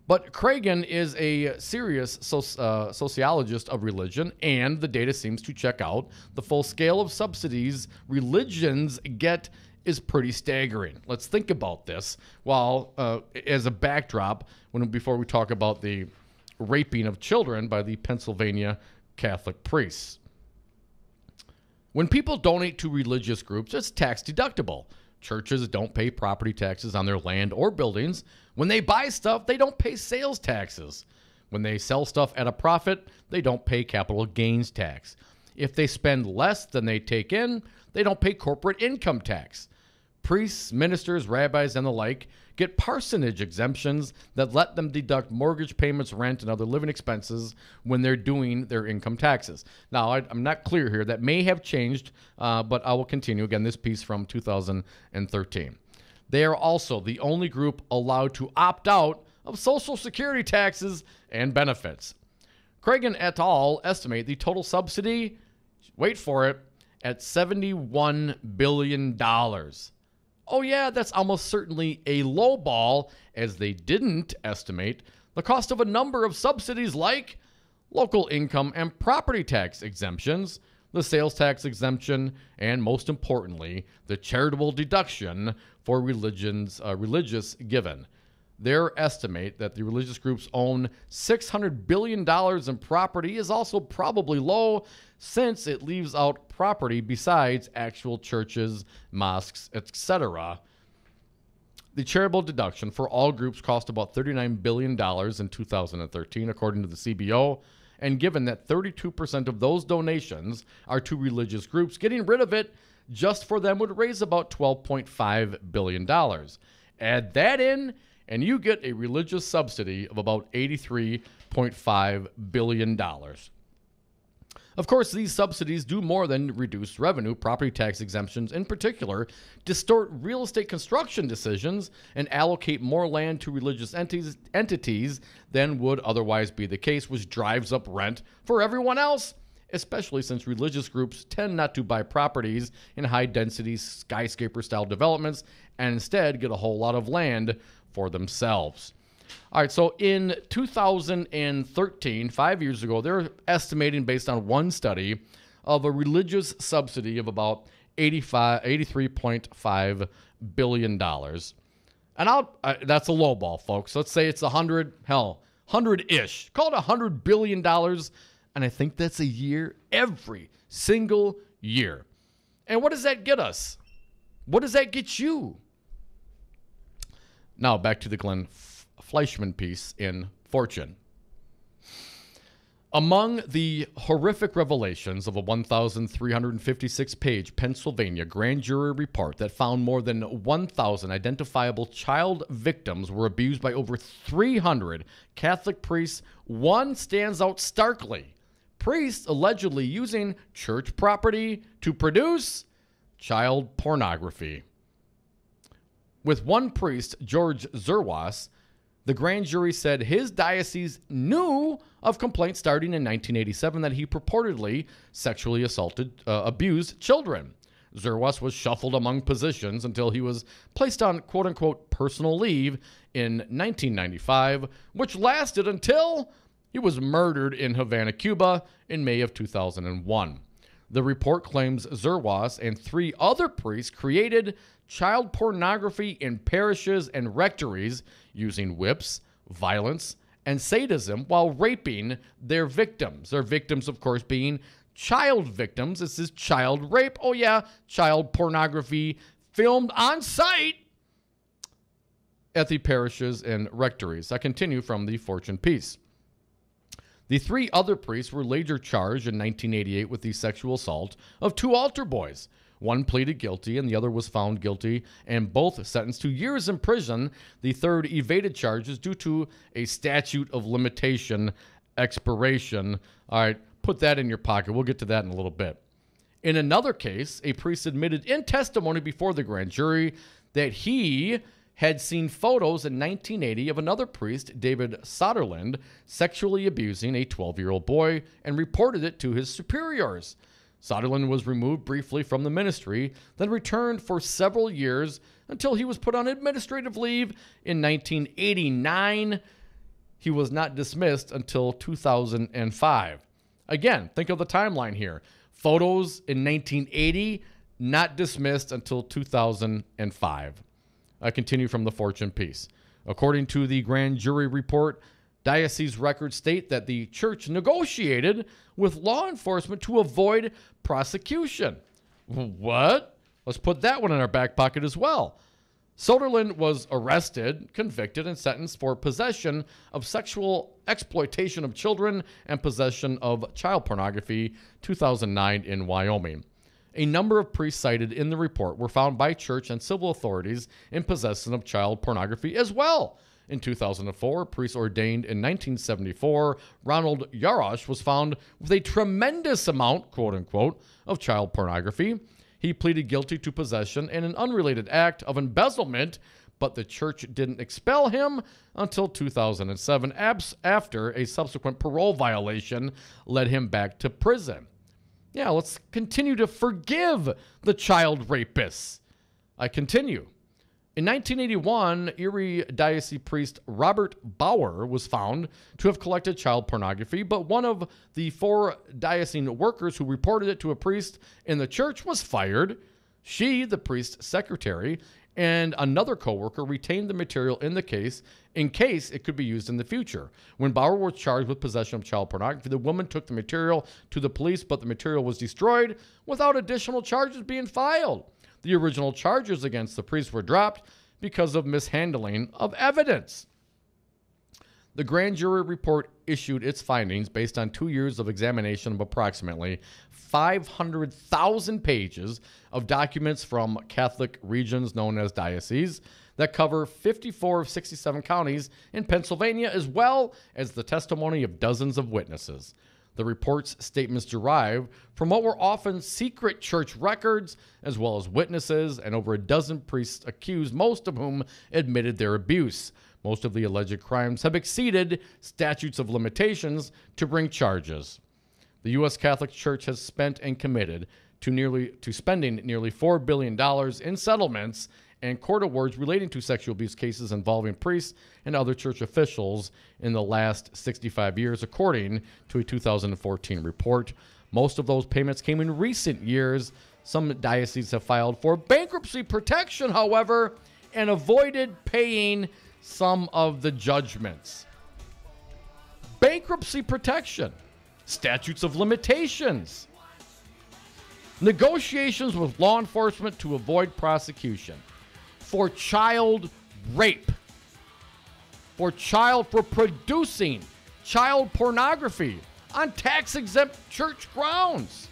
But Cragen is a serious sociologist of religion, and the data seems to check out. The full scale of subsidies religions get is pretty staggering. Let's think about this while, as a backdrop, before we talk about the raping of children by the Pennsylvania Catholic priests. When people donate to religious groups, it's tax deductible. Churches don't pay property taxes on their land or buildings. When they buy stuff, they don't pay sales taxes. When they sell stuff at a profit, they don't pay capital gains tax. If they spend less than they take in, they don't pay corporate income tax. Priests, ministers, rabbis, and the like get parsonage exemptions that let them deduct mortgage payments, rent, and other living expenses when they're doing their income taxes. Now, I'm not clear here. That may have changed, but I will continue. Again, this piece from 2013. They are also the only group allowed to opt out of Social Security taxes and benefits. Cragen et al. Estimate the total subsidy, wait for it, at $71 billion. Oh yeah, that's almost certainly a low ball, as they didn't estimate the cost of a number of subsidies like local income and property tax exemptions, the sales tax exemption, and most importantly, the charitable deduction for religious giving. Their estimate that the religious groups own $600 billion in property is also probably low, since it leaves out property besides actual churches, mosques, etc. The charitable deduction for all groups cost about $39 billion in 2013, according to the CBO, and given that 32% of those donations are to religious groups, getting rid of it just for them would raise about $12.5 billion. Add that in, and you get a religious subsidy of about $83.5 billion. Of course, these subsidies do more than reduce revenue. Property tax exemptions, in particular, distort real estate construction decisions and allocate more land to religious entities than would otherwise be the case, which drives up rent for everyone else, especially since religious groups tend not to buy properties in high-density skyscraper-style developments and instead get a whole lot of land for themselves. All right, so in 2013, 5 years ago, they're estimating, based on one study, of a religious subsidy of about $83.5 billion. And that's a low ball, folks. Let's say it's 100-ish. Call it $100 billion, and I think that's a year every single year. And what does that get us? What does that get you? Now, back to the Glenn Fleischman piece in Fortune. Among the horrific revelations of a 1,356-page Pennsylvania grand jury report that found more than 1,000 identifiable child victims were abused by over 300 Catholic priests, one stands out starkly. Priests allegedly using church property to produce child pornography. With one priest, George Zerwas, the grand jury said his diocese knew of complaints starting in 1987 that he purportedly sexually abused children. Zerwas was shuffled among positions until he was placed on quote-unquote personal leave in 1995, which lasted until he was murdered in Havana, Cuba in May of 2001. The report claims Zerwas and 3 other priests created child pornography in parishes and rectories using whips, violence, and sadism while raping their victims. Their victims, of course, being child victims. This is child rape. Oh yeah, child pornography filmed on site at the parishes and rectories. I continue from the Fortune piece. The 3 other priests were later charged in 1988 with the sexual assault of 2 altar boys. One pleaded guilty and the other was found guilty, and both sentenced to years in prison. The third evaded charges due to a statute of limitation expiration. All right, put that in your pocket. We'll get to that in a little bit. In another case, a priest admitted in testimony before the grand jury that he had seen photos in 1980 of another priest, David Soderlund, sexually abusing a 12-year-old boy and reported it to his superiors. Soderlund was removed briefly from the ministry, then returned for several years until he was put on administrative leave in 1989. He was not dismissed until 2005. Again, think of the timeline here. Photos in 1980, not dismissed until 2005. I continue from the Fortune piece. According to the grand jury report, diocese records state that the church negotiated with law enforcement to avoid prosecution. What? Let's put that one in our back pocket as well. Soderlund was arrested, convicted, and sentenced for possession of sexual exploitation of children and possession of child pornography, 2009 in Wyoming. A number of priests cited in the report were found by church and civil authorities in possession of child pornography as well. In 2004, a priest ordained in 1974, Ronald Yarosh, was found with a tremendous amount, quote unquote, of child pornography. He pleaded guilty to possession and an unrelated act of embezzlement, but the church didn't expel him until 2007 after a subsequent parole violation led him back to prison. Yeah, let's continue to forgive the child rapists. I continue. In 1981, Erie Diocese priest Robert Bauer was found to have collected child pornography, but one of the 4 diocesan workers who reported it to a priest in the church was fired. She, the priest's secretary, and another co-worker retained the material in case it could be used in the future. When Bauer was charged with possession of child pornography, the woman took the material to the police, but the material was destroyed without additional charges being filed. The original charges against the priest were dropped because of mishandling of evidence. The grand jury report issued its findings based on 2 years of examination of approximately 500,000 pages of documents from Catholic regions known as dioceses that cover 54 of 67 counties in Pennsylvania, as well as the testimony of dozens of witnesses. The report's statements derive from what were often secret church records, as well as witnesses, and over a dozen priests accused, most of whom admitted their abuse. Most of the alleged crimes have exceeded statutes of limitations to bring charges. The U.S. Catholic Church has spent and committed to spending nearly $4 billion in settlements and court awards relating to sexual abuse cases involving priests and other church officials in the last 65 years, according to a 2014 report. Most of those payments came in recent years. Some dioceses have filed for bankruptcy protection, however, and avoided paying some of the judgments. Bankruptcy protection, statutes of limitations, negotiations with law enforcement to avoid prosecution, for child rape, for producing child pornography on tax-exempt church grounds.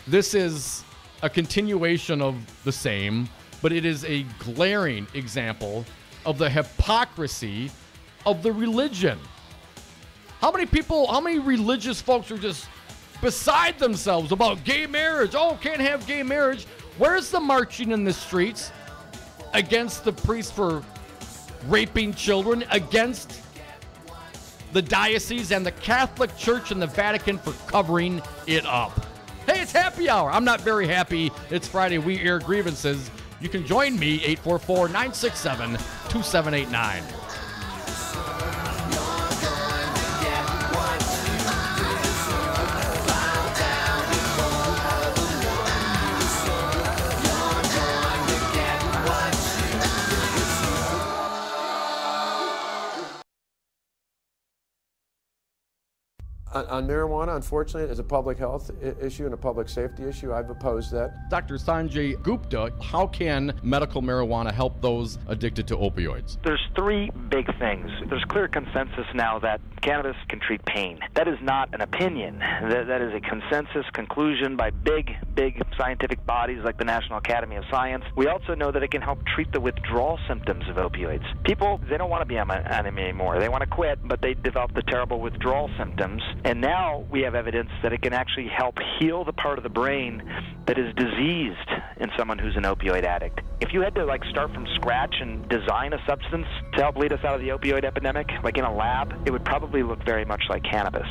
This is a continuation of the same, but it is a glaring example of the hypocrisy of the religion. How many religious folks are just beside themselves about gay marriage? Oh, can't have gay marriage. Where's the marching in the streets against the priests for raping children, against the diocese and the Catholic Church and the Vatican for covering it up? Hey, it's happy hour. I'm not very happy. It's Friday. We air grievances. You can join me, 844-967-2789. On marijuana, unfortunately, it's a public health issue and a public safety issue. I've opposed that. Dr. Sanjay Gupta, how can medical marijuana help those addicted to opioids? There's three big things. There's clear consensus now that cannabis can treat pain. That is not an opinion. That is a consensus conclusion by big scientific bodies like the National Academy of Science. We also know that it can help treat the withdrawal symptoms of opioids. People, they don't want to be on enemy anymore. They want to quit, but they develop the terrible withdrawal symptoms. And now we have evidence that it can actually help heal the part of the brain that is diseased in someone who's an opioid addict. If you had to start from scratch and design a substance to help lead us out of the opioid epidemic, like in a lab, it would probably look very much like cannabis.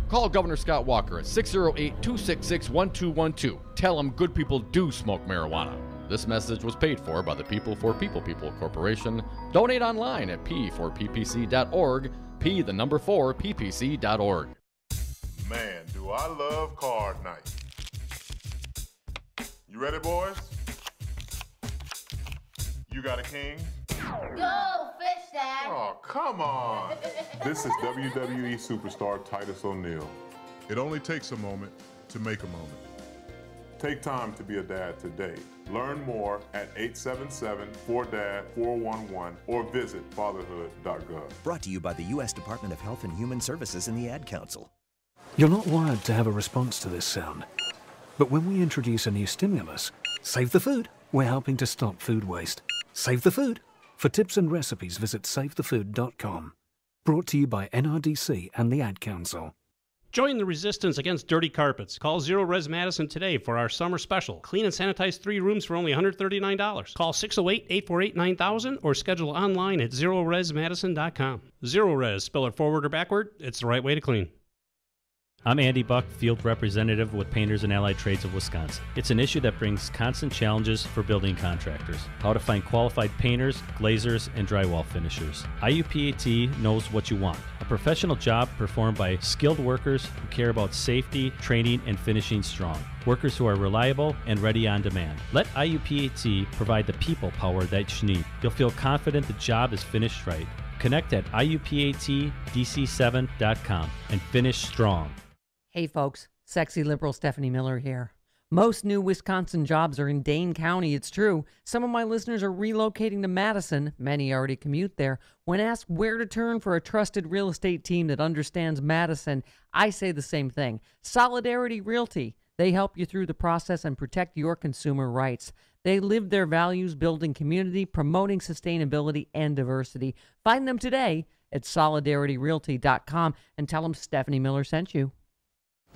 Call Governor Scott Walker at 608-266-1212. Tell him good people do smoke marijuana. This message was paid for by the People for People Corporation. Donate online at p4ppc.org, p4ppc.org. Man, do I love card night. You ready, boys? You got a king? Go, fish dad! Oh, come on. This is WWE superstar Titus O'Neil. It only takes a moment to make a moment. Take time to be a dad today. Learn more at 877-4DAD-411 or visit fatherhood.gov. Brought to you by the U.S. Department of Health and Human Services and the Ad Council. You're not wired to have a response to this sound. But when we introduce a new stimulus, save the food, we're helping to stop food waste. Save the food. For tips and recipes, visit savethefood.com. Brought to you by NRDC and the Ad Council. Join the resistance against dirty carpets. Call Zero Res Madison today for our summer special. Clean and sanitize 3 rooms for only $139. Call 608-848-9000 or schedule online at zeroresmadison.com. Zero Res, spell it forward or backward, it's the right way to clean. I'm Andy Buck, Field Representative with Painters and Allied Trades of Wisconsin. It's an issue that brings constant challenges for building contractors. How to find qualified painters, glazers, and drywall finishers. IUPAT knows what you want. A professional job performed by skilled workers who care about safety, training, and finishing strong. Workers who are reliable and ready on demand. Let IUPAT provide the people power that you need. You'll feel confident the job is finished right. Connect at IUPATDC7.com and finish strong. Hey folks, sexy liberal Stephanie Miller here. Most new Wisconsin jobs are in Dane County, it's true. Some of my listeners are relocating to Madison. Many already commute there. When asked where to turn for a trusted real estate team that understands Madison, I say the same thing. Solidarity Realty. They help you through the process and protect your consumer rights. They live their values, building community, promoting sustainability and diversity. Find them today at solidarityrealty.com and tell them Stephanie Miller sent you.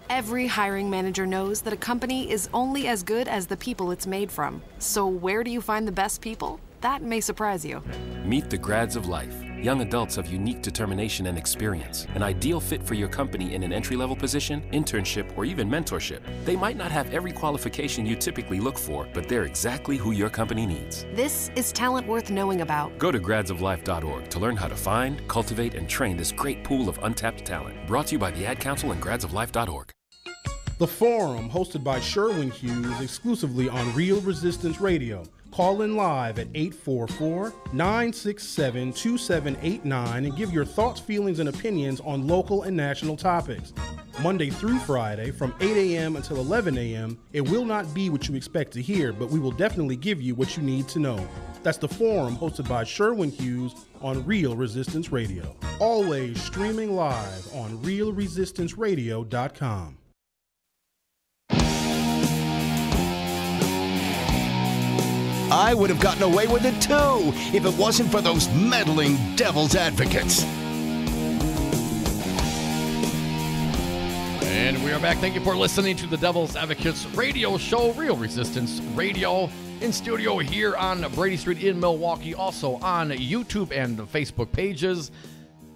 Every hiring manager knows that a company is only as good as the people it's made from. So where do you find the best people? That may surprise you. Meet the grads of life. Young adults of unique determination and experience. An ideal fit for your company in an entry-level position, internship, or even mentorship. They might not have every qualification you typically look for, but they're exactly who your company needs. This is talent worth knowing about. Go to gradsoflife.org to learn how to find, cultivate, and train this great pool of untapped talent. Brought to you by the Ad Council and gradsoflife.org. The Forum, hosted by Sherwin Hughes, exclusively on Real Resistance Radio. Call in live at 844-967-2789 and give your thoughts, feelings, and opinions on local and national topics. Monday through Friday from 8 a.m. until 11 a.m., it will not be what you expect to hear, but we will definitely give you what you need to know. That's The Forum, hosted by Sherwin Hughes on Real Resistance Radio. Always streaming live on realresistanceradio.com. I would have gotten away with it too if it wasn't for those meddling devil's advocates. And we are back. Thank you for listening to the Devil's Advocates radio show, Real Resistance Radio, in studio here on Brady Street in Milwaukee, also on YouTube and Facebook pages,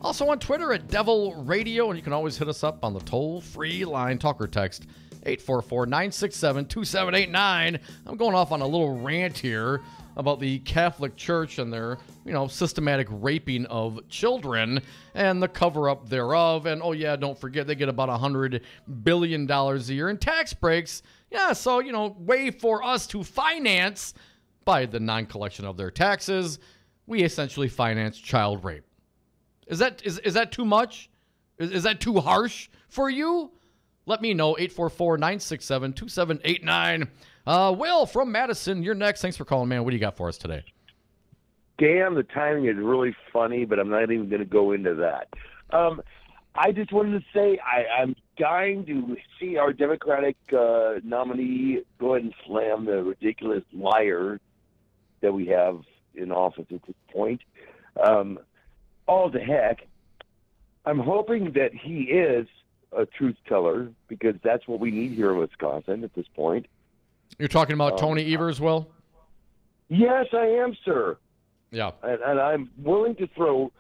also on Twitter at Devil Radio, and you can always hit us up on the toll-free line, talk or text, 844-967-2789. I'm going off on a little rant here about the Catholic Church and their, systematic raping of children and the cover-up thereof. And, oh, yeah, don't forget, they get about $100 billion a year in tax breaks. Yeah, so, way for us to finance, by the non-collection of their taxes, we essentially finance child rape. Is that too much? Is that too harsh for you? Let me know, 844-967-2789. Will from Madison, you're next. Thanks for calling, man. What do you got for us today? Damn, the timing is really funny, but I'm not even going to go into that. I just wanted to say I'm dying to see our Democratic nominee go ahead and slam the ridiculous liar that we have in office at this point. All the heck. I'm hoping that he is a truth teller, because that's what we need here in Wisconsin at this point. You're talking about Tony Evers, Will? Yes, I am, sir. Yeah. And I'm willing to throw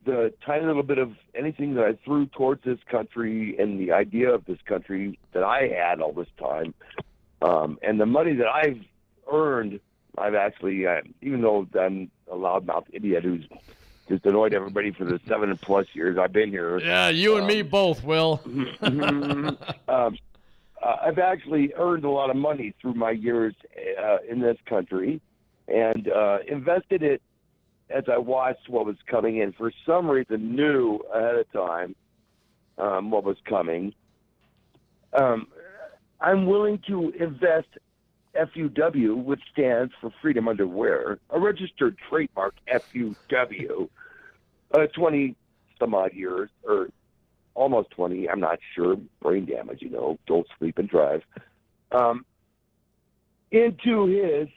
the tiny little bit of anything that I threw towards this country and the idea of this country that I had all this time. And the money that I've earned, I've actually, even though I'm a loudmouth idiot who's just annoyed everybody for the 7+ years I've been here. Yeah, you and me both, Will. I've actually earned a lot of money through my years in this country and invested it as I watched what was coming in. For some reason, knew ahead of time what was coming. I'm willing to invest FUW, which stands for Freedom Underwear, a registered trademark FUW, 20 some odd years, or almost 20, I'm not sure, brain damage, don't sleep and drive, into his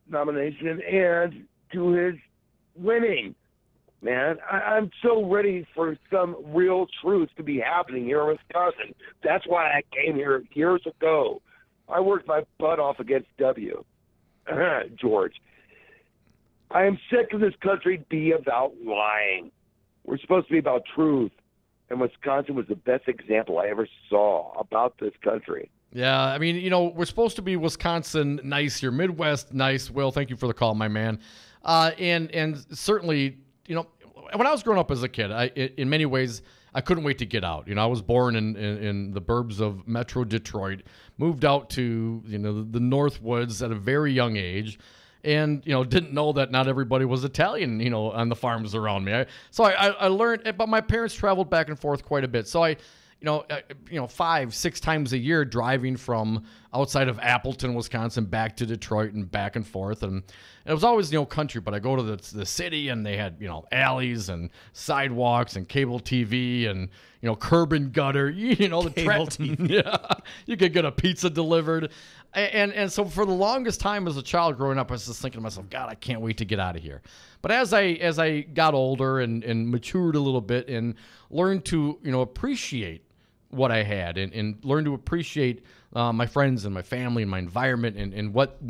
nomination and to his winning. Man, I'm so ready for some real truth to be happening here in Wisconsin. That's why I came here years ago. I worked my butt off against W. George. I am sick of this country be about lying. We're supposed to be about truth. And Wisconsin was the best example I ever saw about this country. Yeah, I mean, we're supposed to be Wisconsin nice here, Midwest nice. Will, thank you for the call, my man. And certainly, when I was growing up as a kid, in many ways, I couldn't wait to get out. I was born in the burbs of Metro Detroit, moved out to, the North Woods at a very young age, and, didn't know that not everybody was Italian, on the farms around me. So I learned, but my parents traveled back and forth quite a bit. So I 5-6 times a year driving from outside of Appleton, Wisconsin, back to Detroit and back and forth. And it was always, country, but I go to the city and they had, alleys and sidewalks and cable TV and, curb and gutter, the cable TV. Yeah, you could get a pizza delivered. And so for the longest time as a child growing up, I was just thinking to myself, God, I can't wait to get out of here. But as I got older and matured a little bit and learned to, appreciate what I had and learn to appreciate my friends and my family and my environment and what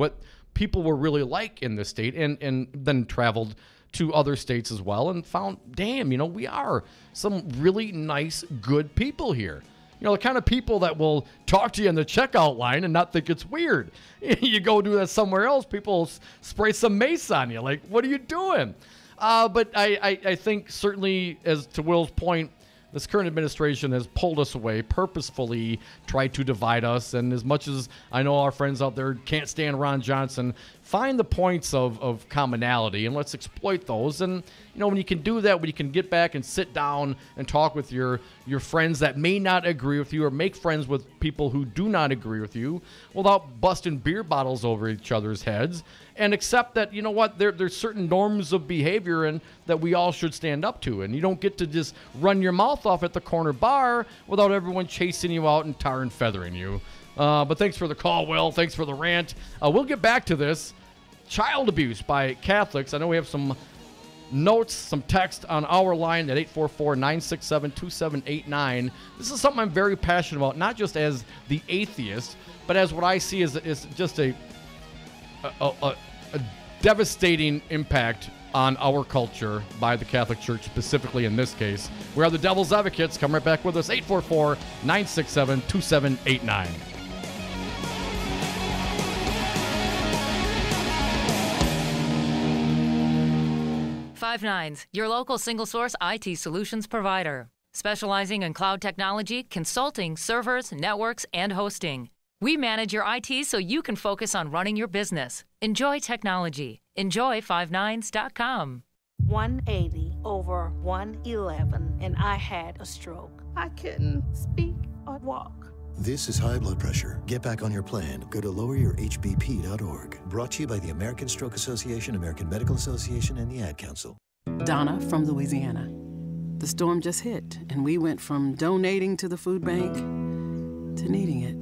people were really like in this state, and then traveled to other states as well and found, damn, we are some really nice, good people here. The kind of people that will talk to you in the checkout line and not think it's weird. You go do that somewhere else, people spray some mace on you. Like, what are you doing? But I think certainly, as to Will's point, this current administration has pulled us away, purposefully tried to divide us. And as much as I know our friends out there can't stand Ron Johnson, find the points of commonality and let's exploit those. And, when you can do that, when you can get back and sit down and talk with your friends that may not agree with you, or make friends with people who do not agree with you without busting beer bottles over each other's heads, and accept that, there's certain norms of behavior and that we all should stand up to. And you don't get to just run your mouth off at the corner bar without everyone chasing you out and tar and feathering you. But thanks for the call, Will. Thanks for the rant. We'll get back to this. Child abuse by Catholics. I know we have some notes, some text on our line at 844-967-2789. This is something I'm very passionate about, not just as the atheist, but as what I see as just a devastating impact on our culture by the Catholic Church, specifically in this case. We are the Devil's Advocates. Come right back with us, 844-967-2789. 5 your local single-source IT solutions provider, specializing in cloud technology, consulting, servers, networks, and hosting. We manage your IT so you can focus on running your business. Enjoy technology. Enjoy 59s.com. 180 over 111, and I had a stroke. I couldn't speak or walk. This is high blood pressure. Get back on your plan. Go to loweryourhbp.org. Brought to you by the American Stroke Association, American Medical Association, and the Ad Council. Donna from Louisiana. The storm just hit, and we went from donating to the food bank to needing it.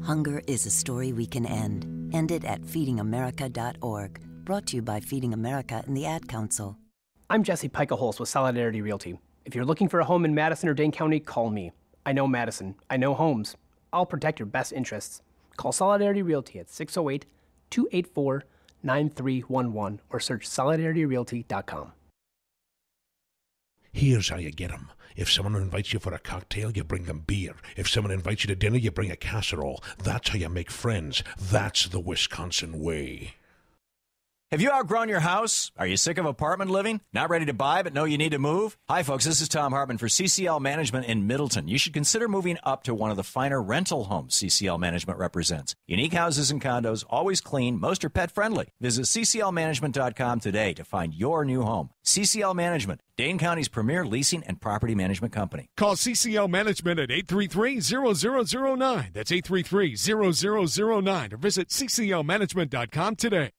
Hunger is a story we can end. End it at feedingamerica.org. Brought to you by Feeding America and the Ad Council. I'm Jesse Picaholes with Solidarity Realty. If you're looking for a home in Madison or Dane County, call me. I know Madison. I know homes. I'll protect your best interests. Call Solidarity Realty at 608-284-9311 or search solidarityrealty.com. Here's how you get them. If someone invites you for a cocktail, you bring them beer. If someone invites you to dinner, you bring a casserole. That's how you make friends. That's the Wisconsin way. Have you outgrown your house? Are you sick of apartment living? Not ready to buy, but know you need to move? Hi, folks. This is Tom Hartman for CCL Management in Middleton. You should consider moving up to one of the finer rental homes CCL Management represents. Unique houses and condos, always clean. Most are pet-friendly. Visit cclmanagement.com today to find your new home. CCL Management, Dane County's premier leasing and property management company. Call CCL Management at 833-0009. That's 833-0009. Or visit cclmanagement.com today.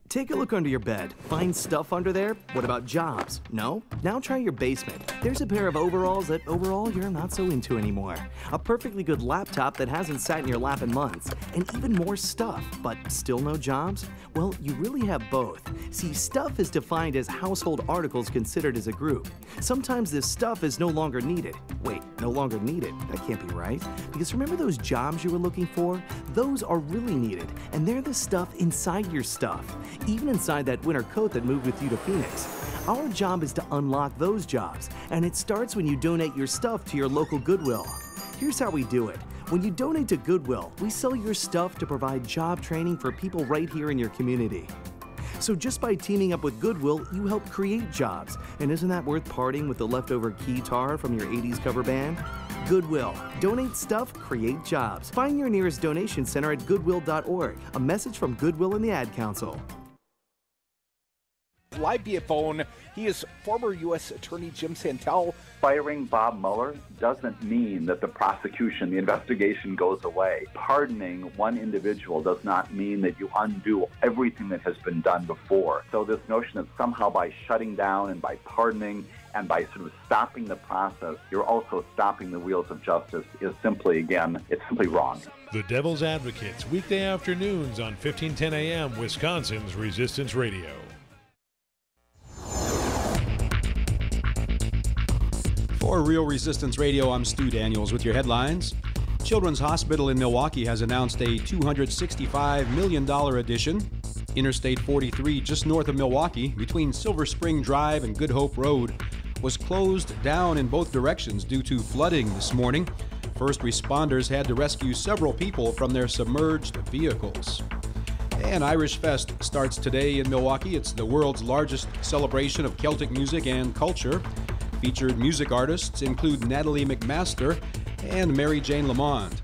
Take a look under your bed. Find stuff under there? What about jobs? No? Now try your basement. There's a pair of overalls that overall you're not so into anymore. A perfectly good laptop that hasn't sat in your lap in months. And even more stuff, but still no jobs? Well, you really have both. See, stuff is defined as household articles considered as a group. Sometimes this stuff is no longer needed. Wait, no longer needed? That can't be right. Because remember those jobs you were looking for? Those are really needed, and they're the stuff inside your stuff. Even inside that winter coat that moved with you to Phoenix. Our job is to unlock those jobs, and it starts when you donate your stuff to your local Goodwill. Here's how we do it. When you donate to Goodwill, we sell your stuff to provide job training for people right here in your community. So just by teaming up with Goodwill, you help create jobs. And isn't that worth parting with the leftover keytar from your 80s cover band? Goodwill. Donate stuff, create jobs. Find your nearest donation center at goodwill.org. A message from Goodwill and the Ad Council. Live via phone, he is former U.S. Attorney Jim Santel. Firing Bob Mueller doesn't mean that the prosecution, the investigation goes away. Pardoning one individual does not mean that you undo everything that has been done before. So this notion that somehow by shutting down and by pardoning and by sort of stopping the process, you're also stopping the wheels of justice is simply, again, it's simply wrong. The Devil's Advocates, weekday afternoons on 1510 a.m. Wisconsin's Resistance Radio. For Real Resistance Radio, I'm Stu Daniels with your headlines. Children's Hospital in Milwaukee has announced a $265 million addition. Interstate 43, just north of Milwaukee, between Silver Spring Drive and Good Hope Road, was closed down in both directions due to flooding this morning. First responders had to rescue several people from their submerged vehicles. And Irish Fest starts today in Milwaukee. It's the world's largest celebration of Celtic music and culture. Featured music artists include Natalie McMaster and Mary Jane Lamond.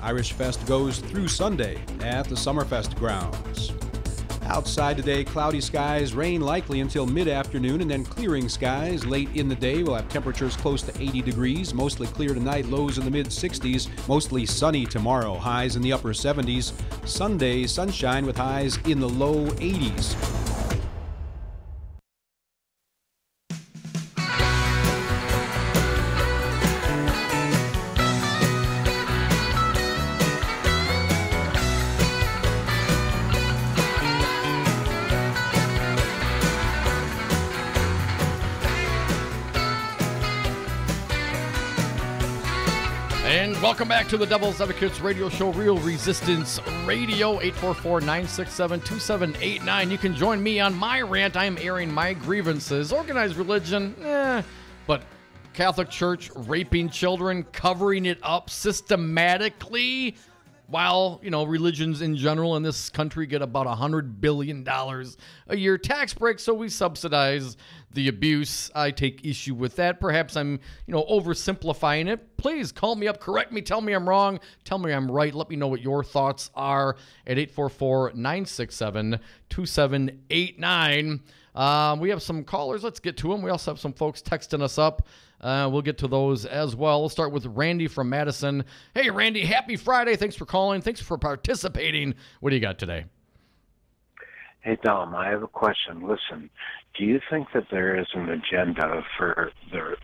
Irish Fest goes through Sunday at the Summerfest grounds. Outside today, cloudy skies, rain likely until mid-afternoon, and then clearing skies late in the day. We'll have temperatures close to 80 degrees, mostly clear tonight, lows in the mid-60s, mostly sunny tomorrow, highs in the upper 70s. Sunday, sunshine with highs in the low 80s. Welcome back to the Devil's Advocates radio show, Real Resistance Radio, 844-967-2789. You can join me on my rant. I am airing my grievances. Organized religion, but Catholic Church raping children, covering it up systematically. while, religions in general in this country get about $100 billion a year tax break, so we subsidize the abuse. I take issue with that. Perhaps I'm, oversimplifying it. Please call me up, correct me, tell me I'm wrong, tell me I'm right. Let me know what your thoughts are at 844-967-2789. We have some callers. Let's get to them. We also have some folks texting us up. We'll get to those as well. We'll start with Randy from Madison. Hey, Randy, happy Friday. Thanks for calling. Thanks for participating. What do you got today? Hey, Dom, I have a question. Listen, do you think that there is an agenda for the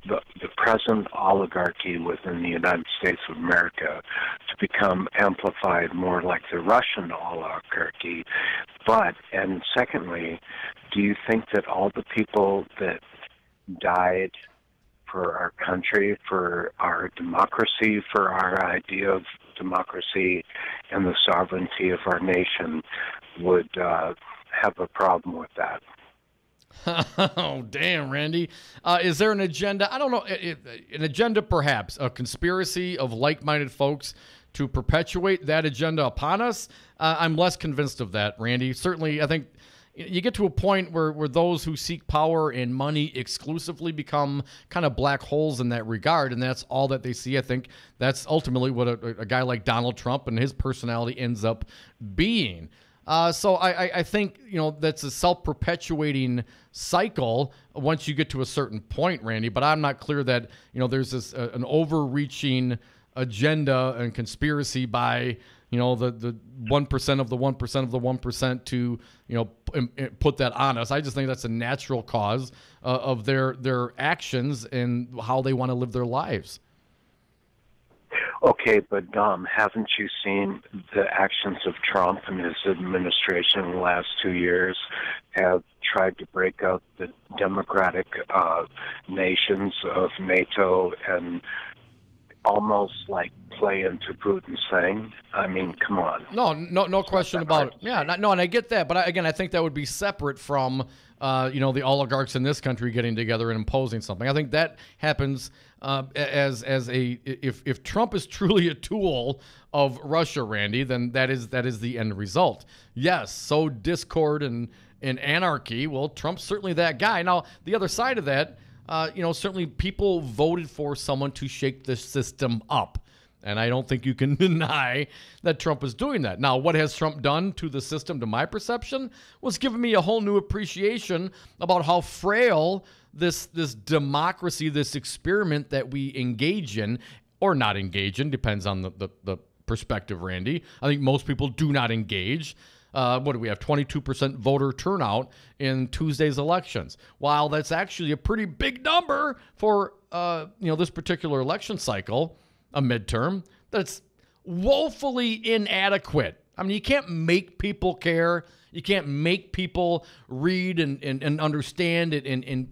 present oligarchy within the United States of America to become amplified more like the Russian oligarchy? And secondly, do you think that all the people that died for our country, for our democracy, for our idea of democracy and the sovereignty of our nation would have a problem with that? Oh, damn, Randy. Is there an agenda? I don't know. An agenda, perhaps. A conspiracy of like-minded folks to perpetuate that agenda upon us? I'm less convinced of that, Randy. Certainly, I think you get to a point where those who seek power and money exclusively become kind of black holes in that regard, and that's all that they see. I think that's ultimately what a guy like Donald Trump and his personality ends up being. So I think, that's a self-perpetuating cycle once you get to a certain point, Randy, but I'm not clear that, there's this an overreaching agenda and conspiracy by, the 1% of the 1% of the 1% to, put that on us. I just think that's a natural cause of their actions and how they want to live their lives. Okay, but Dom, haven't you seen the actions of Trump and his administration in the last 2 years have tried to break up the democratic nations of NATO and almost like play into Putin's thing? I mean, come on. No question about it. Yeah, and I get that, but again, I think that would be separate from the oligarchs in this country getting together and imposing something. I think that happens if Trump is truly a tool of Russia, Randy, then that is the end result. Yes, so discord and anarchy. Well, Trump's certainly that guy. Now, the other side of that, certainly people voted for someone to shake the system up. And I don't think you can deny that Trump is doing that. Now, what has Trump done to the system, to my perception, was giving me a whole new appreciation about how frail this democracy, this experiment that we engage in or not engage in, depends on the perspective, Randy. I think most people do not engage. What do we have? 22% voter turnout in Tuesday's elections. While that's actually a pretty big number for this particular election cycle, a midterm, that's woefully inadequate. I mean, you can't make people care. You can't make people read and understand it and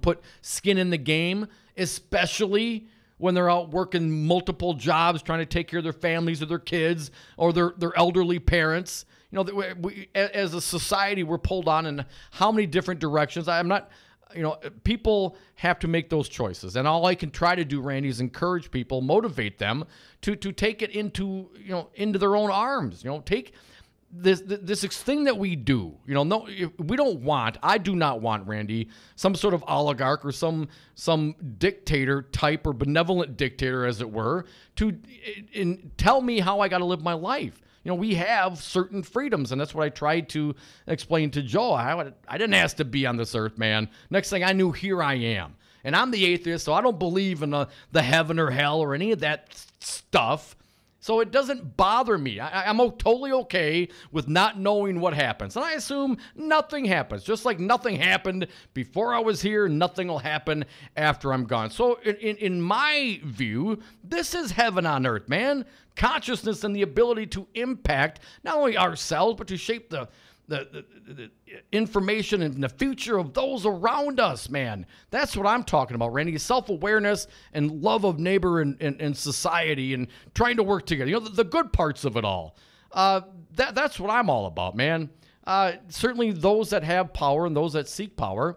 put skin in the game, especially when they're out working multiple jobs, trying to take care of their families or their kids or their elderly parents. We, as a society, we're pulled on in how many different directions. I'm not, people have to make those choices. And all I can try to do, Randy, is encourage people, motivate them to take it into their own arms. Take this thing that we do. I do not want, Randy, some sort of oligarch or some dictator type or benevolent dictator, as it were, to tell me how I got to live my life. We have certain freedoms, and that's what I tried to explain to Joe. I didn't ask to be on this earth, man. Next thing I knew, here I am. And I'm the atheist, so I don't believe in the heaven or hell or any of that stuff. So it doesn't bother me. I'm totally okay with not knowing what happens. And I assume nothing happens. Just like nothing happened before I was here, nothing will happen after I'm gone. So in my view, this is heaven on earth, man. Consciousness and the ability to impact not only ourselves, but to shape the information and the future of those around us, man. That's what I'm talking about, Randy. Self-awareness and love of neighbor and society and trying to work together. The good parts of it all. That's what I'm all about, man. Certainly those that have power and those that seek power,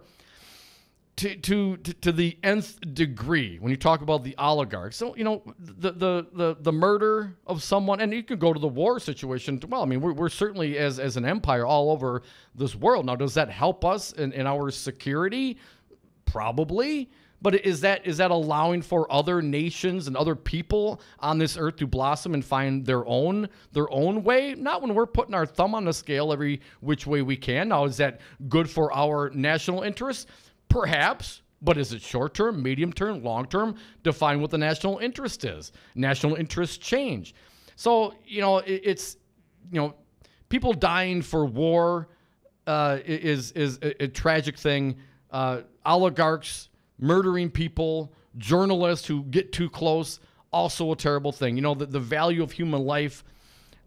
to the nth degree when you talk about the oligarchs. So, the murder of someone, and you can go to the war situation. Well, I mean, we're certainly as an empire all over this world. Now, does that help us in our security? Probably. But is that allowing for other nations and other people on this earth to blossom and find their own way? Not when we're putting our thumb on the scale every which way we can. Now, is that good for our national interests? Perhaps. But is it short term, medium term, long term? Define what the national interest is. National interests change. So, it's people dying for war is a tragic thing. Oligarchs murdering people, journalists who get too close, also a terrible thing. The value of human life,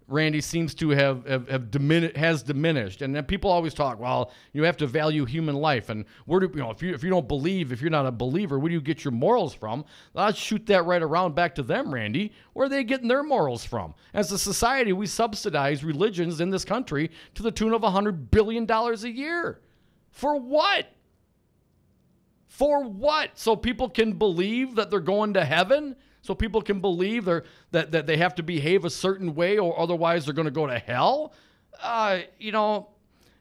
Randy, seems to have diminished. And then people always talk, well, you have to value human life. And if you don't believe, if you're not a believer, where do you get your morals from? I'll shoot that right around back to them, Randy. Where are they getting their morals from? As a society, we subsidize religions in this country to the tune of $100 billion a year. For what? For what? So people can believe that they're going to heaven? So people can believe that they have to behave a certain way or otherwise they're going to go to hell? I know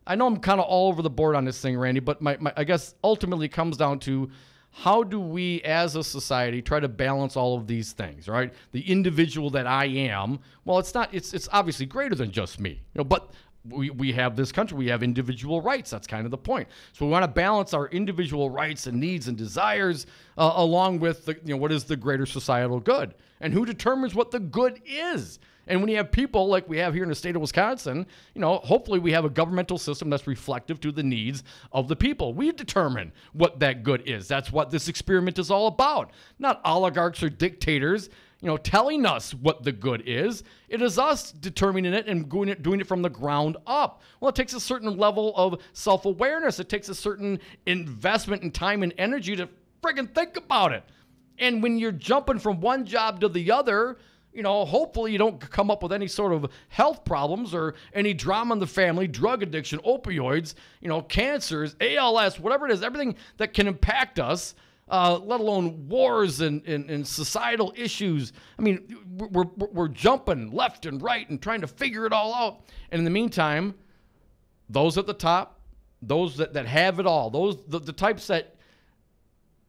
I'm kind of all over the board on this thing, Randy, but my I guess ultimately comes down to how do we as a society try to balance all of these things, right? The individual that I am, well, it's obviously greater than just me, but we have this country, we have individual rights. That's kind of the point. So we want to balance our individual rights and needs and desires along with what is the greater societal good, and who determines what the good is. And when you have people like we have here in the state of Wisconsin, hopefully we have a governmental system that's reflective to the needs of the people. We determine what that good is. That's what this experiment is all about. Not oligarchs or dictators telling us what the good is. It is us determining it and doing it from the ground up. Well, it takes a certain level of self-awareness. It takes a certain investment in time and energy to friggin' think about it. And when you're jumping from one job to the other, hopefully you don't come up with any sort of health problems or any drama in the family, drug addiction, opioids, cancers, ALS, whatever it is, everything that can impact us. Let alone wars and societal issues. I mean, we're jumping left and right and trying to figure it all out. And in the meantime, those at the top, those that have it all, the types that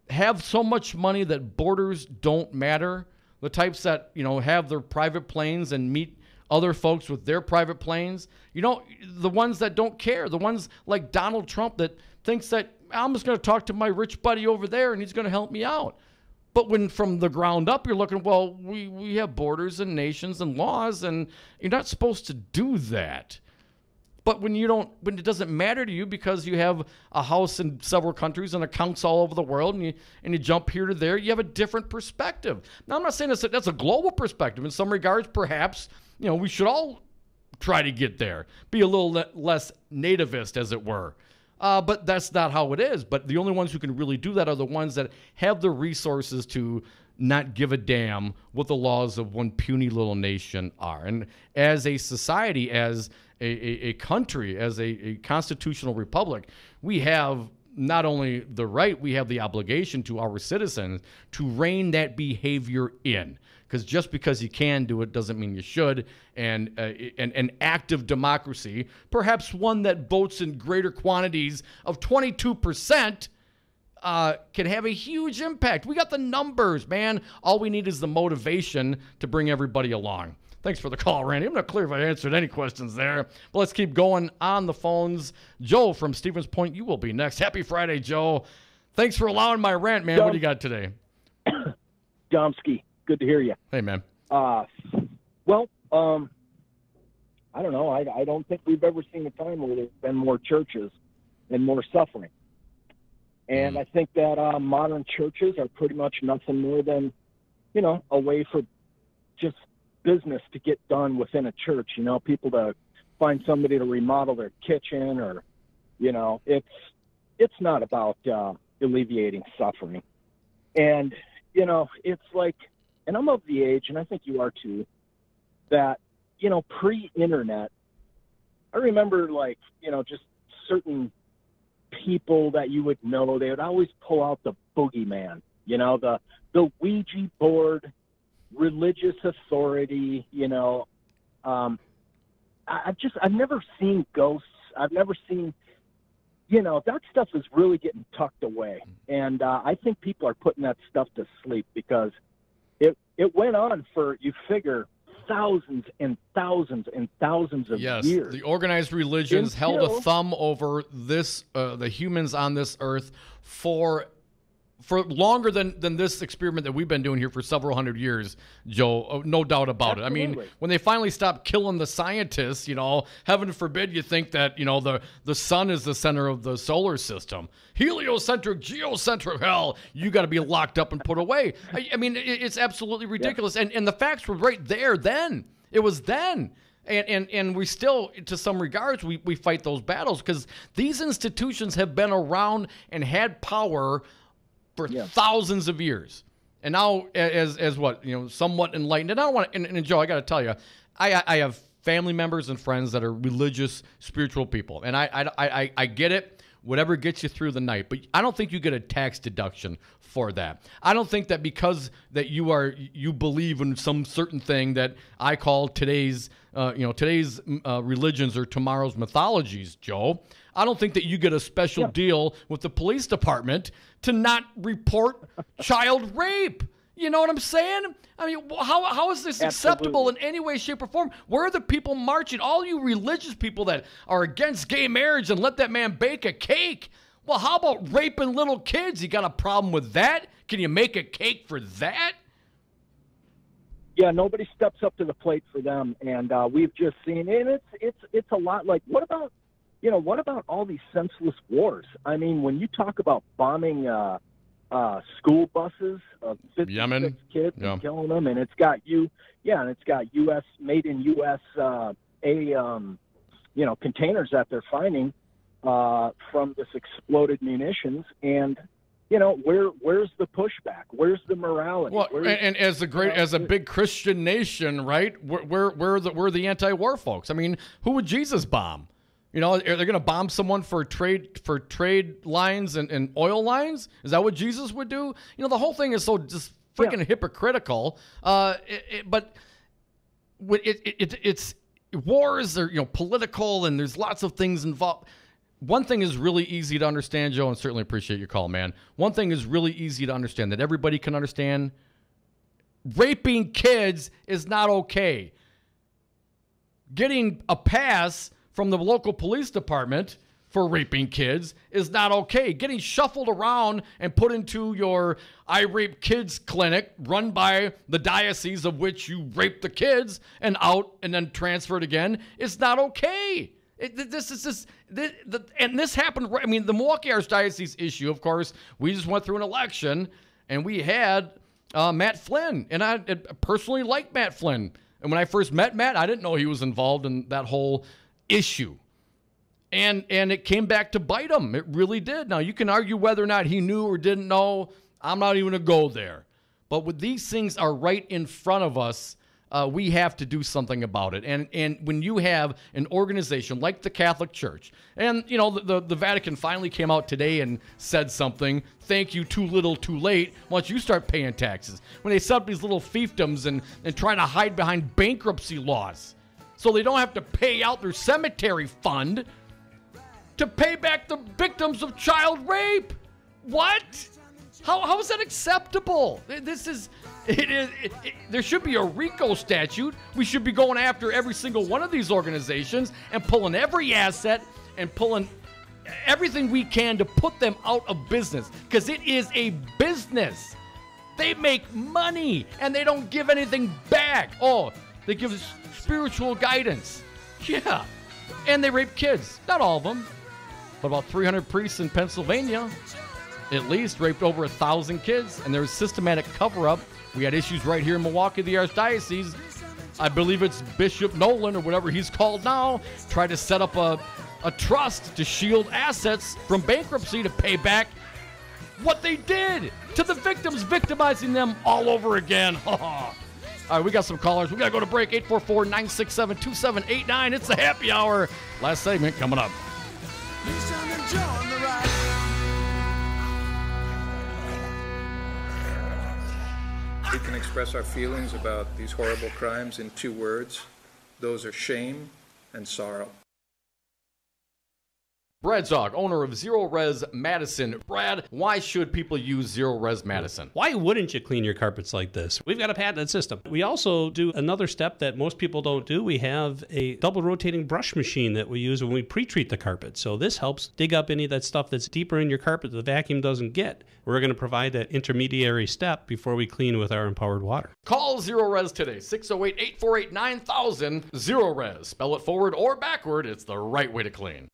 have so much money that borders don't matter, the types that have their private planes and meet other folks with their private planes, the ones that don't care, the ones like Donald Trump that thinks that I'm just going to talk to my rich buddy over there and he's going to help me out. But when from the ground up, you're looking, well, we have borders and nations and laws, and you're not supposed to do that. But when it doesn't matter to you because you have a house in several countries and accounts all over the world, and you jump here to there, you have a different perspective. Now, I'm not saying that's a global perspective. In some regards, perhaps, we should all try to get there, be a little less nativist, as it were. But that's not how it is. But the only ones who can really do that are the ones that have the resources to not give a damn what the laws of one puny little nation are. And as a society, as a country, as a constitutional republic, we have not only the right, we have the obligation to our citizens to rein that behavior in. Because just because you can do it doesn't mean you should. And an active democracy, perhaps one that votes in greater quantities of 22%, can have a huge impact. We got the numbers, man. All we need is the motivation to bring everybody along. Thanks for the call, Randy. I'm not clear if I answered any questions there. But let's keep going on the phones. Joe from Stevens Point, you will be next. Happy Friday, Joe. Thanks for allowing my rant, man. What do you got today? Domsky, good to hear you. Hey, man. I don't know. I don't think we've ever seen a time where there's been more churches and more suffering. And I think that modern churches are pretty much nothing more than, a way for just business to get done within a church, people to find somebody to remodel their kitchen or, it's not about alleviating suffering. And, it's like, and I'm of the age, and I think you are too, that, pre-internet, I remember just certain people that you would know, they would always pull out the boogeyman, you know, the Ouija board, religious authority, you know. I've never seen ghosts. I've never seen, you know, that stuff is really getting tucked away. And I think people are putting that stuff to sleep because it went on for, you figure, thousands and thousands and thousands of years. The organized religions held a thumb over this, the humans on this earth for longer than this experiment that we've been doing here for several hundred years, Joe. No doubt about it. I mean, when they finally stopped killing the scientists, you know, heaven forbid you think that, you know, the sun is the center of the solar system. Heliocentric, geocentric, hell, you got to be locked up and put away. I mean, it's absolutely ridiculous. Yeah. And the facts were right there then. It was then. And we still, to some regards, we fight those battles because these institutions have been around and had power for thousands of years. And now as what, you know, somewhat enlightened. And I don't want to, and Joe, I got to tell you, I have family members and friends that are religious, spiritual people. And I get it, whatever gets you through the night. But I don't think you get a tax deduction for that. I don't think that because that you believe in some certain thing that I call today's religions or tomorrow's mythologies, Joe. I don't think that you get a special deal with the police department to not report child rape. You know what I'm saying? I mean, how is this acceptable in any way, shape, or form? Where are the people marching? All you religious people that are against gay marriage and let that man bake a cake. Well, how about raping little kids? You got a problem with that? Can you make a cake for that? Yeah, nobody steps up to the plate for them, and we've just seen, and it's a lot like, what about all these senseless wars? I mean, when you talk about bombing school buses of 56 kids and killing them, and it's got U.S. made in U.S. Containers that they're finding from this exploded munitions, and you know, where's the pushback? Where's the morality? Well, and as a big Christian nation, right? We're the anti-war folks. I mean, who would Jesus bomb? You know, are they going to bomb someone for trade lines and oil lines? Is that what Jesus would do? You know, the whole thing is so just freaking hypocritical. But it's wars are, you know, political, and there's lots of things involved. One thing is really easy to understand, Joe, and certainly appreciate your call, man. One thing is really easy to understand that everybody can understand. Raping kids is not okay. Getting a pass from the local police department for raping kids is not okay. Getting shuffled around and put into your I Rape Kids clinic run by the diocese of which you raped the kids and out and then transferred again is not okay. This happened. I mean, the Milwaukee Archdiocese issue, of course, we just went through an election and we had Matt Flynn, and I personally like Matt Flynn. And when I first met Matt, I didn't know he was involved in that whole issue. And it came back to bite him. It really did. Now, you can argue whether or not he knew or didn't know. I'm not even going to go there. But when these things are right in front of us, we have to do something about it. And when you have an organization like the Catholic Church, and, you know, the Vatican finally came out today and said something, thank you, too little, too late, once you start paying taxes. When they set up these little fiefdoms and trying to hide behind bankruptcy laws so they don't have to pay out their cemetery fund to pay back the victims of child rape. What? How is that acceptable? There should be a RICO statute. We should be going after every single one of these organizations and pulling every asset and pulling everything we can to put them out of business, because it is a business. They make money and they don't give anything back. Oh, they give us spiritual guidance. Yeah. And they rape kids. Not all of them, but about 300 priests in Pennsylvania at least raped over 1,000 kids, and there was systematic cover-up. We had issues right here in Milwaukee, the Archdiocese. I believe it's Bishop Nolan, or whatever he's called now, tried to set up a trust to shield assets from bankruptcy to pay back what they did to the victims, victimizing them all over again. All right, we got some callers. We got to go to break. 844-967-2789. It's the happy hour. Last segment coming up. We can express our feelings about these horrible crimes in 2 words. Those are shame and sorrow. Brad Zog, owner of Zero Res Madison. Brad, why should people use Zero Res Madison? Why wouldn't you clean your carpets like this? We've got a patented system. We also do another step that most people don't do. We have a double rotating brush machine that we use when we pre-treat the carpet. So this helps dig up any of that stuff that's deeper in your carpet that the vacuum doesn't get. We're going to provide that intermediary step before we clean with our empowered water. Call Zero Res today, 608-848-9000. Zero Res. Spell it forward or backward. It's the right way to clean.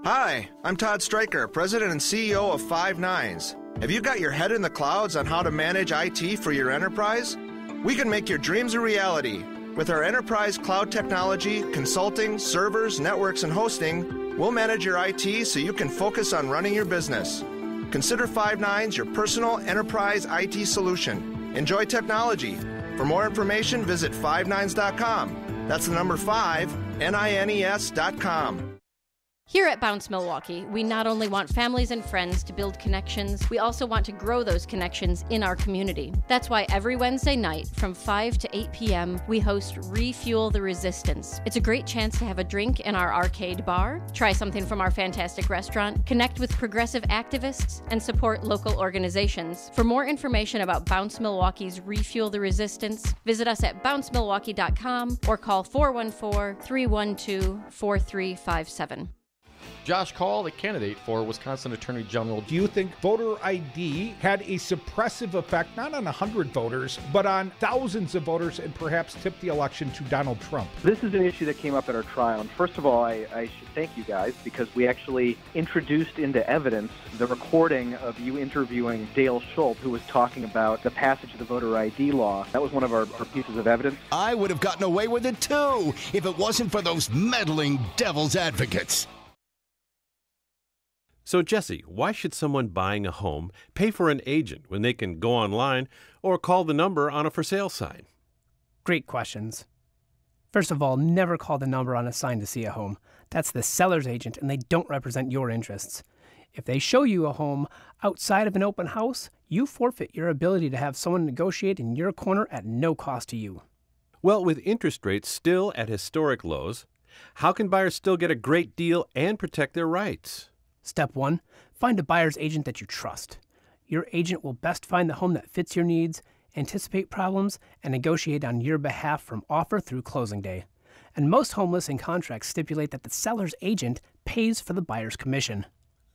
Hi, I'm Todd Stryker, President and CEO of Five Nines. Have you got your head in the clouds on how to manage IT for your enterprise? We can make your dreams a reality. With our enterprise cloud technology, consulting, servers, networks, and hosting, we'll manage your IT so you can focus on running your business. Consider Five Nines your personal enterprise IT solution. Enjoy technology. For more information, visit fivenines.com. That's the number 5, NINES.com. Here at Bounce Milwaukee, we not only want families and friends to build connections, we also want to grow those connections in our community. That's why every Wednesday night from 5 to 8 p.m., we host Refuel the Resistance. It's a great chance to have a drink in our arcade bar, try something from our fantastic restaurant, connect with progressive activists, and support local organizations. For more information about Bounce Milwaukee's Refuel the Resistance, visit us at bouncemilwaukee.com or call 414-312-4357. Josh Call, the candidate for Wisconsin Attorney General. Do you think voter ID had a suppressive effect, not on 100 voters, but on thousands of voters and perhaps tipped the election to Donald Trump? This is an issue that came up at our trial. And first of all, I should thank you guys because we actually introduced into evidence the recording of you interviewing Dale Schultz, who was talking about the passage of the voter ID law. That was one of our pieces of evidence. I would have gotten away with it too if it wasn't for those meddling devil's advocates. So, Jesse, why should someone buying a home pay for an agent when they can go online or call the number on a for sale sign? Great questions. First of all, never call the number on a sign to see a home. That's the seller's agent, and they don't represent your interests. If they show you a home outside of an open house, you forfeit your ability to have someone negotiate in your corner at no cost to you. Well, with interest rates still at historic lows, how can buyers still get a great deal and protect their rights? Step 1, find a buyer's agent that you trust. Your agent will best find the home that fits your needs, anticipate problems, and negotiate on your behalf from offer through closing day. And most home listing contracts stipulate that the seller's agent pays for the buyer's commission.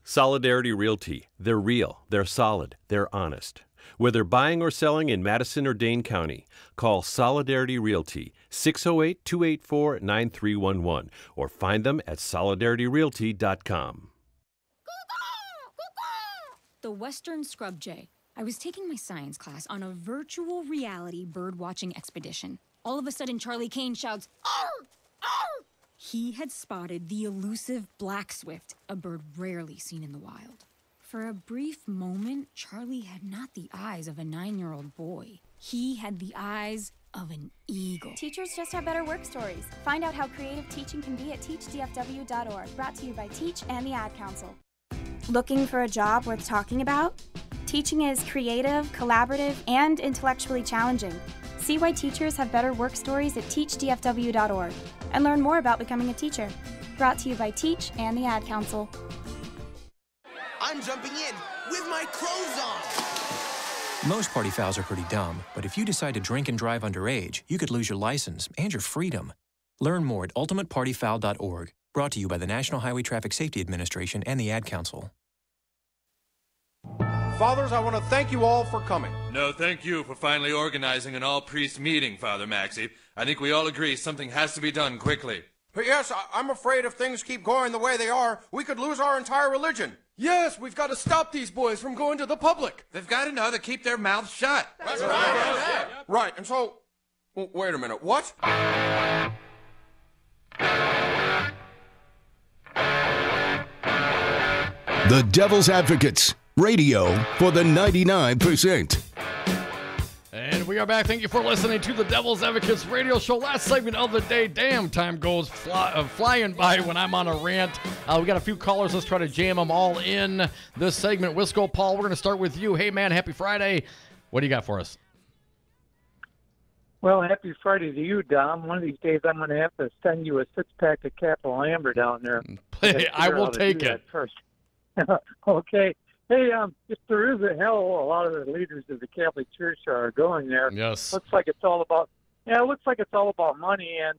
Solidarity Realty. They're real, they're solid, they're honest. Whether buying or selling in Madison or Dane County, call Solidarity Realty, 608-284-9311, or find them at solidarityrealty.com. The Western Scrub Jay. I was taking my science class on a virtual reality bird-watching expedition. All of a sudden, Charlie Kane shouts, "Arr! Arr!" He had spotted the elusive black swift, a bird rarely seen in the wild. For a brief moment, Charlie had not the eyes of a 9-year-old boy. He had the eyes of an eagle. Teachers just have better work stories. Find out how creative teaching can be at teachdfw.org. Brought to you by Teach and the Ad Council. Looking for a job worth talking about? Teaching is creative, collaborative, and intellectually challenging. See why teachers have better work stories at teachdfw.org and learn more about becoming a teacher. Brought to you by Teach and the Ad Council. I'm jumping in with my clothes on. Most party fouls are pretty dumb, but if you decide to drink and drive underage, you could lose your license and your freedom. Learn more at ultimatepartyfoul.org. Brought to you by the National Highway Traffic Safety Administration and the Ad Council. Fathers, I want to thank you all for coming. No, thank you for finally organizing an all-priest meeting, Father Maxey. I think we all agree something has to be done quickly. But yes, I'm afraid if things keep going the way they are, we could lose our entire religion. Yes, we've got to stop these boys from going to the public. They've got to know to keep their mouths shut. That's right. Right, and so, wait a minute, what? The Devil's Advocates, radio for the 99%. And we are back. Thank you for listening to the Devil's Advocates radio show. Last segment of the day. Damn, time goes flying by when I'm on a rant. We got a few callers. Let's try to jam them all in this segment. Wisco, Paul, we're going to start with you. Hey, man, happy Friday. What do you got for us? Well, happy Friday to you, Dom. One of these days I'm going to have to send you a six-pack of Capital Amber down there. I will take it. First. Okay. Hey, if there is a hell, a lot of the leaders of the Catholic Church are going there. Yes. Looks like it's all about money, and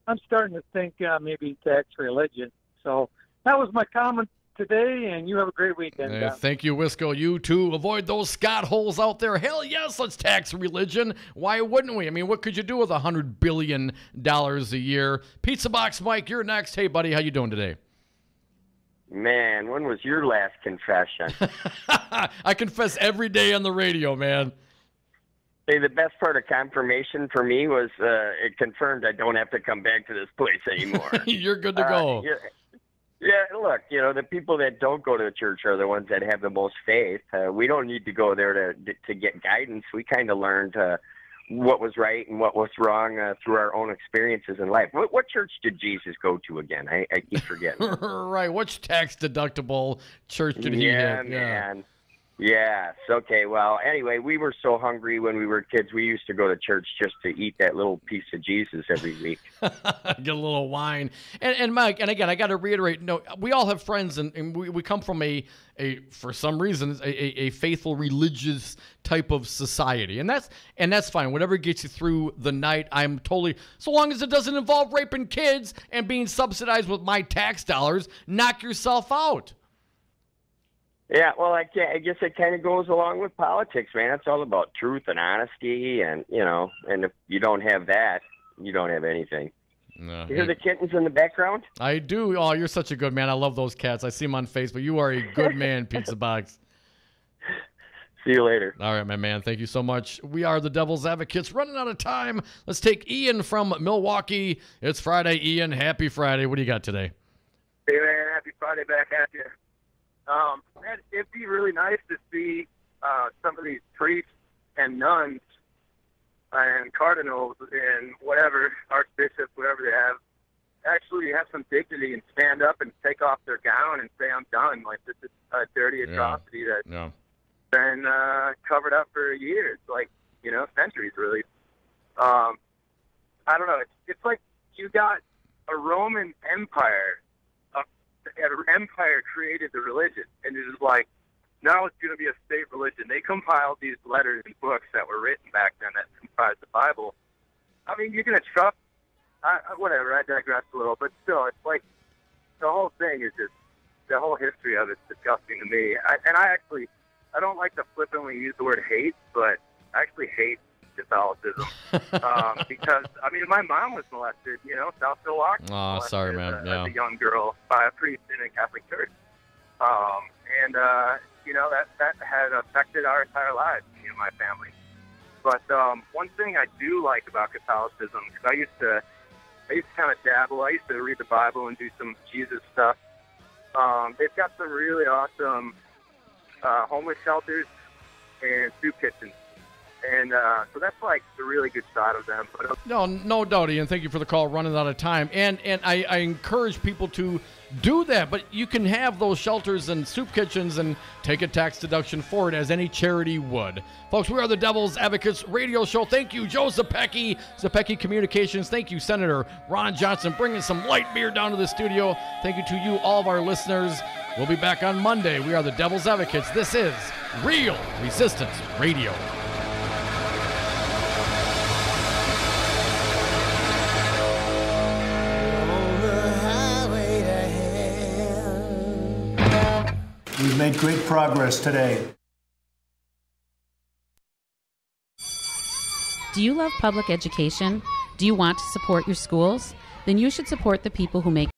I'm starting to think maybe tax religion. So that was my comment today, and you have a great weekend. Thank you, Wisco. You too. Avoid those Scott holes out there. Hell yes, let's tax religion. Why wouldn't we? I mean, what could you do with $100 billion a year? Pizza Box Mike, you're next. Hey, buddy, how you doing today? Man, when was your last confession? I confess every day on the radio, man. Hey, the best part of confirmation for me was it confirmed I don't have to come back to this place anymore. You're good to go. Yeah, look, the people that don't go to the church are the ones that have the most faith. We don't need to go there to get guidance. We kind of learned what was right and what was wrong through our own experiences in life. What church did Jesus go to again? I keep forgetting. Right. Which tax-deductible church did he hit? Yeah, man. Yes. Okay. Well, anyway, we were so hungry when we were kids. We used to go to church just to eat that little piece of Jesus every week. Get a little wine. And Mike, and again, I got to reiterate, no, we all have friends, and we come from for some reason, a faithful, religious type of society. And that's fine. Whatever gets you through the night, I'm totally, so long as it doesn't involve raping kids and being subsidized with my tax dollars, knock yourself out. Yeah, well, I guess it kind of goes along with politics, man. It's all about truth and honesty, and and if you don't have that, you don't have anything. No, you hear the kittens in the background? I do. Oh, you're such a good man. I love those cats. I see them on Facebook. You are a good man, Pizza Box. See you later. All right, my man. Thank you so much. We are the Devil's Advocates. Running out of time. Let's take Ian from Milwaukee. It's Friday, Ian. Happy Friday. What do you got today? Hey, man. Happy Friday back at you. Man, it'd be really nice to see some of these priests and nuns and cardinals and whatever, archbishops, whatever they have, actually have some dignity and stand up and take off their gown and say, I'm done. Like, this is a dirty atrocity that's been covered up for years, like, centuries, really. I don't know. It's like you got a Roman Empire. An empire created the religion, and it is like, now it's going to be a state religion. They compiled these letters and books that were written back then that comprised the Bible. I mean, you're going to trust, whatever, I digress a little, but still, it's like, the whole thing is just, the whole history of it's disgusting to me. I don't like to flippantly use the word hate, but I actually hate Catholicism. Because, I mean, my mom was molested, South Milwaukee. Oh, sorry, man. As a young girl by a priest in a Catholic church. That had affected our entire lives, me and my family. But one thing I do like about Catholicism, because I used to kind of dabble. I used to read the Bible and do some Jesus stuff. They've got some really awesome homeless shelters and soup kitchens. And so that's like the really good side of them. But no doubt, Ian. Thank you for the call. Running out of time, and I encourage people to do that. But you can have those shelters and soup kitchens and take a tax deduction for it, as any charity would. Folks, we are the Devil's Advocates radio show. Thank you, Joe Zepecki Communications. Thank you, Senator Ron Johnson, bringing some light beer down to the studio. Thank you to you, all of our listeners. We'll be back on Monday. We are the Devil's Advocates. This is Real Resistance Radio. We've made great progress today. Do you love public education? Do you want to support your schools? Then you should support the people who make